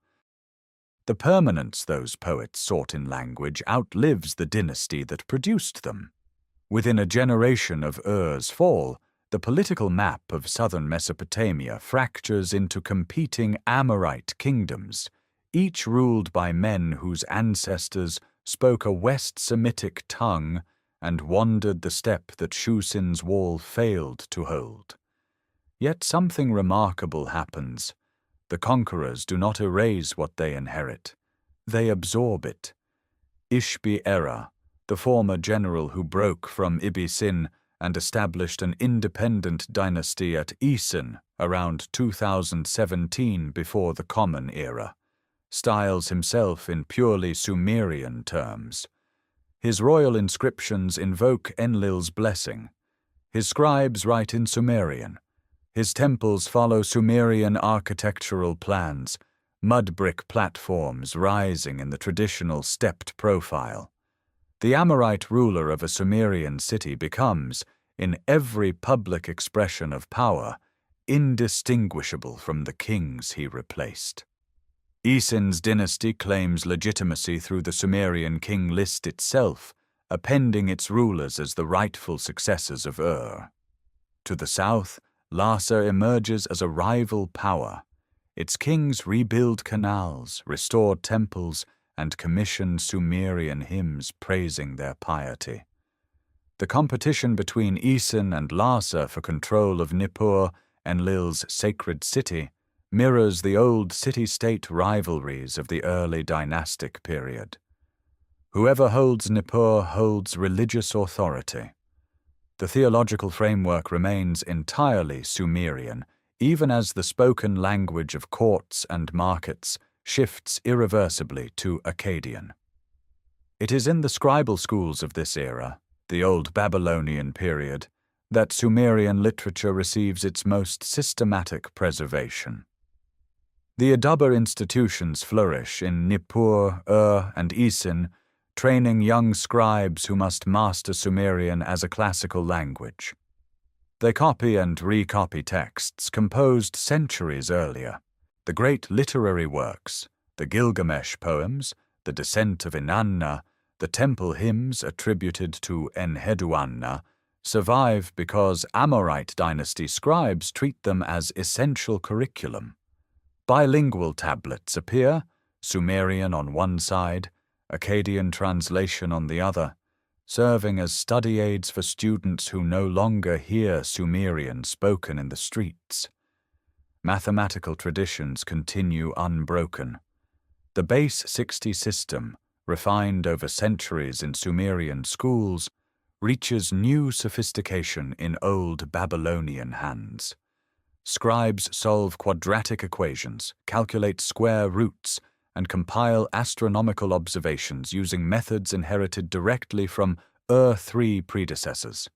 The permanence those poets sought in language outlives the dynasty that produced them. Within a generation of Ur's fall, the political map of southern Mesopotamia fractures into competing Amorite kingdoms, each ruled by men whose ancestors spoke a West Semitic tongue and wandered the steppe that Shusin's wall failed to hold. Yet something remarkable happens. The conquerors do not erase what they inherit. They absorb it. Ishbi-Era, the former general who broke from Ibisin and established an independent dynasty at Isin around 2017 before the Common Era, styles himself in purely Sumerian terms. His royal inscriptions invoke Enlil's blessing. His scribes write in Sumerian. His temples follow Sumerian architectural plans, mud brick platforms rising in the traditional stepped profile. The Amorite ruler of a Sumerian city becomes, in every public expression of power, indistinguishable from the kings he replaced. Isin's dynasty claims legitimacy through the Sumerian king list itself, appending its rulers as the rightful successors of Ur. To the south, Larsa emerges as a rival power. Its kings rebuild canals, restore temples, and commission Sumerian hymns praising their piety. The competition between Isin and Larsa for control of Nippur, Enlil's sacred city, mirrors the old city-state rivalries of the early dynastic period. Whoever holds Nippur holds religious authority. The theological framework remains entirely Sumerian, even as the spoken language of courts and markets shifts irreversibly to Akkadian. It is in the scribal schools of this era, the Old Babylonian period, that Sumerian literature receives its most systematic preservation. The Adubar institutions flourish in Nippur, Ur, and Isin, training young scribes who must master Sumerian as a classical language. They copy and recopy texts composed centuries earlier. The great literary works, the Gilgamesh poems, the Descent of Inanna, the temple hymns attributed to Enheduanna, survive because Amorite dynasty scribes treat them as essential curriculum. Bilingual tablets appear, Sumerian on one side, Akkadian translation on the other, serving as study aids for students who no longer hear Sumerian spoken in the streets. Mathematical traditions continue unbroken. The base 60 system, refined over centuries in Sumerian schools, reaches new sophistication in old Babylonian hands. Scribes solve quadratic equations, calculate square roots, and compile astronomical observations using methods inherited directly from Ur-III predecessors.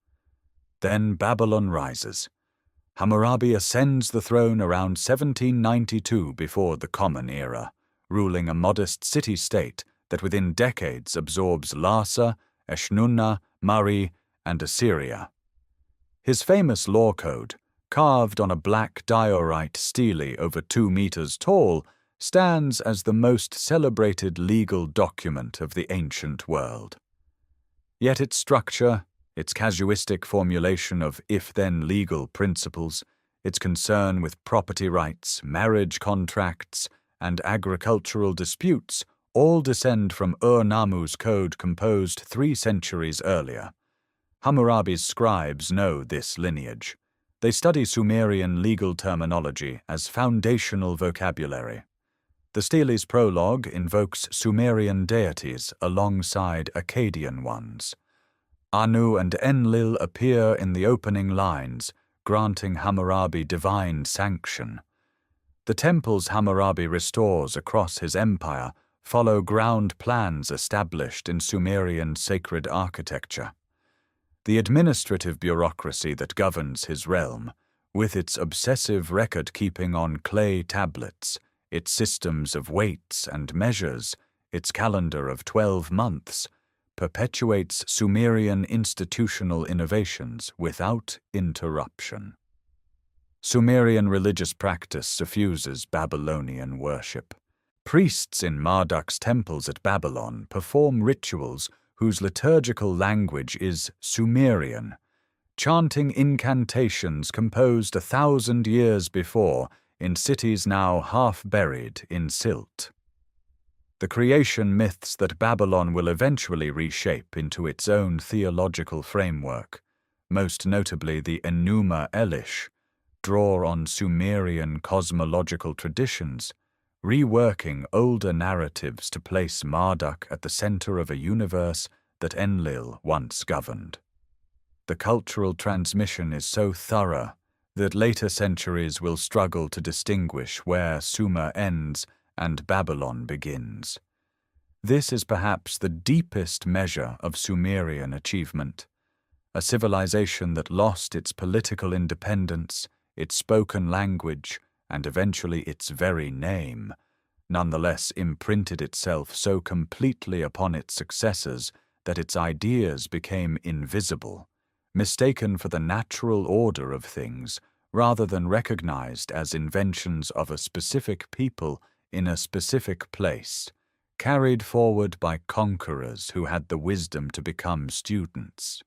Then Babylon rises. Hammurabi ascends the throne around 1792 before the Common Era, ruling a modest city-state that within decades absorbs Larsa, Eshnunna, Mari, and Assyria. His famous law code, carved on a black diorite stele over 2 meters tall, stands as the most celebrated legal document of the ancient world. Yet its structure, its casuistic formulation of if-then legal principles, its concern with property rights, marriage contracts, and agricultural disputes all descend from Ur-Nammu's code composed 3 centuries earlier. Hammurabi's scribes know this lineage. They study Sumerian legal terminology as foundational vocabulary. The stele's prologue invokes Sumerian deities alongside Akkadian ones. Anu and Enlil appear in the opening lines, granting Hammurabi divine sanction. The temples Hammurabi restores across his empire follow ground plans established in Sumerian sacred architecture. The administrative bureaucracy that governs his realm, with its obsessive record-keeping on clay tablets, its systems of weights and measures, its calendar of 12 months, perpetuates Sumerian institutional innovations without interruption. Sumerian religious practice suffuses Babylonian worship. Priests in Marduk's temples at Babylon perform rituals whose liturgical language is Sumerian, chanting incantations composed 1,000 years before in cities now half-buried in silt. The creation myths that Babylon will eventually reshape into its own theological framework, most notably the Enuma Elish, draw on Sumerian cosmological traditions, reworking older narratives to place Marduk at the center of a universe that Enlil once governed. The cultural transmission is so thorough that later centuries will struggle to distinguish where Sumer ends and Babylon begins. This is perhaps the deepest measure of Sumerian achievement, a civilization that lost its political independence, its spoken language, and eventually its very name, nonetheless imprinted itself so completely upon its successors that its ideas became invisible, mistaken for the natural order of things, rather than recognized as inventions of a specific people in a specific place, carried forward by conquerors who had the wisdom to become students.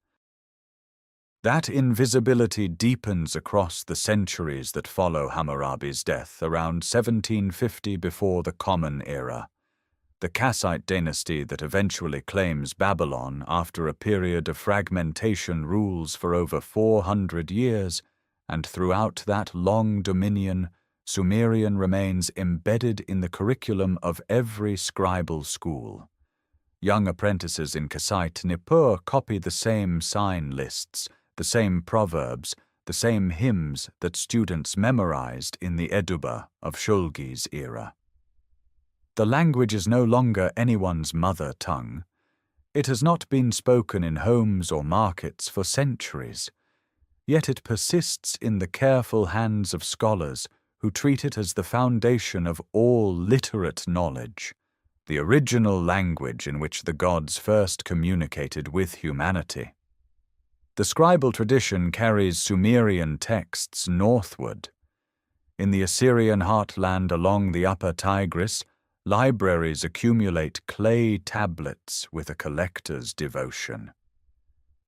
That invisibility deepens across the centuries that follow Hammurabi's death around 1750 before the Common Era, the Kassite dynasty that eventually claims Babylon after a period of fragmentation rules for over 400 years, and throughout that long dominion, Sumerian remains embedded in the curriculum of every scribal school. Young apprentices in Kassite Nippur copy the same sign lists, the same proverbs, the same hymns that students memorized in the Eduba of Shulgi's era. The language is no longer anyone's mother tongue. It has not been spoken in homes or markets for centuries, yet it persists in the careful hands of scholars who treat it as the foundation of all literate knowledge, the original language in which the gods first communicated with humanity. The scribal tradition carries Sumerian texts northward. In the Assyrian heartland along the upper Tigris, libraries accumulate clay tablets with a collector's devotion.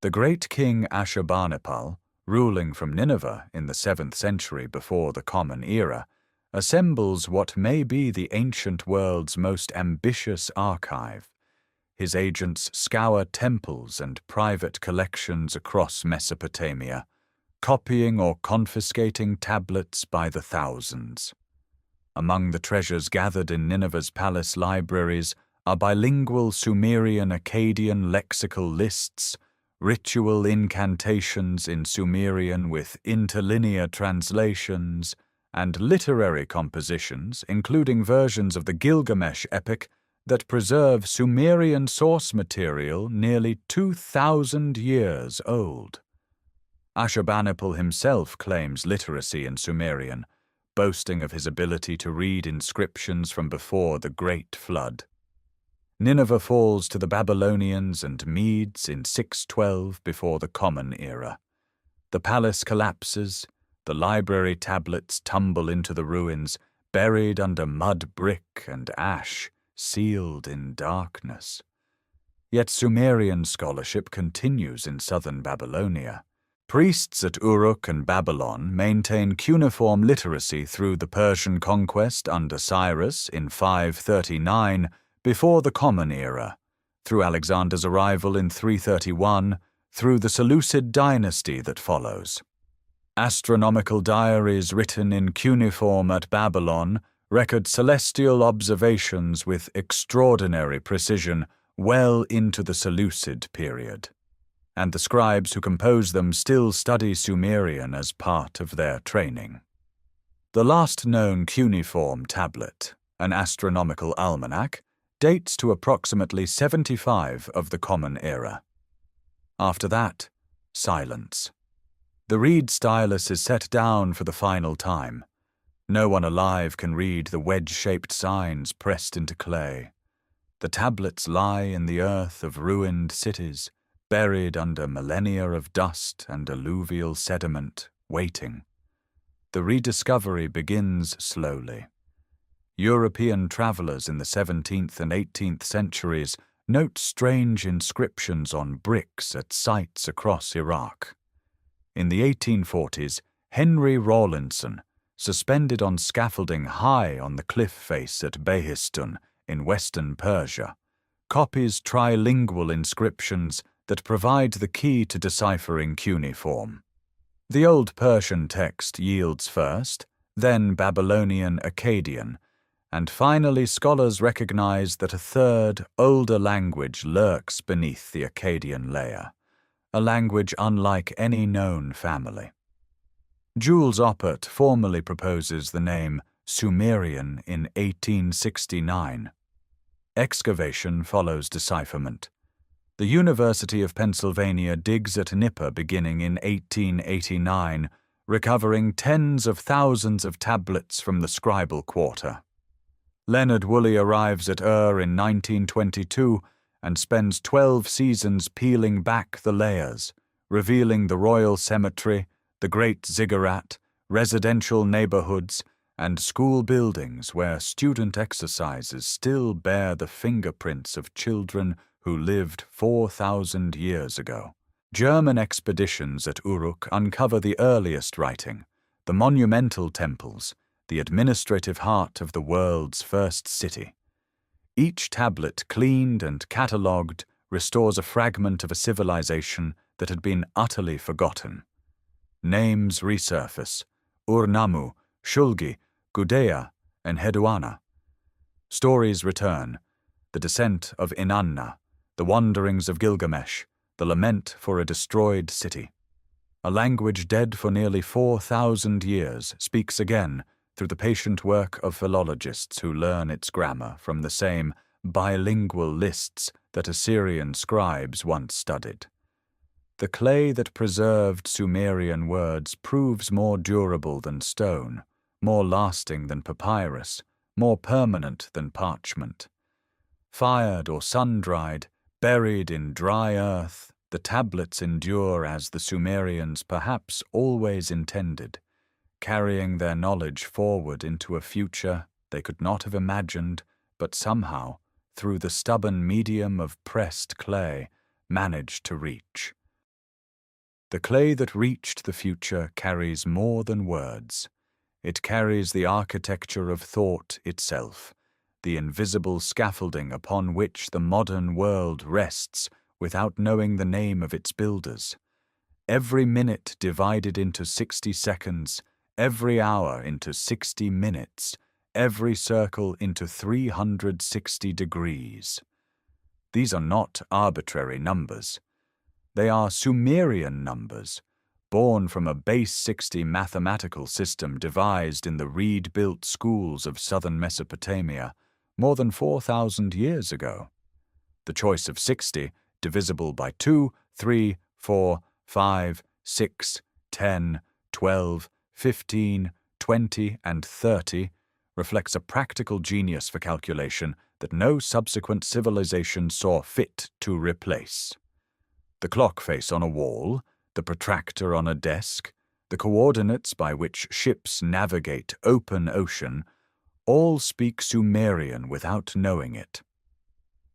The great king Ashurbanipal, ruling from Nineveh in the 7th century before the Common Era, assembles what may be the ancient world's most ambitious archive. His agents scour temples and private collections across Mesopotamia, copying or confiscating tablets by the thousands. Among the treasures gathered in Nineveh's palace libraries are bilingual Sumerian-Akkadian lexical lists, ritual incantations in Sumerian with interlinear translations, and literary compositions, including versions of the Gilgamesh epic, that preserve Sumerian source material nearly 2,000 years old. Ashurbanipal himself claims literacy in Sumerian, boasting of his ability to read inscriptions from before the Great Flood. Nineveh falls to the Babylonians and Medes in 612 before the Common Era. The palace collapses, the library tablets tumble into the ruins, buried under mud, brick, and ash, sealed in darkness. Yet Sumerian scholarship continues in southern Babylonia. Priests at Uruk and Babylon maintain cuneiform literacy through the Persian conquest under Cyrus in 539 before the Common Era, through Alexander's arrival in 331, through the Seleucid dynasty that follows. Astronomical diaries written in cuneiform at Babylon record celestial observations with extraordinary precision well into the Seleucid period, and the scribes who compose them still study Sumerian as part of their training. The last known cuneiform tablet, an astronomical almanac, dates to approximately 75 of the Common Era. After that, silence. The reed stylus is set down for the final time. No one alive can read the wedge-shaped signs pressed into clay. The tablets lie in the earth of ruined cities, buried under millennia of dust and alluvial sediment, waiting. The rediscovery begins slowly. European travelers in the 17th and 18th centuries note strange inscriptions on bricks at sites across Iraq. In the 1840s, Henry Rawlinson, suspended on scaffolding high on the cliff face at Behistun in western Persia, copies trilingual inscriptions that provide the key to deciphering cuneiform. The Old Persian text yields first, then Babylonian Akkadian, And finally, scholars recognize that a third, older language lurks beneath the Akkadian layer, a language unlike any known family. Jules Oppert formally proposes the name Sumerian in 1869. Excavation follows decipherment. The University of Pennsylvania digs at Nipper beginning in 1889, recovering tens of thousands of tablets from the scribal quarter. Leonard Woolley arrives at Ur in 1922 and spends 12 seasons peeling back the layers, revealing the royal cemetery, the great ziggurat, residential neighborhoods, and school buildings where student exercises still bear the fingerprints of children who lived 4,000 years ago. German expeditions at Uruk uncover the earliest writing, the monumental temples, the administrative heart of the world's first city. Each tablet cleaned and catalogued restores a fragment of a civilization that had been utterly forgotten. Names resurface: Ur-Nammu, Shulgi, Gudea, and Hedwana. Stories return: the descent of Inanna, the wanderings of Gilgamesh, the lament for a destroyed city. A language dead for nearly 4,000 years speaks again through the patient work of philologists who learn its grammar from the same bilingual lists that Assyrian scribes once studied. The clay that preserved Sumerian words proves more durable than stone, more lasting than papyrus, more permanent than parchment. Fired or sun-dried, buried in dry earth, the tablets endure as the Sumerians perhaps always intended, carrying their knowledge forward into a future they could not have imagined, but somehow, through the stubborn medium of pressed clay, managed to reach. The clay that reached the future carries more than words. It carries the architecture of thought itself, the invisible scaffolding upon which the modern world rests without knowing the name of its builders. Every minute divided into 60 seconds, every hour into 60 minutes, every circle into 360 degrees. These are not arbitrary numbers. They are Sumerian numbers, born from a base 60 mathematical system devised in the reed-built schools of southern Mesopotamia more than 4,000 years ago. The choice of 60, divisible by 2, 3, 4, 5, 6, 10, 12, 15, 20, and 30 reflects a practical genius for calculation that no subsequent civilization saw fit to replace. The clock face on a wall, the protractor on a desk, the coordinates by which ships navigate open ocean, all speak Sumerian without knowing it.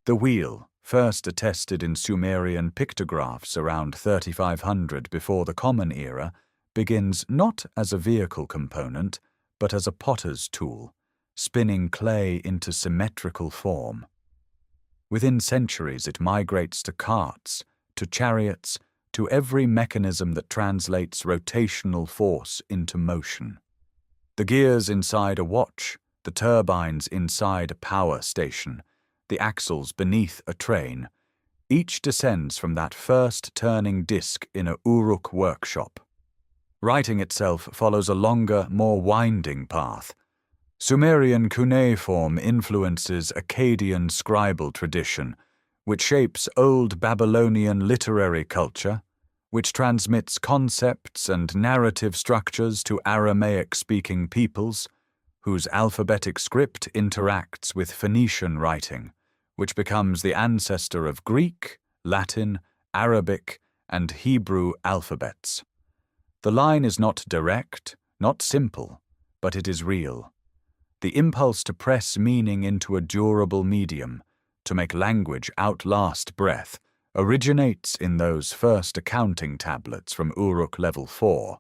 The wheel, first attested in Sumerian pictographs around 3500 before the Common Era, begins not as a vehicle component, but as a potter's tool, spinning clay into symmetrical form. Within centuries it migrates to carts, to chariots, to every mechanism that translates rotational force into motion. The gears inside a watch, the turbines inside a power station, the axles beneath a train, each descends from that first turning disk in a Uruk workshop. Writing itself follows a longer, more winding path. Sumerian cuneiform influences Akkadian scribal tradition, which shapes Old Babylonian literary culture, which transmits concepts and narrative structures to Aramaic-speaking peoples, whose alphabetic script interacts with Phoenician writing, which becomes the ancestor of Greek, Latin, Arabic, and Hebrew alphabets. The line is not direct, not simple, but it is real. The impulse to press meaning into a durable medium, to make language outlast breath, originates in those first accounting tablets from Uruk Level 4.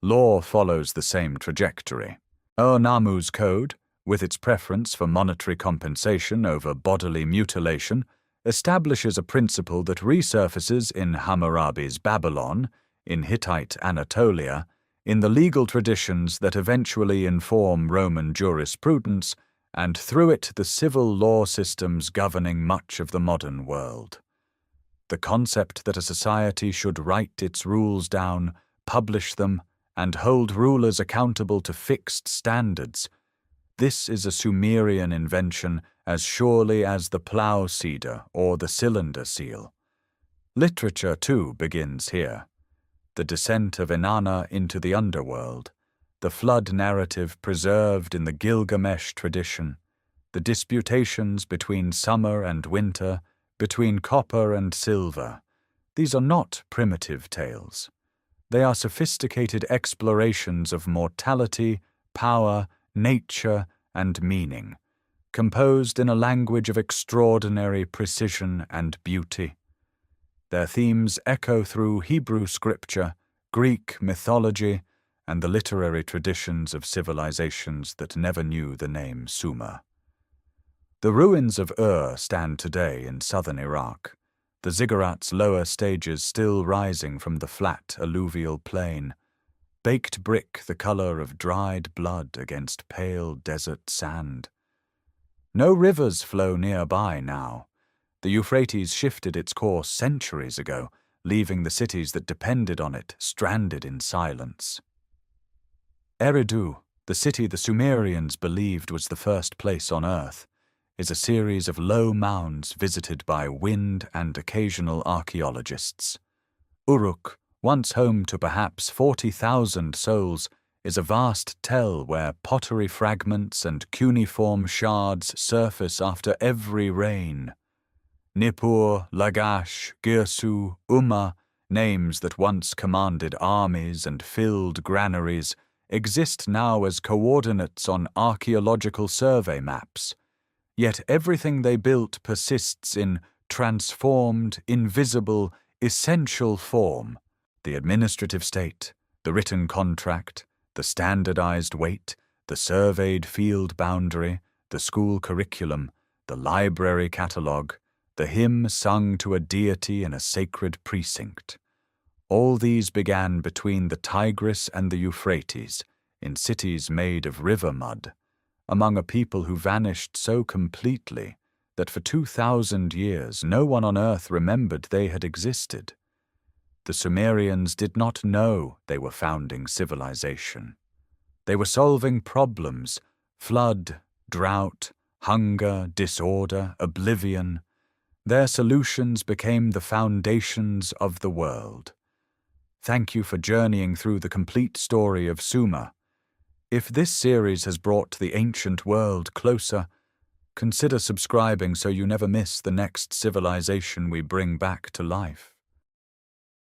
Law follows the same trajectory. Ur-Nammu's code, with its preference for monetary compensation over bodily mutilation, establishes a principle that resurfaces in Hammurabi's Babylon, in Hittite Anatolia, in the legal traditions that eventually inform Roman jurisprudence, and through it the civil law systems governing much of the modern world. The concept that a society should write its rules down, publish them, and hold rulers accountable to fixed standards, this is a Sumerian invention as surely as the plough seeder or the cylinder seal. Literature, too, begins here. The descent of Inanna into the underworld, the flood narrative preserved in the Gilgamesh tradition, the disputations between summer and winter, between copper and silver. These are not primitive tales. They are sophisticated explorations of mortality, power, nature, and meaning, composed in a language of extraordinary precision and beauty. Their themes echo through Hebrew scripture, Greek mythology, and the literary traditions of civilizations that never knew the name Sumer. The ruins of Ur stand today in southern Iraq, the ziggurat's lower stages still rising from the flat alluvial plain, baked brick the color of dried blood against pale desert sand. No rivers flow nearby now. The Euphrates shifted its course centuries ago, leaving the cities that depended on it stranded in silence. Eridu, the city the Sumerians believed was the first place on Earth, is a series of low mounds visited by wind and occasional archaeologists. Uruk, once home to perhaps 40,000 souls, is a vast tell where pottery fragments and cuneiform shards surface after every rain. Nippur, Lagash, Girsu, Umma, names that once commanded armies and filled granaries, exist now as coordinates on archaeological survey maps. Yet everything they built persists in transformed, invisible, essential form. The administrative state, the written contract, the standardized weight, the surveyed field boundary, the school curriculum, the library catalogue, the hymn sung to a deity in a sacred precinct. All these began between the Tigris and the Euphrates, in cities made of river mud, among a people who vanished so completely that for 2,000 years no one on earth remembered they had existed. The Sumerians did not know they were founding civilization. They were solving problems: flood, drought, hunger, disorder, oblivion. Their solutions became the foundations of the world. Thank you for journeying through the complete story of Sumer. If this series has brought the ancient world closer, consider subscribing so you never miss the next civilization we bring back to life.